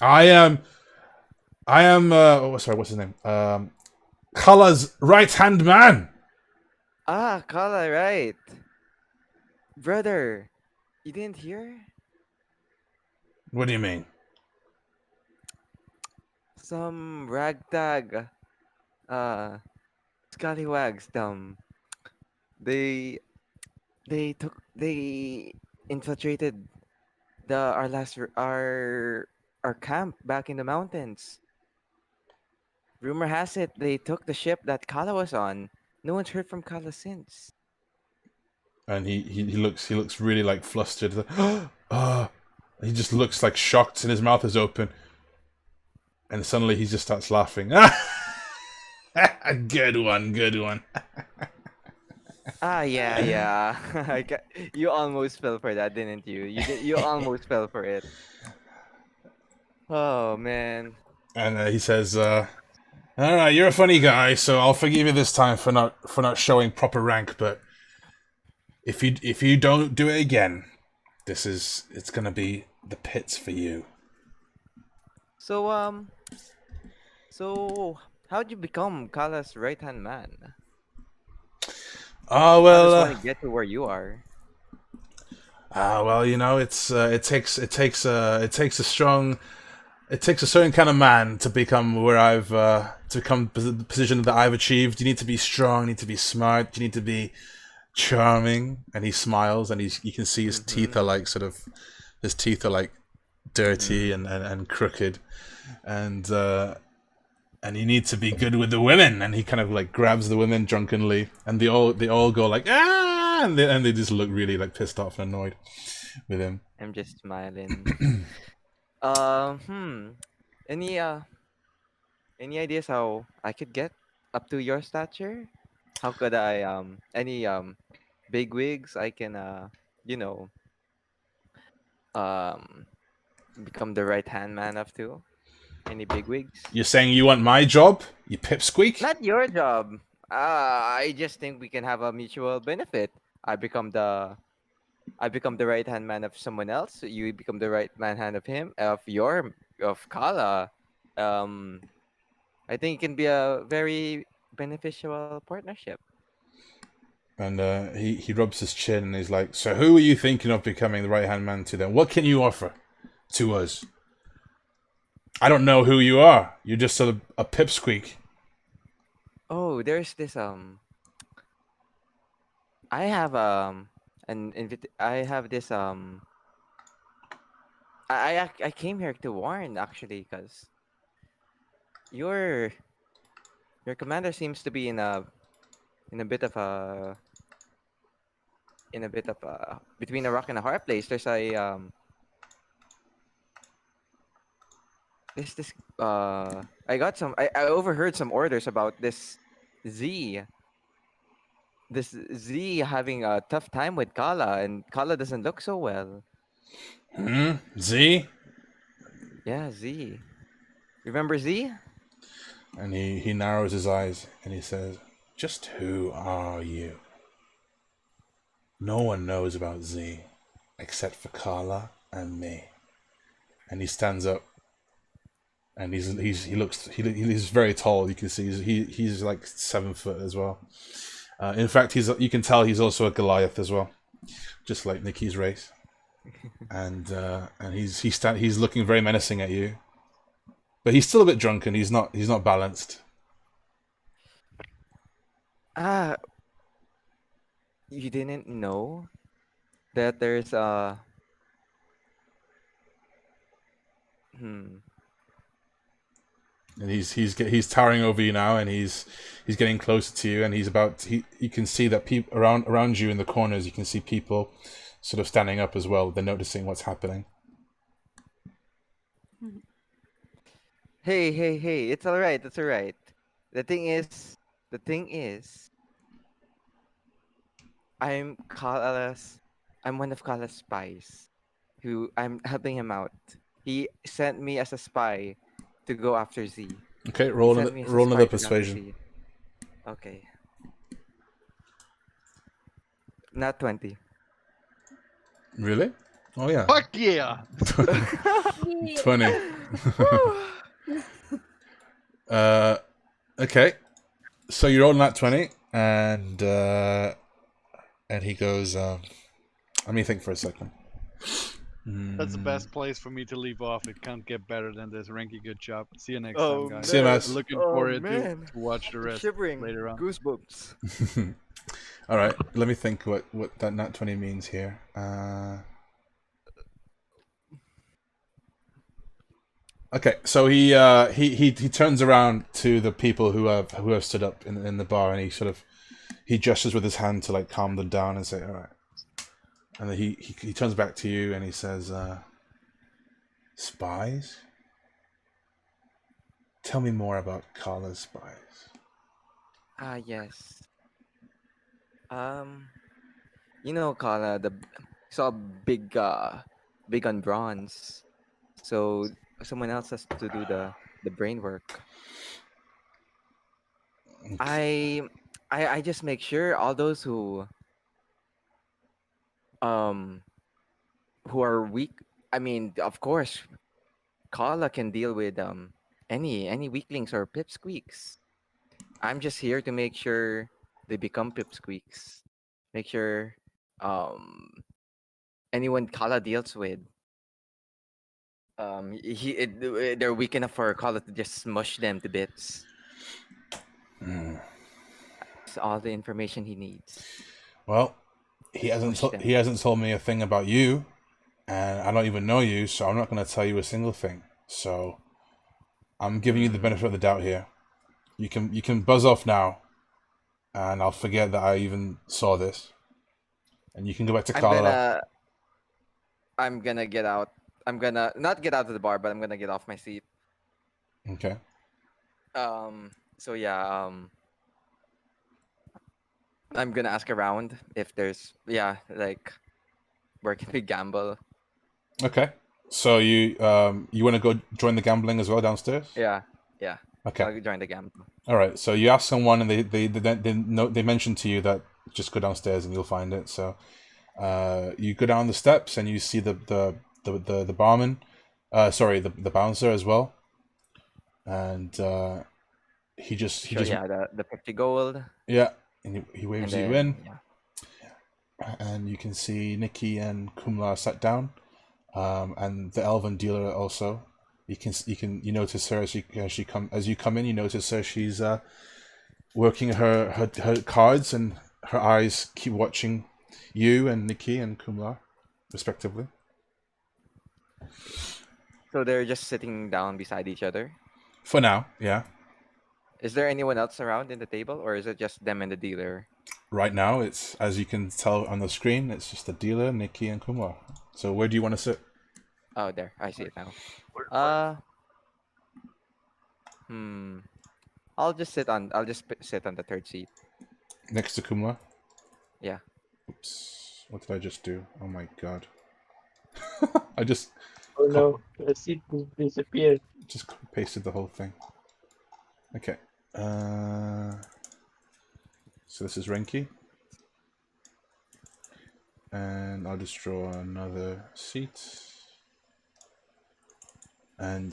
I am oh, sorry, what's his name? Kala's right-hand man." Ah, Kala, right, brother. You didn't hear? What do you mean? Some ragtag, uh, scallywags. They they infiltrated our our camp back in the mountains. Rumor has it they took the ship that Kala was on. No one's heard from Kala since. And he looks really like flustered. Like, oh, he just looks like shocked, and his mouth is open. And suddenly he just starts laughing. Good one, good one. Ah, yeah, yeah. You almost fell for that, didn't you? You almost fell for it. Oh man. And he says, "All right, you're a funny guy, so I'll forgive you this time for not showing proper rank. But if you don't do it again, it's gonna be the pits for you." So so how'd you become Kala's right hand man? Oh How well, does one get to where you are? it takes a strong. It takes a certain kind of man to become where I've to become the position that I've achieved. You need to be strong. You need to be smart. You need to be charming. And he smiles, and you can see his teeth are Mm-hmm. like his teeth are like dirty Mm. and crooked, and you need to be good with the women. And he kind of like grabs the women drunkenly, and they all go like ah, and they just look really like pissed off and annoyed with him. I'm just smiling. Hmm. Any any ideas how I could get up to your stature? How could I any big wigs I can you know um become the right hand man of too? Any bigwigs? You're saying you want my job? You pipsqueak? Not your job. I just think we can have a mutual benefit. I become the I become the right hand man of someone else. You become the right man hand of him of Kala. Um, I think it can be a very beneficial partnership. And he rubs his chin and he's like, "So who are you thinking of becoming the right hand man to then? What can you offer to us? I don't know who you are. You're just a pipsqueak." Oh, there's this I have I have this I came here to warn actually because your your commander seems to be in a bit of a between a rock and a hard place. There's this I overheard some orders about Z this Z having a tough time with Kala, and Kala doesn't look so well. Z? Yeah, Z. Remember Z? And he narrows his eyes and he says, "Just who are you?" No one knows about Z except for Carla and me. And he stands up and he's very tall. You can see he's like 7 foot as well. In fact, you can tell he's also a Goliath as well, just like Nikki's race. And he's looking very menacing at you, but he's still a bit drunken. He's not balanced. Ah, you didn't know that there's a hmm. And he's towering over you now, and he's getting closer to you, and you can see that people around you in the corners. You can see people sort of standing up as well. They're noticing what's happening. Hey! It's all right. It's all right. The thing is, the thing is, I'm Kala's. I'm one of Kala's spies, who I'm helping him out. He sent me as a spy to go after Z. Okay, He sent me as a roll spy another to go after persuasion. Z. Okay. Not 20. Really? Oh yeah. Fuck yeah! 20. Okay. So you're rolling that 20, and he goes. Let me think for a second. That's the best place for me to leave off. It can't get better than this. Ranky, good job. See you next Oh, time, guys. See you, Mass. Looking Oh, forward man. to watch the I'm rest shivering. later on. Goosebumps. All right. Let me think what that nat 20 means here. Okay, so he turns around to the people who have stood up in the bar, and he gestures with his hand to like calm them down and say, "All right." And then he turns back to you and he says, "Spies? Tell me more about Kala's spies." Ah, yes. Um, you know, Kala, saw big on bronze. So someone else has to do the brain work. I I just make sure all those um who are weak. I mean, of course, Kala can deal with any weaklings or pipsqueaks. I'm just here to make sure they become pipsqueaks. Make sure um anyone Kala deals with they're weak enough for Kala to just smush them to bits. It's all the information he needs. Well, Smush them. he hasn't told me a thing about you, and I don't even know you, so I'm not going to tell you a single thing. So I'm giving you the benefit of the doubt here. You can buzz off now, and I'll forget that I even saw this, and you can go back to I'm Kala. gonna I'm gonna get out. I'm gonna not get out of the bar, but I'm gonna get off my seat. Okay. So yeah, I'm gonna ask around if there's like where can we gamble? Okay. So you want to go join the gambling as well downstairs? Yeah, yeah. Okay. I'll join the gamble. All right. So you ask someone, and they mention to you that just go downstairs and you'll find it. So you go down the steps and you see the barman, the bouncer as well, and he just Yeah, the 50 gold, yeah, and he and waves you then in, yeah. and you can see Nikki and Kumla sat down, and the elven dealer also. You notice her as you come in. You notice her. She's working her cards, and her eyes keep watching you and Nikki and Kumla, respectively. So they're just sitting down beside each other. For now, yeah. Is there anyone else around in the table, or is it just them and the dealer? Right now, it's, as you can tell on the screen, it's just the dealer, Nikki, and Kumla. So where do you want to sit? Oh, there. I see it now. I'll just sit on the third seat. Next to Kumla? Yeah. Oops. What did I just do? Oh my god. I just Oh no, the seat disappeared. pasted the whole thing. Okay. So this is Renki. And I'll just draw another seat. And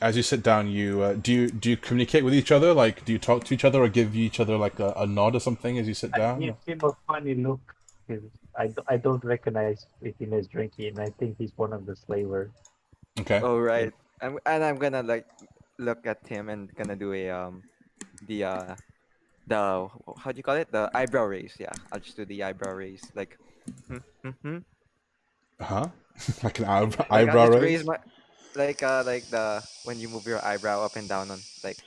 as you sit down, you do you communicate with each other? Like, do you talk to each other or give each other like a nod or something as you sit I down? give him a funny look because I don't recognize if he is drinking, and I think he's one of the slaver. Okay. Oh right. I'm gonna like look at him and gonna do a the how do you call it, the eyebrow raise. Yeah, I'll just do the eyebrow raise like Huh? Like an like I'll eyebrow just raise? raise my like the when you move your eyebrow up and down on like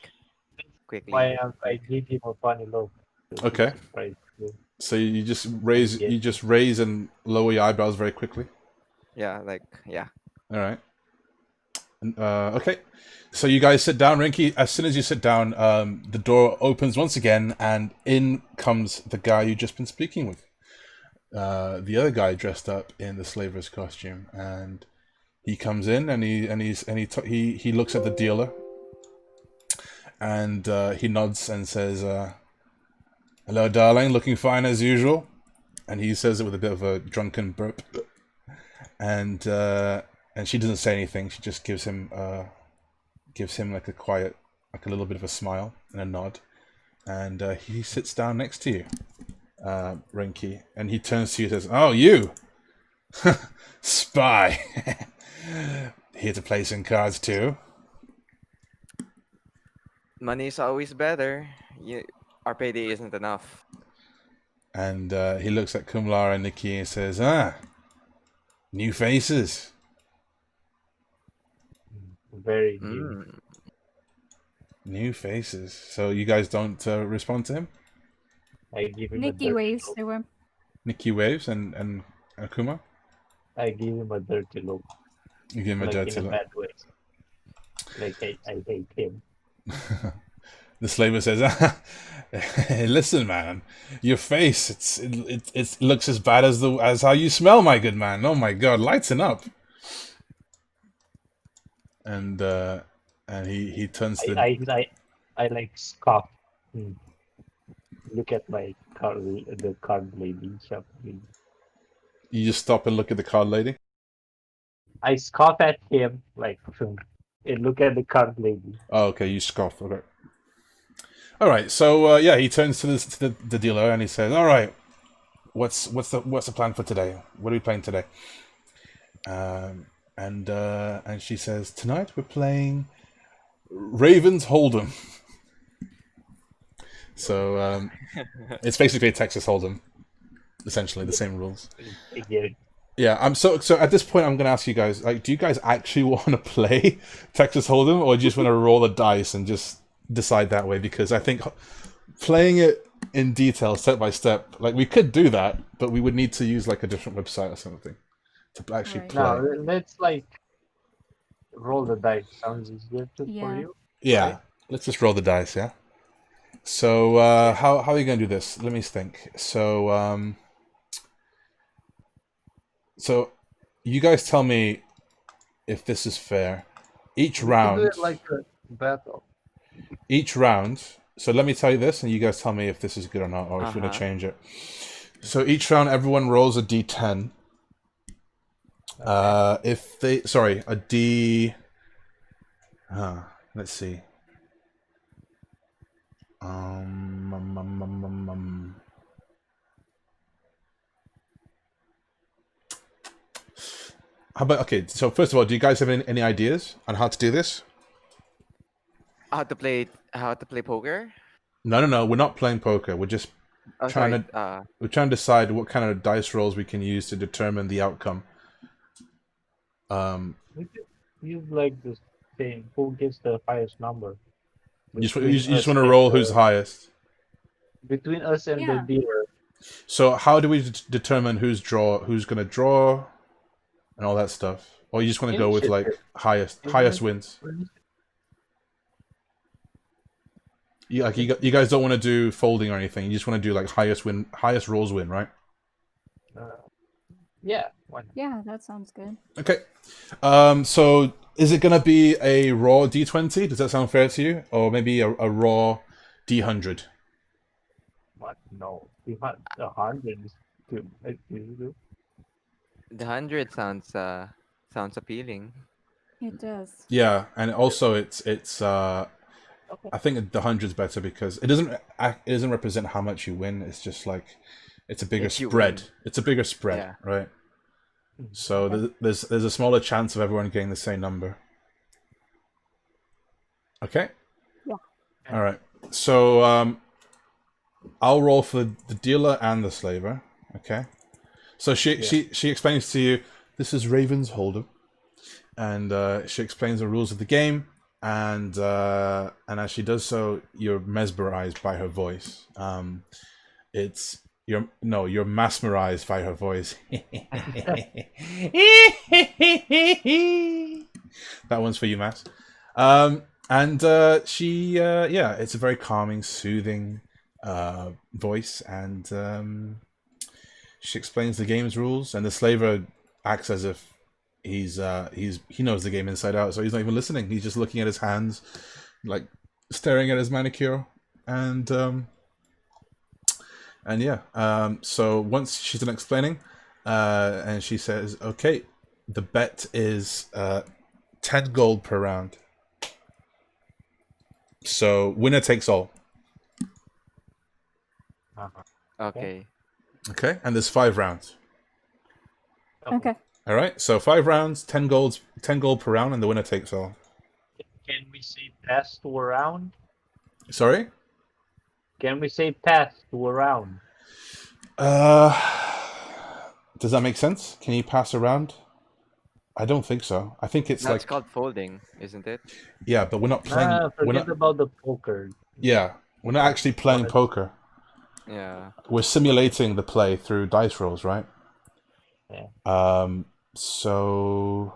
quickly. Why I give him a funny look. To be Okay. surprised too. So you just Yeah. raise and lower your eyebrows very quickly. Yeah, like yeah. All right. Okay. So you guys sit down, Rinky. As soon as you sit down, the door opens once again, and in comes the guy you've just been speaking with. The other guy dressed up in the slaver's costume, and he comes in and he looks at the dealer, and he nods and says, "Hello, darling. Looking fine as usual." And he says it with a bit of a drunken burp, and she doesn't say anything. She just gives him like a quiet, like a little bit of a smile and a nod, and he sits down next to you, Renki, and he turns to you and says, "Oh, you, spy, here to play some cards too?" Money's always better. Our payday isn't enough. And he looks at Kumlar and Nikki and says, "Ah, new faces." Very new. New faces. So you guys don't respond to him? I give him Nikki a dirty waves look. to him. Nikki waves and Akuma? I give him a dirty look. You give him a Like dirty in a look. bad way. Like I hate him. The slaver says, "Hey, listen, man, your face, it looks as bad as how you smell, my good man. Oh my god, lighten up." And he turns to I like scoff. Look at my the card lady shop. you just stop and look at the card lady. I scoff at him like and look at the card lady. Oh, okay, you scoff. Okay. All right. So yeah, he turns to the dealer and he says, "All right, what's the plan for today? What are we playing today?" And she says, "Tonight we're playing Ravens Hold'em." So it's basically Texas Hold'em, essentially the same rules. Again. Yeah, so at this point, I'm gonna ask you guys, like, do you guys actually want to play Texas Hold'em, or do you just want to roll the dice and just decide that way? Because I think playing it in detail, step by step, like we could do that, but we would need to use like a different website or something to actually Right. play. No, let's like roll the dice. Sounds easier for Yeah. you. Yeah, Right? let's just roll the dice. Yeah. So how are you gonna do this? Let me think. So you guys tell me if this is fair. Each We can do round, it like a battle. each round. So let me tell you this, and you guys tell me if this is good or not, or if you want to Uh-huh. change it. So each round, everyone rolls a d10. Okay. If they, sorry, a d. Let's see. Um, um, um, um, um, um. How about, okay, so first of all, do you guys have any ideas on how to do this? How to play poker? No, we're not playing poker. We're just Oh, trying sorry. to we're trying to decide what kind of dice rolls we can use to determine the outcome. We could use like this thing. Who gets the highest number You between just us want to and roll who's the highest. Yeah. dealer? So how do we determine who's going to draw and all that stuff? Or you just want to go with like Initiative. highest wins? You guys don't want to do folding or anything. You just want to do like highest rolls win, right? Yeah. Why not? Yeah, that sounds good. Okay. So is it gonna be a raw D20? Does that sound fair to you, or maybe a raw D100? What? No. We had 100 is too. The 100 sounds appealing. It does. Yeah, and also it's Okay. I think the 100's better because it doesn't represent how much you win. It's just like it's a bigger If you spread. win. It's a bigger spread, Yeah. right? So Okay. there's a smaller chance of everyone getting the same number. Okay. Yeah. All right. So I'll roll for the dealer and the slaver. Okay. So she explains to you this is Raven's Hold'em, and she explains the rules of the game, and as she does so, you're mesmerized by her voice. You're mesmerized by her voice. That one's for you, Mass. And it's a very calming, soothing voice, and she explains the game's rules, and the slaver acts as if he knows the game inside out, so he's not even listening. He's just looking at his hands, like staring at his manicure, and so once she's done explaining, and she says, "Okay, the bet is 10 gold per round. So winner takes all." Uh-huh. Okay. Okay, and there's 5 rounds. Okay. All right, so 5 rounds, 10 gold per round, and the winner takes all. Can we say pass to a round? Sorry. Can we say pass to a round? Does that make sense? Can you pass around? I don't think so. I think it's That's like called folding, isn't it? yeah, but we're not playing. We're Forget not. about the poker. Yeah, we're not actually playing poker. Yeah. We're simulating the play through dice rolls, right? Yeah. So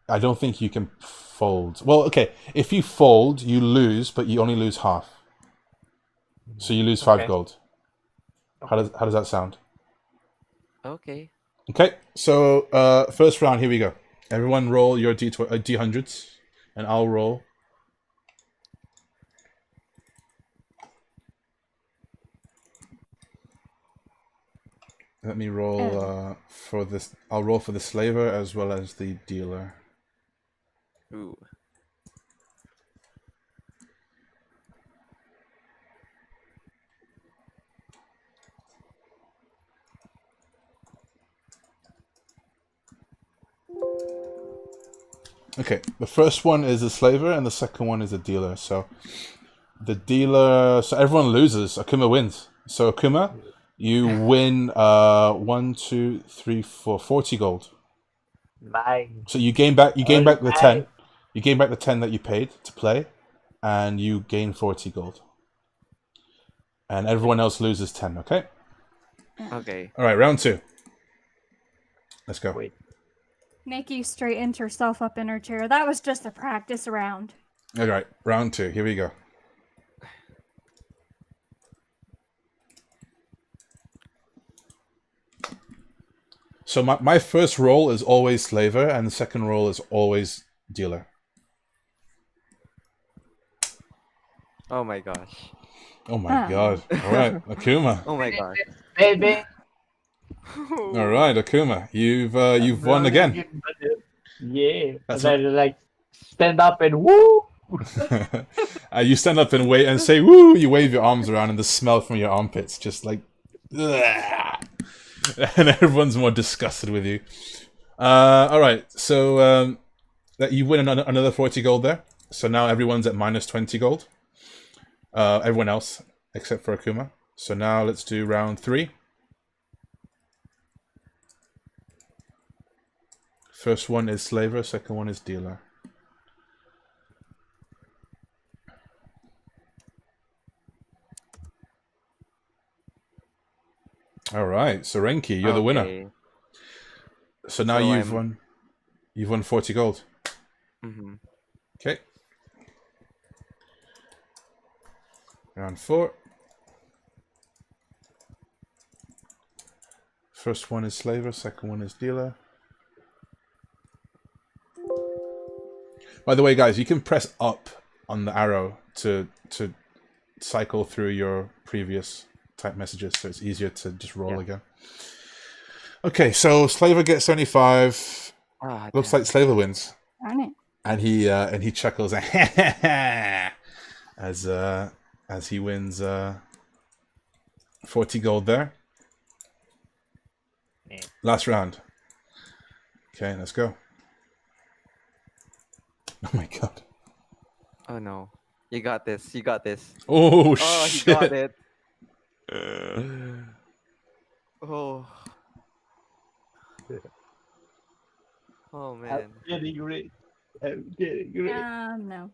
I don't think you can fold. Well, okay, if you fold, you lose, but you only lose half. So you lose 5 gold. How does that sound? Okay. Okay, so first round, here we go. Everyone roll your D100s, and I'll roll. Let me roll for this. I'll roll for the slaver as well as the dealer. Ooh. Okay, the first one is a slaver, and the second one is a dealer. So the dealer. So everyone loses. Akuma wins. So Akuma, you win 1, 2, 3, 4, 40 gold. Nice. So you gain back the 10. Alright. You gain back the 10 that you paid to play, and you gain 40 gold. And everyone else loses 10, okay? Okay. All right, round 2. Let's go. Wait. Nikki straightened herself up in her chair. That was just a practice round. All right, round 2. Here we go. So So my first roll is always slaver, and the second roll is always dealer. Oh my gosh. Oh my god! All right, Akuma. Oh my gosh. Baby, All right, Akuma. You've won really again. good, buddy. Yeah, That's and then like stand up and woo. You stand up and wait and say "woo." You wave your arms around, and the smell from your armpits just like, ugh. And everyone's more disgusted with you. All right, so that you win another 40 gold there. So now everyone's at minus 20 gold. Everyone else except for Akuma. So now let's do round 3. First one is slaver, second one is dealer. All right, so Renki, you're the winner. Okay. So now So you've won 40 gold. Mm-hmm. Okay. Round 4. First one is slaver, second one is dealer. By the way, guys, you can press up on the arrow to cycle through your previous type messages, so it's easier to just roll again. Okay, so slaver gets 75. Looks like slaver wins. Darn it. And he chuckles as he wins 40 gold there. Last round. Okay, let's go. Oh my god. Oh no. You got this. You got this. Oh, Oh, he shit. got it. Oh. Oh man. Getting rich. I'm getting rich. No.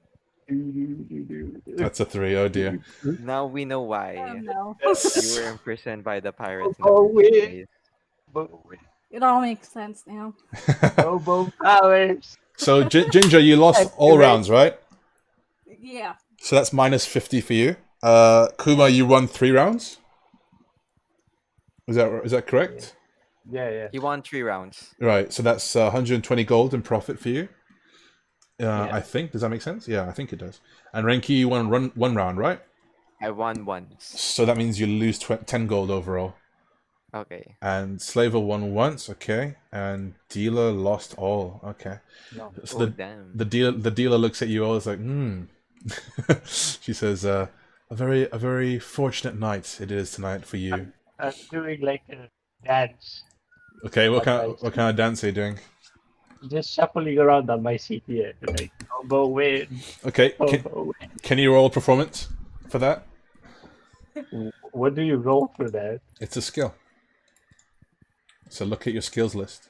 That's a 3, oh dear. Now we know why No. you were imprisoned by the pirates in the Oh, first wait. place. It all makes sense now. Robo powers. So, Ginger, you lost all rounds, right? Yeah. So that's minus 50 for you. Kuma, you won 3 rounds? Is that correct? Yeah. He won 3 rounds. Right, so that's 120 gold in profit for you. I think. Does that make sense? Yeah, I think it does. And Renki, you won one round, right? I won once. So that means you lose 10 gold overall. Okay. And Slaver won once, okay. And Dealer lost all, okay. No. So Damn. the dealer looks at you all as like, She says, a very fortunate night it is tonight for you. I'm doing like a dance. Okay, what kind of dance are you doing? Just shuffling around on my seat here. Like, Robo win. Okay, Robo win. can you roll a performance for that? What do you roll for that? It's a skill. So look at your skills list.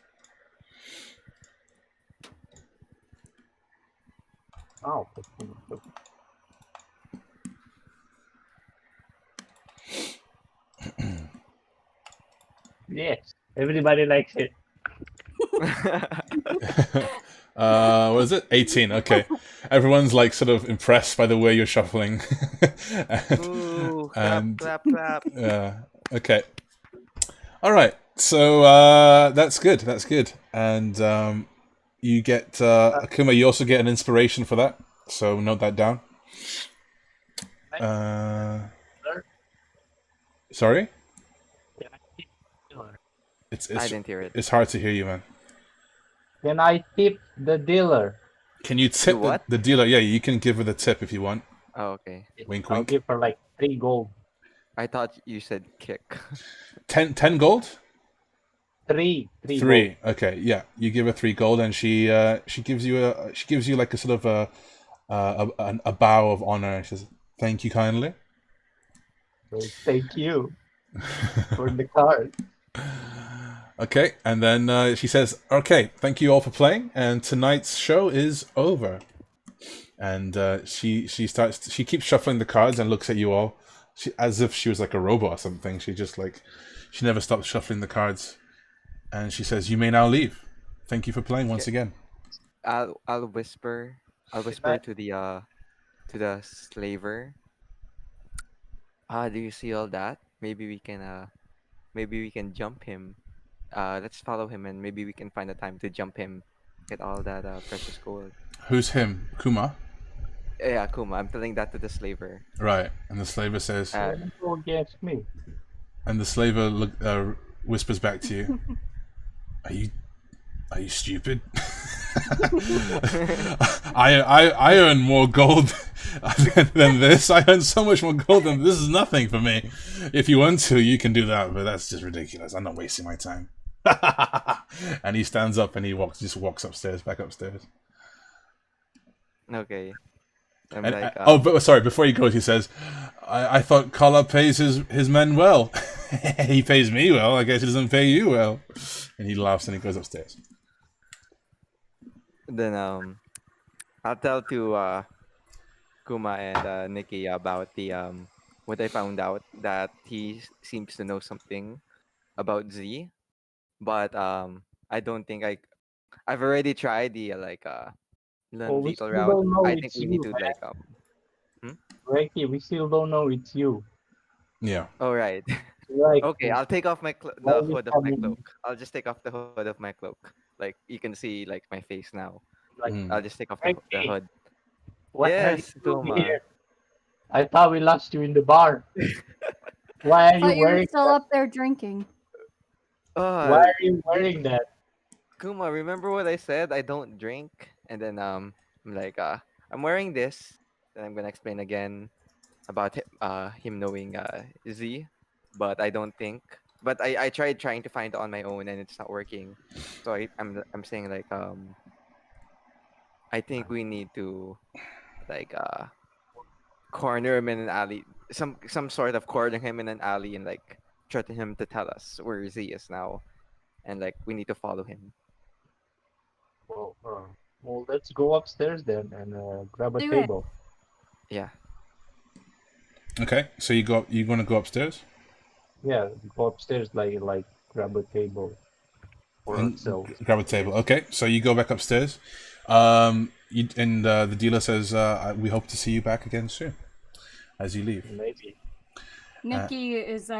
Oh. Yes. Everybody likes it. What is it? 18. Okay, everyone's like sort of impressed by the way you're shuffling. Ooh, And- clap, clap, clap. Yeah. Okay. All right. So that's good. That's good. And you get Akuma. You also get an inspiration for that. So note that down. Sorry. It's I didn't hear it. it's hard to hear you, man. Can I tip the dealer? Can you tip what? the dealer? Yeah, you can give her the tip if you want. Oh, okay. Wink, I'll wink. give her like 3 gold. I thought you said kick. 10 gold. 3 gold. 3. Okay, yeah. You give her 3 gold, and she gives you like a sort of a bow of honor. She says, "Thank you kindly." So thank you for the card. Okay, and then she says, "Okay, thank you all for playing, and tonight's show is over." And she keeps shuffling the cards and looks at you all, as if she was like a robot or something. She never stops shuffling the cards, and she says, "You may now leave. Thank you for playing once again." I'll whisper to the slaver. Do you see all that? Maybe we can jump him let's follow him and maybe we can find a time to jump him, get all that precious gold. Who's him? Kuma? Yeah, Kuma. I'm telling that to the slaver. Right. And the slaver says, Uh, Don't go against me. and the slaver whispers back to you, Are you stupid? I earn more gold than this. I earn so much more gold than this is nothing for me. If you want to, you can do that, but that's just ridiculous. I'm not wasting my time. And he stands up and he walks upstairs, back upstairs. okay. I'm And, like, but sorry, before he goes, he says, I thought Kala pays his men well. He pays me well. I guess he doesn't pay you well. And he laughs and he goes upstairs. then I'll tell to Kuma and Nikki about the what I found out that he seems to know something about Z, but I don't think I've already tried the Oh, we non-lethal still route. don't know I think it's we need you, to man. hmm? Frankie, we still don't know it's you. Yeah. Oh right. Like, Okay, I'll take off my why the we hood of my coming? cloak. I'll just take off the hood of my cloak. Like you can see like my face now. Like, Mm. I'll just take off the Frankie, hood. what are you Yes, doing Kuma. here? I thought we lost you in the bar. Why are I you thought you were wearing still that? up there drinking. Why Uh, are you wearing that? Kuma, remember what I said? I don't drink. And then I'm like I'm wearing this. Then I'm gonna explain again about him knowing Z, but I don't think. But I tried trying to find on my own and it's not working. So I'm saying like I think we need to like corner him in an alley, some sort of corner him in an alley and like threaten him to tell us where Z is now, and like we need to follow him. Well, well, let's go upstairs then and grab a Do it. table. Yeah. Okay, so you're gonna go upstairs Yeah, go upstairs, like grab a table for and ourselves. grab a table. Okay, so you go back upstairs. The dealer says, "We hope to see you back again soon." As you leave. Maybe. Nikki is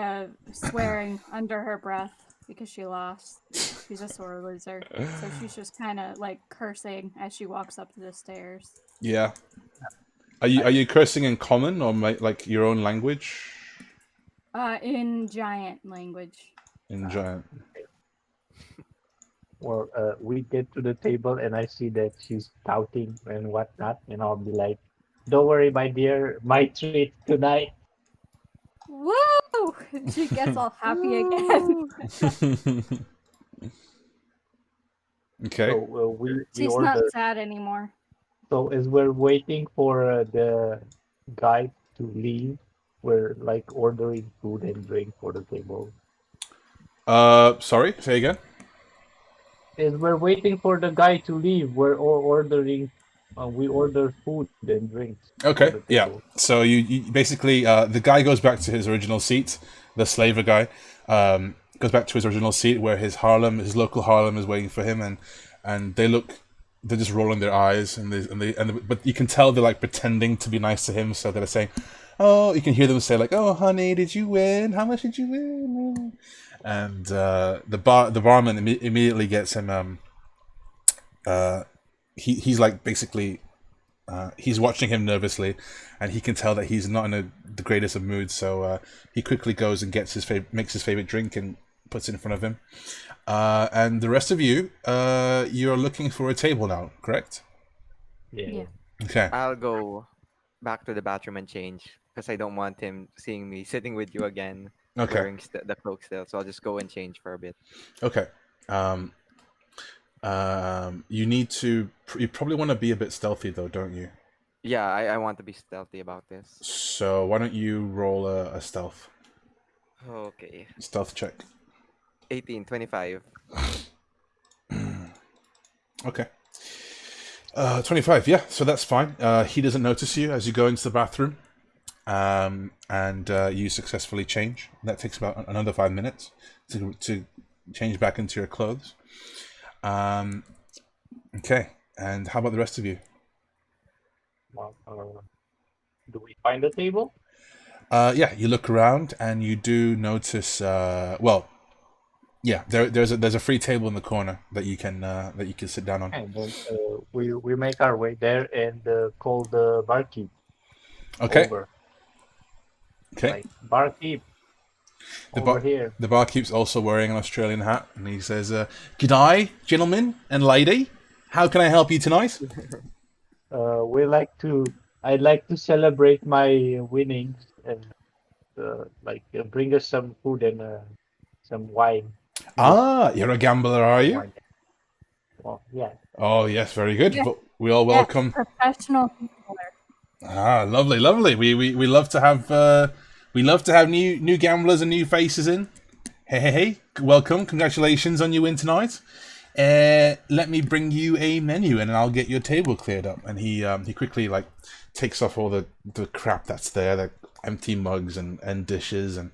swearing under her breath because she lost. She's a sore loser. So she's just kind of like cursing as she walks up the stairs. Yeah. Are you cursing in common or like your own language? In giant language. In giant. Well, we get to the table and I see that she's pouting and whatnot, and I'll be like, "Don't worry, my dear, my treat tonight." Woo! She gets all happy again. Okay. So we She's not order. sad anymore. So as we're waiting for the guy to leave, we're like ordering food and drink for the table. Sorry, say again. As we're waiting for the guy to leave, we're all ordering. We order food and drinks for the Okay, yeah. table. So you basically the guy goes back to his original seat. The slaver guy goes back to his original seat where his local Harlem, is waiting for him, and they're just rolling their eyes, but you can tell they're like pretending to be nice to him. So they're saying, "Oh," you can hear them say like, "Oh, honey, did you win? How much did you win?" And the barman immediately gets him. He's like basically. He's watching him nervously, and he can tell that he's not in the greatest of moods. So he quickly goes and makes his favorite drink and puts it in front of him. And the rest of you, you're looking for a table now, correct? Yeah. Okay. I'll go back to the bathroom and change because I don't want him seeing me sitting with you again Okay. wearing the cloak still. So I'll just go and change for a bit. Okay. You need to. You probably want to be a bit stealthy, though, don't you? Yeah, I want to be stealthy about this. So why don't you roll a stealth Okay. check? 18, 25. Okay. 25. Yeah, so that's fine. He doesn't notice you as you go into the bathroom, and you successfully change. That takes about another 5 minutes to change back into your clothes. Okay, and how about the rest of you? Well, do we find a table? Yeah, you look around and you do notice. Well, Yeah, there's a free table in the corner that you can sit down on. And then we make our way there and call the barkeep Okay. over. Okay. Like, barkeep, The over bar here. the barkeep's also wearing an Australian hat, and he says, "G'day, gentlemen and lady. How can I help you tonight?" We like to. I'd like to celebrate my winnings and bring us some food and some wine. Good Ah, you're a gambler, are you? wine. Well, yeah. Oh, yes, very good. Yes, But we all yes, welcome. professional gambler. Ah, lovely, lovely. We love to have new gamblers and new faces in. Hey. Welcome. Congratulations on your win tonight. Let me bring you a menu and I'll get your table cleared up. And he quickly takes off all the crap that's there, the empty mugs and dishes, and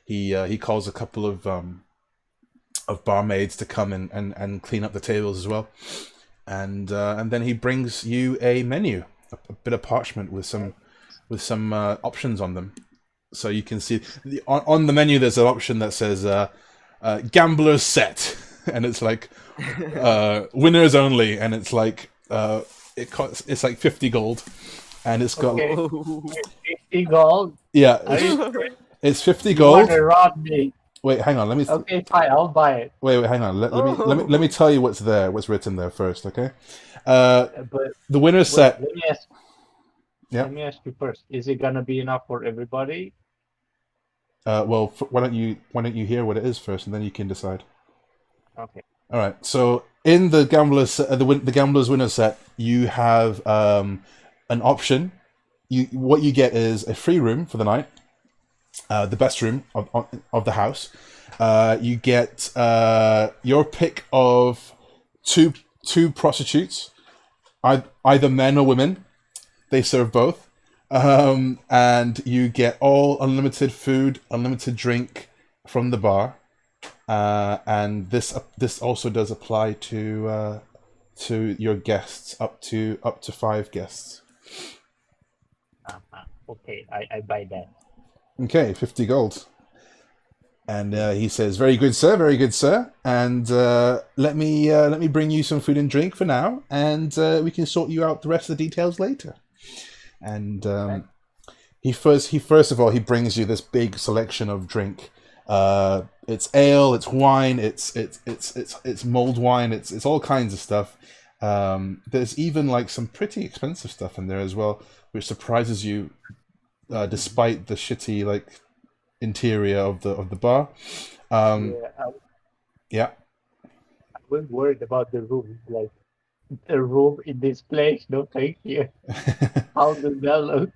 he calls a couple of barmaids to come and clean up the tables as well. And then he brings you a menu, a bit of parchment with some options on them. So you can see on the menu there's an option that says gambler's set, and it's like winners only, and it's like it's like 50 gold, and it's got Okay. 50 gold. yeah, Are you it's 50 you gold. wanna rob me? Wait, hang on. Let me. Okay, fine. I'll buy it. Wait, hang on. Let me tell you what's there. What's written there first, okay? But The winner's wait, set. Yeah. let me ask you first. Is it gonna be enough for everybody? Well, why don't you hear what it is first, and then you can decide. Okay. All right. So in the the gambler's winner set, you have an option. What you get is a free room for the night, the best room of the house. You get your pick of two prostitutes, either men or women. They serve both, and you get all unlimited food, unlimited drink from the bar, and this also does apply to your guests up to 5 guests. Okay, I buy that. Okay, 50 gold. And he says, "Very good, sir. Very good, sir. And let me bring you some food and drink for now, and we can sort you out the rest of the details later." And he first of all he brings you this big selection of drink. It's ale, it's wine, it's mulled wine, it's all kinds of stuff. There's even like some pretty expensive stuff in there as well, which surprises you, despite the shitty interior of the bar. Yeah. I was worried about the room. Like, the room in this place. No, thank you. How does that look?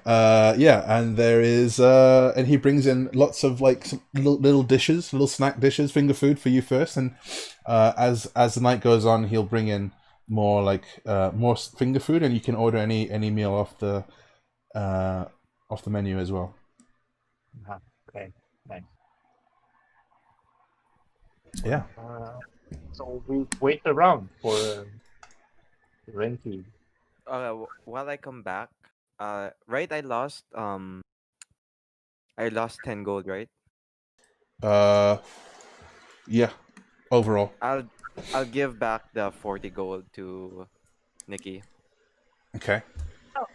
Yeah, and there is and he brings in lots of some little dishes, little snack dishes, finger food for you first, and as the night goes on, he'll bring in more more finger food, and you can order any meal off the menu as well. Okay, nice. Yeah. So we wait around for Renki. While I come back, right, I lost 10 gold, right? Yeah. Overall. I'll give back the 40 gold to Nikki. Okay. Oh,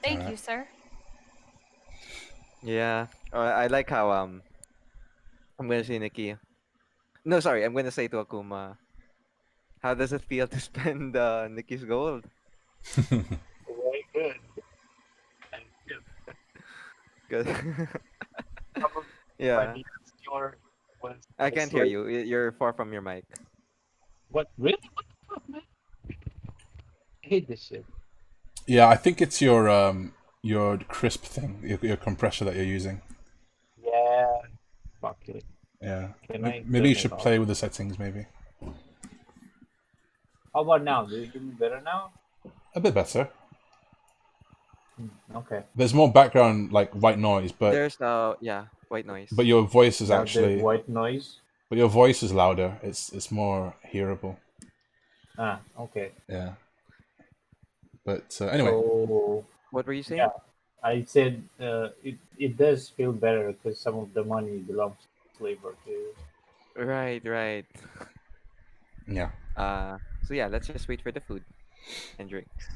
thank you, sir. Yeah. I like how I'm gonna say Nikki. No, sorry, I'm gonna say to Akuma. How does it feel to spend Nikki's gold? Very good. Thank you. Good. Probably Yeah. your was I can't hear you. You're far from your mic. What, really? What the fuck, man? I hate this shit. Yeah, I think it's your crisp thing, your compressor that you're using. Yeah. Fuck it. Yeah. Can I Maybe you turn it should off? play with the settings, maybe. How about now? Do you hear me better now? A bit better. Okay. There's more background white noise, but There's white noise. but your voice is Now there's actually white noise. but your voice is louder. It's more hearable. Okay. Yeah. But anyway, So What were you saying? yeah. I said it does feel better because some of the money belongs to flavor too. Right, right. Yeah. So yeah, let's just wait for the food and drinks.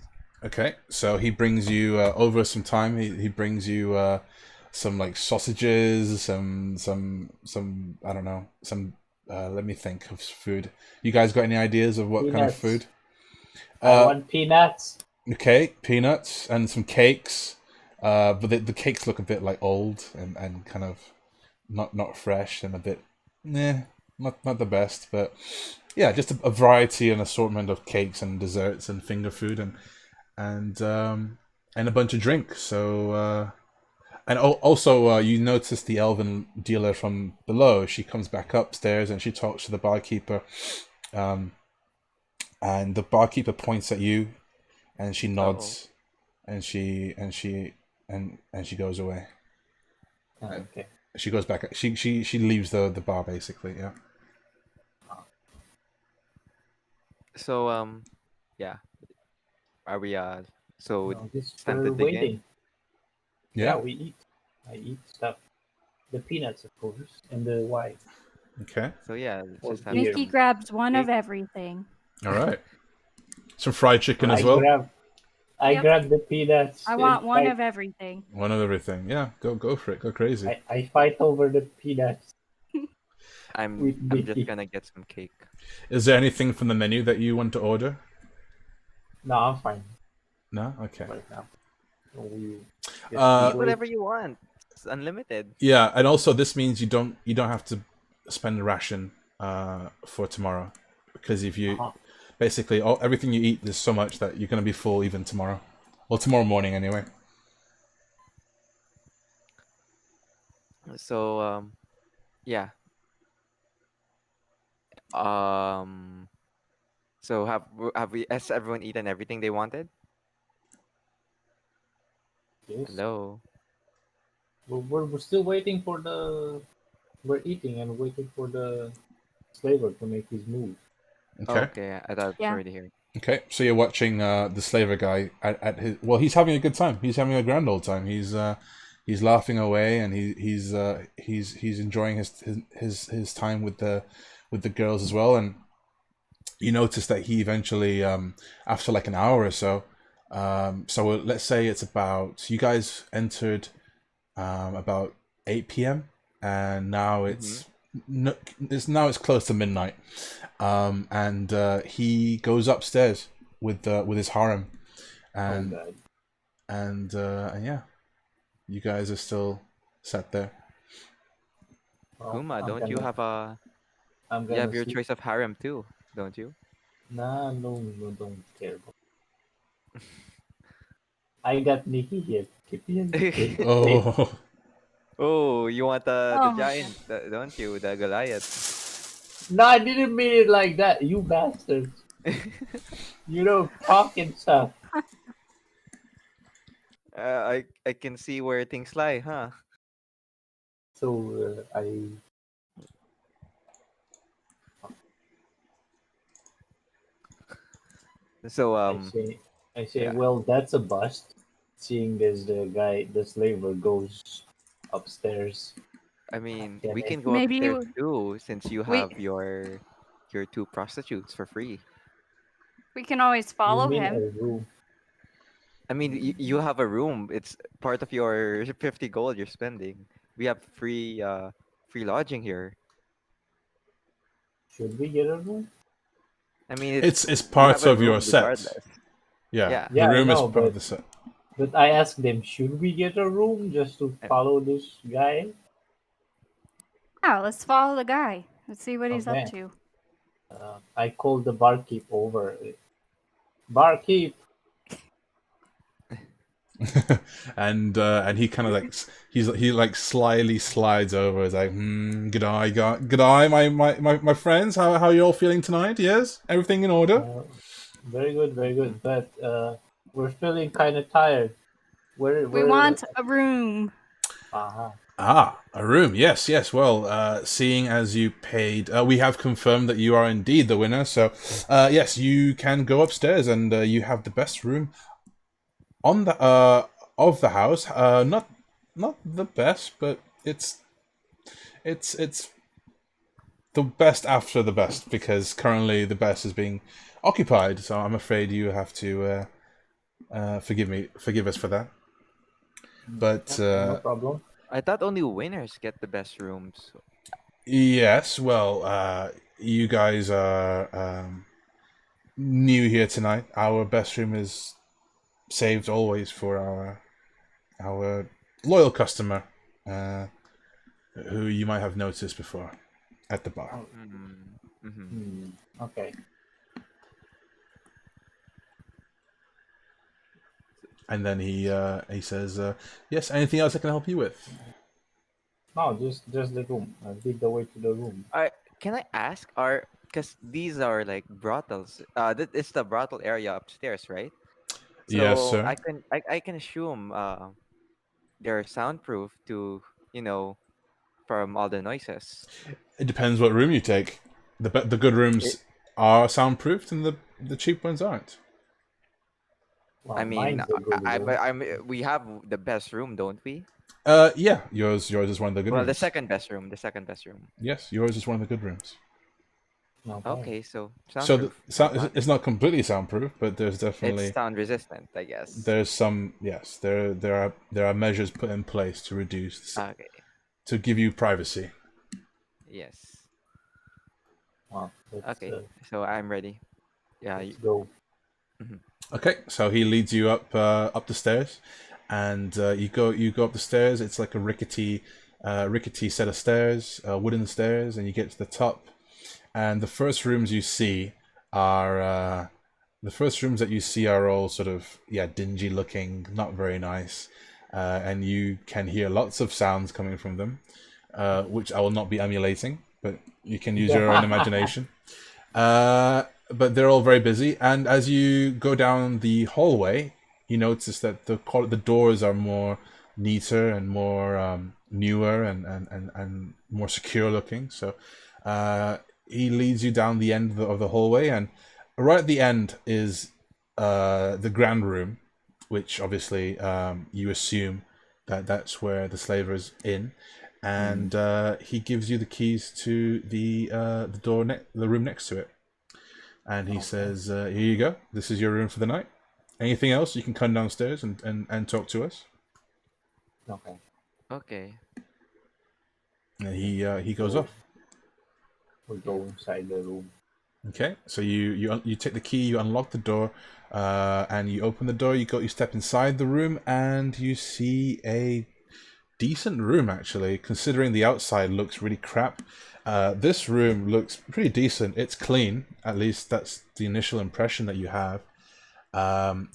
Okay. So he brings you over some time. He brings you some like sausages, some I don't know, some. Let me think of food. You guys got any ideas of what kind of Peanuts. food? I Uh, want peanuts. okay, peanuts and some cakes. But the cakes look a bit like old and kind of not fresh and a bit, not the best. But yeah, just a variety and assortment of cakes and desserts and finger food and a bunch of drinks. So and also you notice the elven dealer from below. She comes back upstairs and she talks to the barkeeper. Um, and the barkeeper points at you, and she Oh, nods, and she goes away. Okay. She goes back. She leaves the bar basically. Yeah. so yeah. Are we so No, just it's time to we're dig in? waiting. Yeah, Yeah. we eat. I eat stuff. The peanuts, of course, and the wine Okay. So yeah, let's or just have beer. Nikki some grabs one of cake. everything. All right. Some fried chicken Fried as I well. chicken. grab, I Yep. grab the peanuts I and want one fight. of everything. One of everything. Yeah. Go for it. Go crazy. I fight over the peanuts with I'm just Mickey. gonna get some cake. Is there anything from the menu that you want to order? No, I'm fine No. Okay. right now. We just Uh, Eat wait. whatever you want. It's unlimited. yeah, and also this means you don't have to spend a ration for tomorrow, because if you Uh-huh. basically everything you eat is so much that you're gonna be full even tomorrow, or tomorrow morning anyway. So yeah. Um so have we has everyone eaten everything they wanted? Yes. Hello. We're still waiting for the. We're eating and waiting for the slaver to make his move. Okay. Okay, I thought it's Yeah. already here. Okay, so you're watching the slaver guy at his. Well, he's having a good time. He's having a grand old time. He's laughing away, and he's enjoying his time with the girls as well. And you notice that he eventually, after like an hour or so, so let's say it's about, you guys entered about 8 p.m. and now Mm-hmm. it's close to midnight. And he goes upstairs with his harem, Oh and god. and yeah, you guys are still sat there. Well, Kuma, don't you have a I'm you gonna have your sleep. choice of harem too, don't you? Nah, no, don't care. I got Nikki here. Keep me safe. Oh, Oh, you want the Oh my god. giant, don't you? The Goliath. No, I didn't mean it like that. You bastards. You know, talking stuff. I can see where things lie, huh? So So I say, yeah. well, that's a bust. Seeing as the guy, the slaver goes upstairs. I mean, Can we I? can go Maybe upstairs too, since you we have your two prostitutes for free. we can always You follow mean a him. room? I mean, you have a room. It's part of your 50 gold you're spending. We have free lodging here. Should we get a room? I mean, it's you have part a of your room set. regardless. Yeah, Yeah. the Yeah, I room is know, part of the set. but I asked them, should we get a room just to I- follow this guy? Yeah, let's follow the guy. Let's see what he's up Okay. to. I called the barkeep over. Barkeep, And he kind of like he like slyly slides over. He's like, good eye, my friends. How you all feeling tonight? Yes, everything in order. uh, very good, very good. But we're feeling kind of tired. We We're want a room. uh-huh. Ah, a room. Yes, yes. Well, seeing as you paid, we have confirmed that you are indeed the winner. So, yes, you can go upstairs, and you have the best room on the of the house. Not the best, but it's the best after the best, because currently the best is being occupied. So I'm afraid you have to forgive us for that. But No problem. I thought only winners get the best rooms. yes, well, you guys are new here tonight. Our best room is saved always for our loyal customer, who you might have noticed before at the bar. Oh, Mm-hmm. okay. And then he says, "Yes, anything else I can help you with?" No, just the room. Lead the way to the room. Can I ask? Are because these are like brothels. It's the brothel area upstairs, right? Yes, So sir. I can assume they're soundproof to you know from all the noises. It depends what room you take. The good It, rooms are soundproofed, and the cheap ones aren't. I Well, mean, mine's a good room. we have the best room, don't we? Yeah, yours is one of the good Well, the rooms. second best room, the second best room. Yes, yours is one of the good rooms. Okay. Okay, so So soundproof. I got it. it's not completely soundproof, but there's It's definitely sound resistant, I guess. there's some yes there are measures put in place to reduce Okay. to give you privacy. Yes. Well, Okay. So I'm ready. Yeah. let's go. Mhm. Okay, so he leads you up the stairs, and you go up the stairs. It's like a rickety set of stairs, wooden stairs, and you get to the top. And the first rooms you see are the first rooms that you see are all sort of dingy looking, not very nice, and you can hear lots of sounds coming from them, which I will not be emulating, but you can use your own imagination. But they're all very busy, and as you go down the hallway, you notice that the doors are more neater and more newer and more secure looking. So he leads you down the end of the hallway, and right at the end is the grand room, which obviously you assume that that's where the slaver is in, and he gives you the keys to the the room next to it, and he says, "Here you go. This is your room for the night. Anything else, you can come downstairs and talk to us." Okay. Okay. And he goes So off. we Yeah. go inside the room. Okay, so you take the key, you unlock the door, and you open the door. You step inside the room, and you see a decent room actually, considering the outside looks really crap. This room looks pretty decent. It's clean, at least that's the initial impression that you have.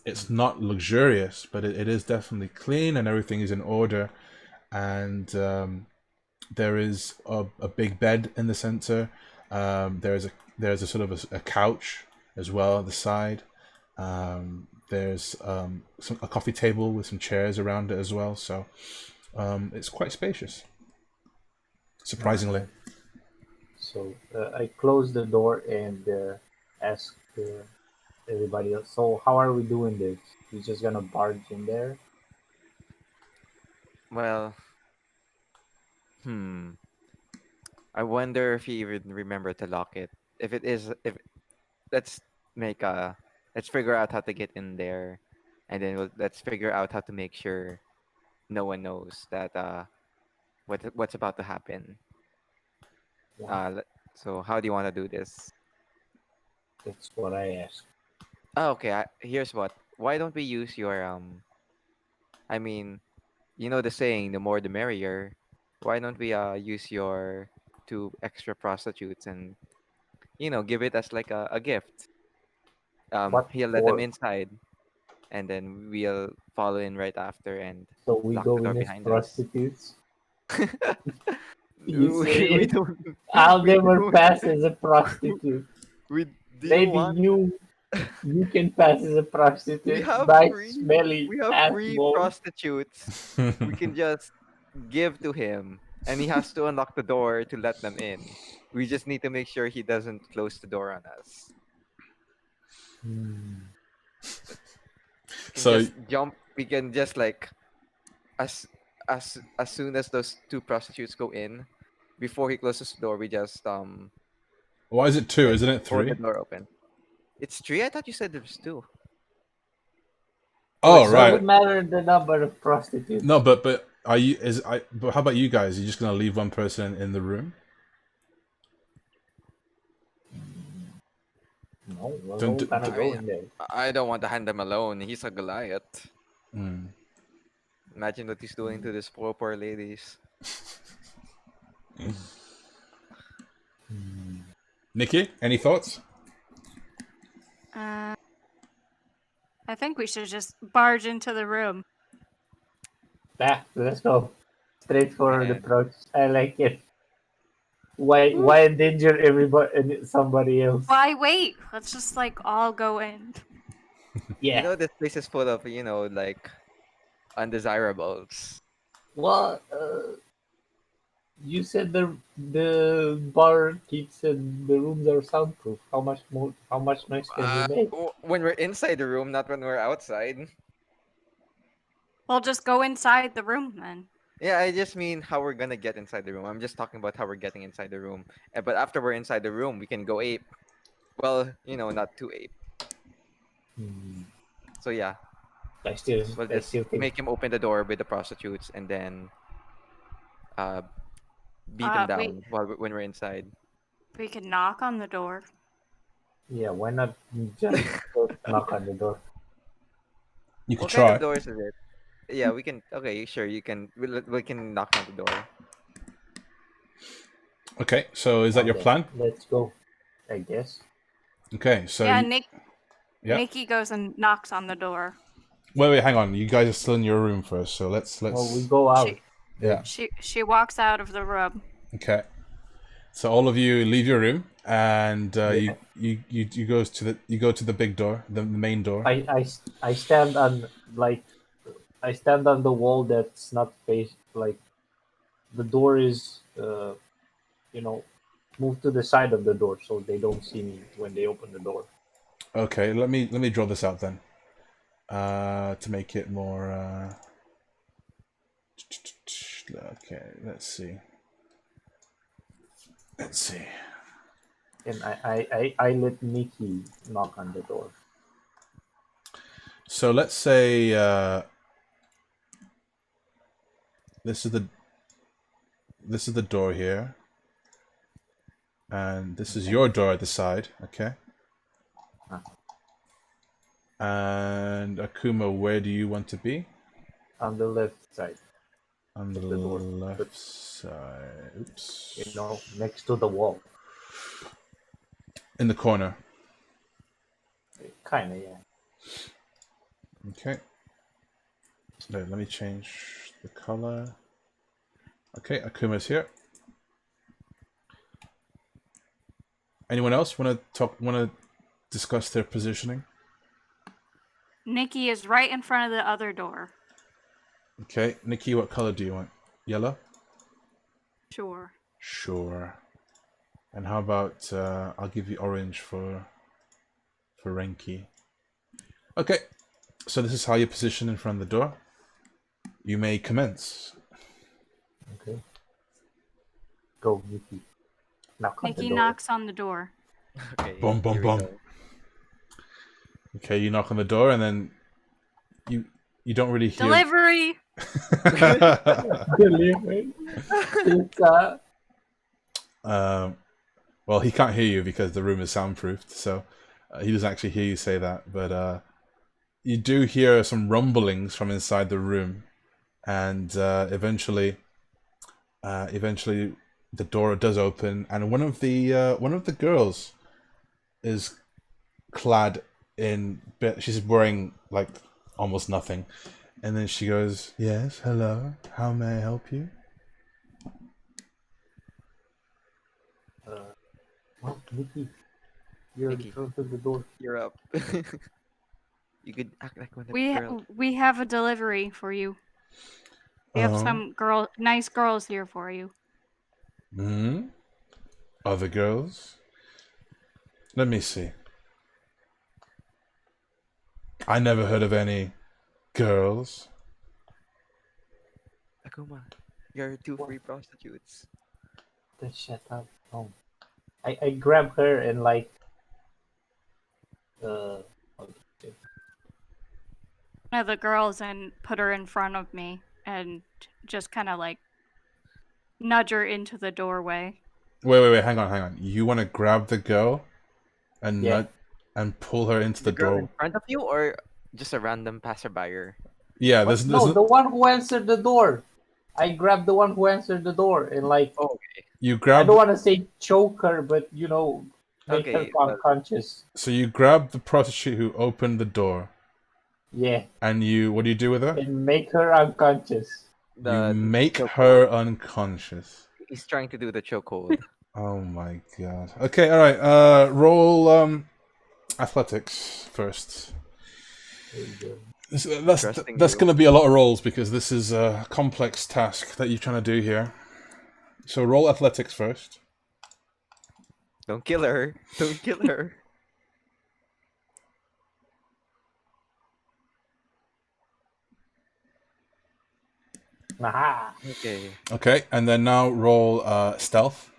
It's not luxurious, but it is definitely clean, and everything is in order. And there is a big bed in the center. There's a sort of a couch as well at the side. There's a coffee table with some chairs around it as well. So it's quite spacious, surprisingly. So I close the door and ask everybody else. So how are we doing this? We just gonna barge in there? Well, hmm. I wonder if he even remember to lock it. If it is, if let's make a, let's figure out how to get in there, and then let's figure out how to make sure no one knows that what's about to happen. Yeah, So how do you want to do this? that's what I asked. Oh, okay. Here's what. Why don't we use your I mean, you know the saying, the more the merrier. Why don't we use your two extra prostitutes and give it as like a gift. What He'll let them for? inside, and then we'll follow in right after and So we lock the go door in as behind us. prostitutes? You we serious? don't I'll we never don't pass as a prostitute. we do you Maybe want you can pass as a we prostitute have by free smelly we have free asshole. prostitutes. We can just give to him, and he has to unlock the door to let them in. We just need to make sure he doesn't close the door on us. Hmm. We can So just jump we can just like as as soon as those two prostitutes go in, before he closes the door, we just Why is it 2? like Isn't it hold the 3? door open. It's three. I thought you said there was two. Oh, Oh, it's right. Doesn't matter the number of prostitutes. No, but are you? But how about you guys? Are you just gonna leave one person in the room? No, we're Don't. all gonna I go mean, in there. I don't want to hand him alone. He's a Goliath. Mm. Imagine what he's doing to these poor ladies. Nikki, any thoughts? I think we should just barge into the room. Let's go. Straight forward Man. approach. I like it. Why endanger everybody and somebody else? Why wait? Let's just like all go in. Yeah. You know, this place is full of, like undesirables. Well, you said the bar keeps and the rooms are soundproof. How much noise can you make? When we're inside the room, not when we're outside. We'll just go inside the room then. Yeah, I just mean how we're gonna get inside the room. I'm just talking about how we're getting inside the room. But after we're inside the room, we can go ape. Well, not too ape. Hmm. So yeah, I still we'll I just still think make him open the door with the prostitutes and then uh beat him We down when we're inside. we can knock on the door. yeah, why not just go knock on the door? You could What kind try. of doors is it? Yeah, we can. Okay, sure. You can. We can knock on the door. Okay, so is that your Okay, plan? let's go. I guess. Okay, so Yeah, yeah. Nikki goes and knocks on the door. Wait, hang on. You guys are still in your room first, so let's. Well, we go out. Yeah. She walks out of the room. Okay. So all of you leave your room, and Yeah. you go to the big door, the main door. I stand on I stand on the wall that's not face like the door is moved to the side of the door so they don't see me when they open the door. Okay, let me draw this out then. To make it more. Okay, let's see. And I let Nikki knock on the door. So let's say this is the door here, and this is your door at the side. Okay. And Akuma, where do you want to be? On the left side. On the the door. left side. Oops. Next to the wall. In the corner. Kinda, yeah. Okay. No, let me change the color. Okay, Akuma's here. Anyone else want to discuss their positioning? Nikki is right in front of the other door. Okay, Nikki, what color do you want? Yellow? Sure. Sure. And how about I'll give you orange for Renki. Okay, so this is how you position in front of the door. You may commence. Okay. Go, Nikki. Knock on the Nikki door. knocks on the door. Okay. Boom, boom, here we boom. go. Okay, you knock on the door, and then you don't really hear. Delivery. Delivery. Pizza. Well, he can't hear you because the room is soundproofed, so he doesn't actually hear you say that. But you do hear some rumblings from inside the room, and eventually, the door does open, and one of the girls is clad in. She's wearing like almost nothing, and then she goes, "Yes, hello. How may I help you?" Oh, Nikki. You're Nikki. in front of the door. You're up. You could act like one of the girls. We have a delivery for you. We have some nice girls here for you. Hmm. Other girls? Let me see. I never heard of any girls. Akuma, you're two What? free prostitutes. Just shut up. Oh. I grab her and like uh okay. The girls and put her in front of me and just kind of like nudge her into the doorway. Wait, hang on. You want to grab the girl and Yeah. and pull her into the The girl in door? front of you, or just a random passerby? Yeah, What? there's No, the one who answered the door. I grabbed the one who answered the door and like Oh, you I grab don't want to say choke her, but you know, make her okay. Well, unconscious. so you grab the prostitute who opened the door, Yeah, and what do you do with her? and make her unconscious. You the make chokehold. her unconscious. He's trying to do the chokehold. Oh my god. Okay, all right. Roll athletics first. There you go. Trusting That's you. going to be a lot of rolls because this is a complex task that you're trying to do here. So roll athletics first. Don't kill her. Don't kill her. Aha! Okay. Okay, and then now roll stealth.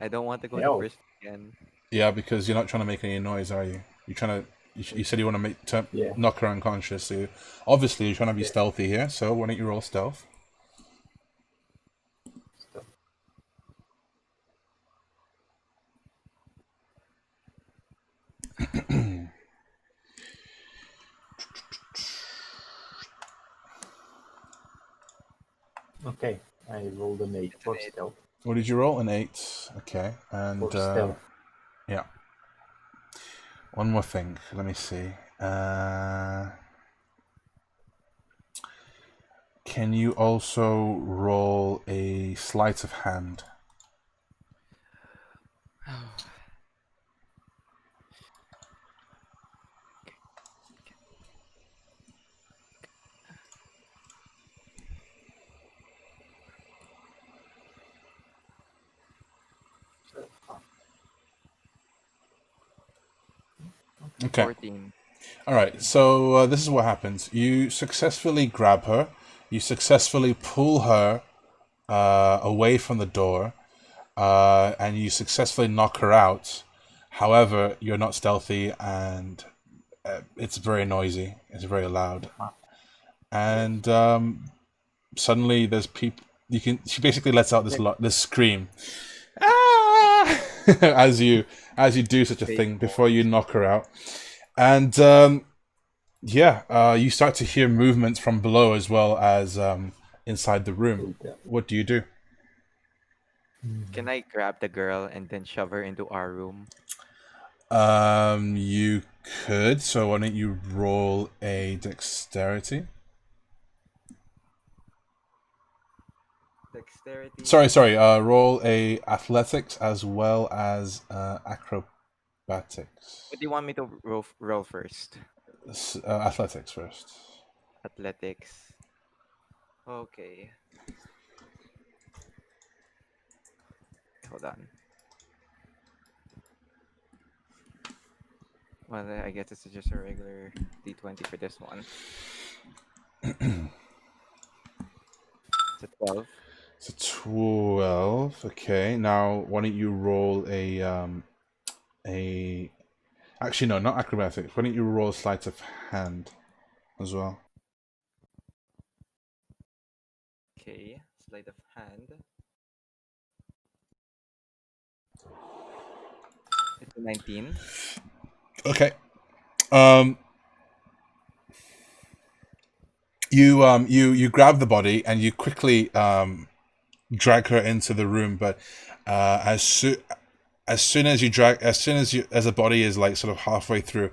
I don't want to go to Hell. prison again. Yeah, because you're not trying to make any noise, are you? You're trying to. You said you want to Yeah. knock her unconscious. So obviously you're trying to be Yeah. stealthy here. So why don't you roll stealth? Okay, I rolled an 8 for an eight. stealth. What did you roll? An 8. Okay, and For stealth. yeah. One more thing. Let me see. Can you also roll a sleight of hand? Okay. 14. All right. So this is what happens. You successfully grab her. You successfully pull her away from the door, and you successfully knock her out. However, you're not stealthy, and it's very noisy. It's very loud, and suddenly there's people. She basically lets out this scream, ah! as you do such a thing before you knock her out, and you start to hear movements from below as well as inside the room. What do you do? Can I grab the girl and then shove her into our room? You could. So why don't you roll a dexterity? Dexterity. Sorry. Roll a athletics as well as acrobatics. What do you want me to roll first? Athletics first. Athletics. Okay. Hold on. Well, I guess it's just a regular D20 for this one. It's a 12. It's a 12. Okay. Now, why don't you roll a actually no, not acrobatics. Why don't you roll a sleight of hand as well? Okay. Sleight of hand. It's a 19. Okay. You grab the body and you quickly drag her into the room, but as soon as the body is like sort of halfway through,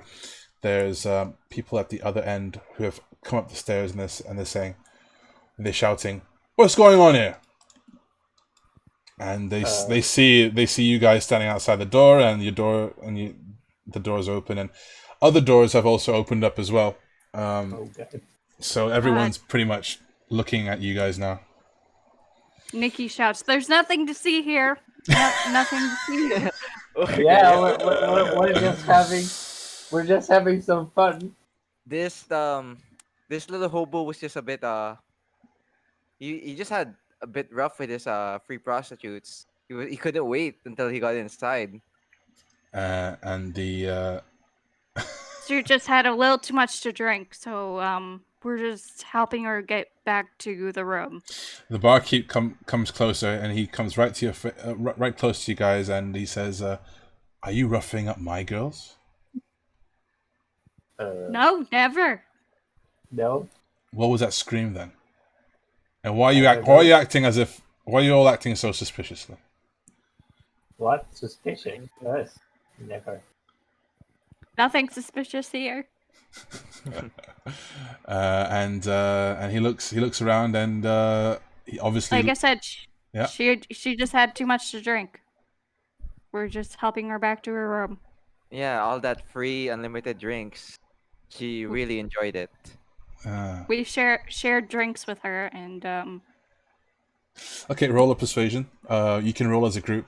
there's people at the other end who have come up the stairs and they're shouting, "What's going on here?" And they see you guys standing outside the door, and the door's open, and other doors have also opened up as well. So everyone's pretty much looking at you guys now. Nikki shouts, "There's nothing to see here. Nothing to see here." Yeah, we're just having some fun. This this little hobo was just a bit he just had a bit rough with his free prostitutes. He couldn't wait until he got inside. And the She just had a little too much to drink, so we're just helping her get back to the room. the barkeep comes closer, and he comes right to right close to you guys, and he says, "Are you roughing up my girls?" No, never. No. What was that scream then? And why are you I why are don't you acting as if? Why are you all acting so suspiciously? What? Suspicious? Yes. Never. Nothing suspicious here. And he looks around, and he obviously, Like I said, yeah. she just had too much to drink. We're just helping her back to her room. Yeah, all that free unlimited drinks. She really enjoyed it. We shared drinks with her, and Okay, roll a persuasion. You can roll as a group.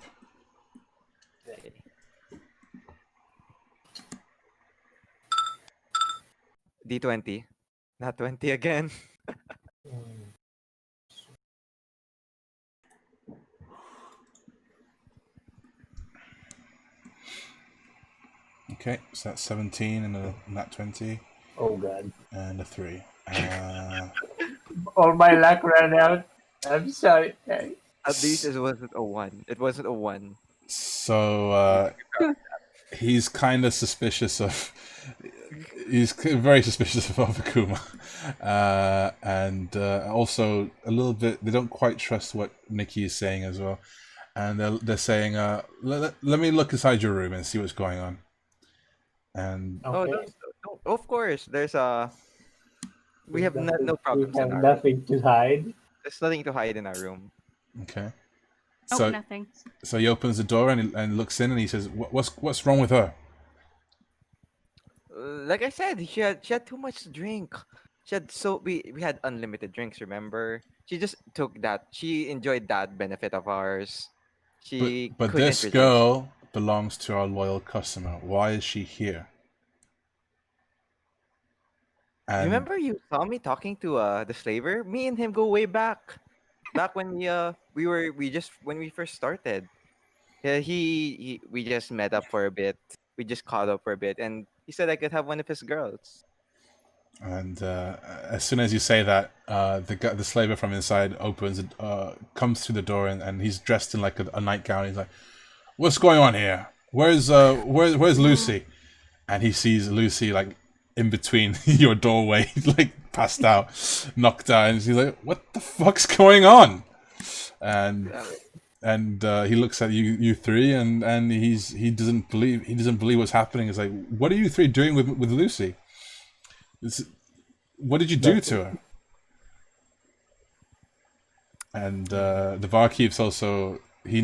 D20. Not 20 again. Mm. Okay, so that's 17 and that 20 Oh God. and a 3. All my luck ran out. I'm sorry. At least it wasn't a 1. It wasn't a 1. So he's kind of suspicious of. He's very suspicious of Akuma, and also a little bit. They don't quite trust what Nikki is saying as well, and they're saying, let me look inside your room and see what's going on." And Oh, Okay. of course. There's we have no We problems in have our room. nothing to hide. There's nothing to hide in our room. okay, oh, so nothing. so he opens the door and looks in, and he says, What's wrong with her?" Like I said, she had too much to drink. She had we had unlimited drinks. Remember, she just took that. She enjoyed that benefit of ours. She But couldn't this resist. girl belongs to our loyal customer. Why is she here? And Remember, you saw me talking to the slaver. Me and him go way back when we first started. Yeah, we just met up for a bit. We just caught up for a bit, and he said I could have one of his girls. And as soon as you say that, the slaver from inside comes through the door, and he's dressed in like a nightgown. He's like, "What's going on here? Where's Lucy?" And he sees Lucy like in between your doorway, like passed out, knocked out, and he's like, "What the fuck's going on?" And he looks at you three, and he doesn't believe what's happening. He's like, "What are you three doing with Lucy? What did you do to her?" And the barkeep's also he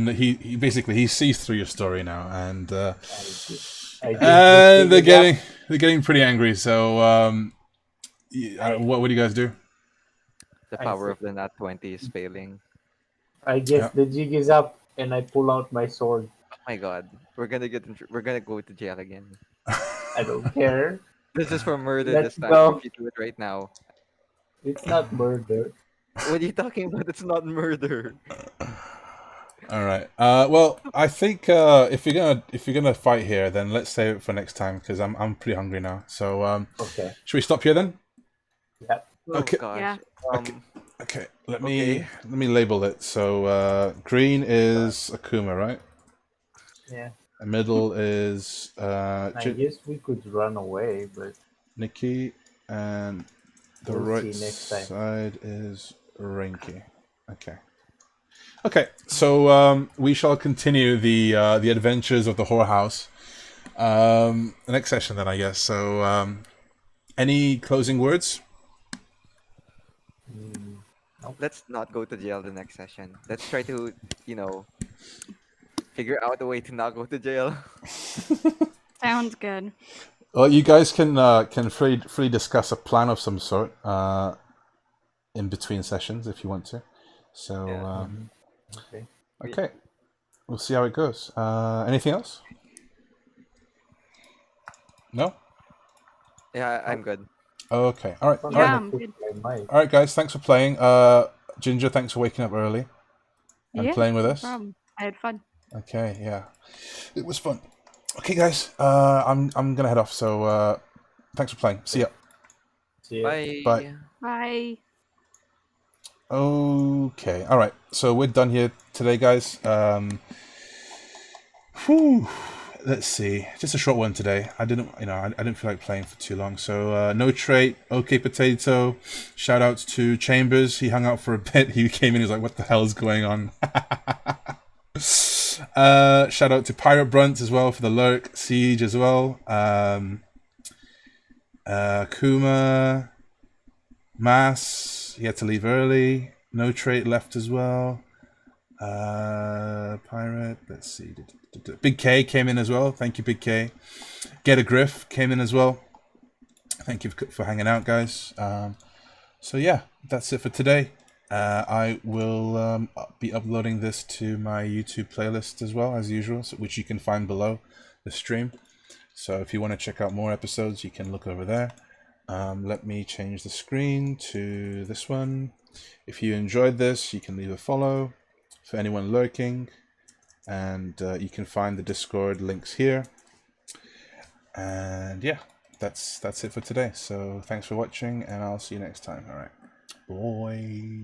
basically he sees through your story now, and I they're getting pretty angry. So what do you guys do? The I power see. of the nat 20 is failing. I guess Yeah. the jig is up, and I pull out my sword. Oh my god, we're gonna go to jail again. I don't care. This is for murder Let's this time. go. If you do it right now, It's not murder. what are you talking about? It's not murder. All right. Well, I think if you're gonna fight here, then let's save it for next time because I'm pretty hungry now. So Okay. should we stop here then? Yeah. Oh Okay. gosh. Yeah. Okay. Let Okay. me label it. So green is Akuma, right? Yeah. The middle is I guess we could run away, but Nikki, and the We'll right see next time. side is Rinky. Okay. Okay, so we shall continue the adventures of the whorehouse the next session then, I guess. So any closing words? Let's not go to jail the next session. Let's try to, you know, figure out a way to not go to jail. Sounds good. Well, you guys can freely discuss a plan of some sort in between sessions if you want to. So Yeah. okay. okay, we'll see how it goes. Anything else? No. Yeah, I'm good. Okay. All right. Oh, All right. Yeah, no, I'm good. I might. All right, guys. Thanks for playing. Ginger, thanks for waking up early and Yeah, playing with no us. problem. I had fun. Okay. Yeah, it was fun. Okay, guys. I'm gonna head off. So thanks for playing. See ya. See ya. Bye. Bye. Bye. Okay. All right. So we're done here today, guys. Whew. Let's see. Just a short one today. I didn't feel like playing for too long. So no trait. Okay, potato. Shout outs to Chambers. He hung out for a bit. He came in. He was like, "What the hell is going on?" Shout out to Pirate Brunt as well for the lurk. Siege as well. Kuma. Mass. He had to leave early. No trait left as well. Pirate. Let's see. Big K came in as well. Thank you, Big K. Get a Griff came in as well. Thank you for hanging out, guys. So yeah, that's it for today. I will be uploading this to my YouTube playlist as well as usual, which you can find below the stream. So if you want to check out more episodes, you can look over there. Let me change the screen to this one. If you enjoyed this, you can leave a follow for anyone lurking, and you can find the Discord links here. And yeah, that's it for today. So thanks for watching, and I'll see you next time. All right, bye.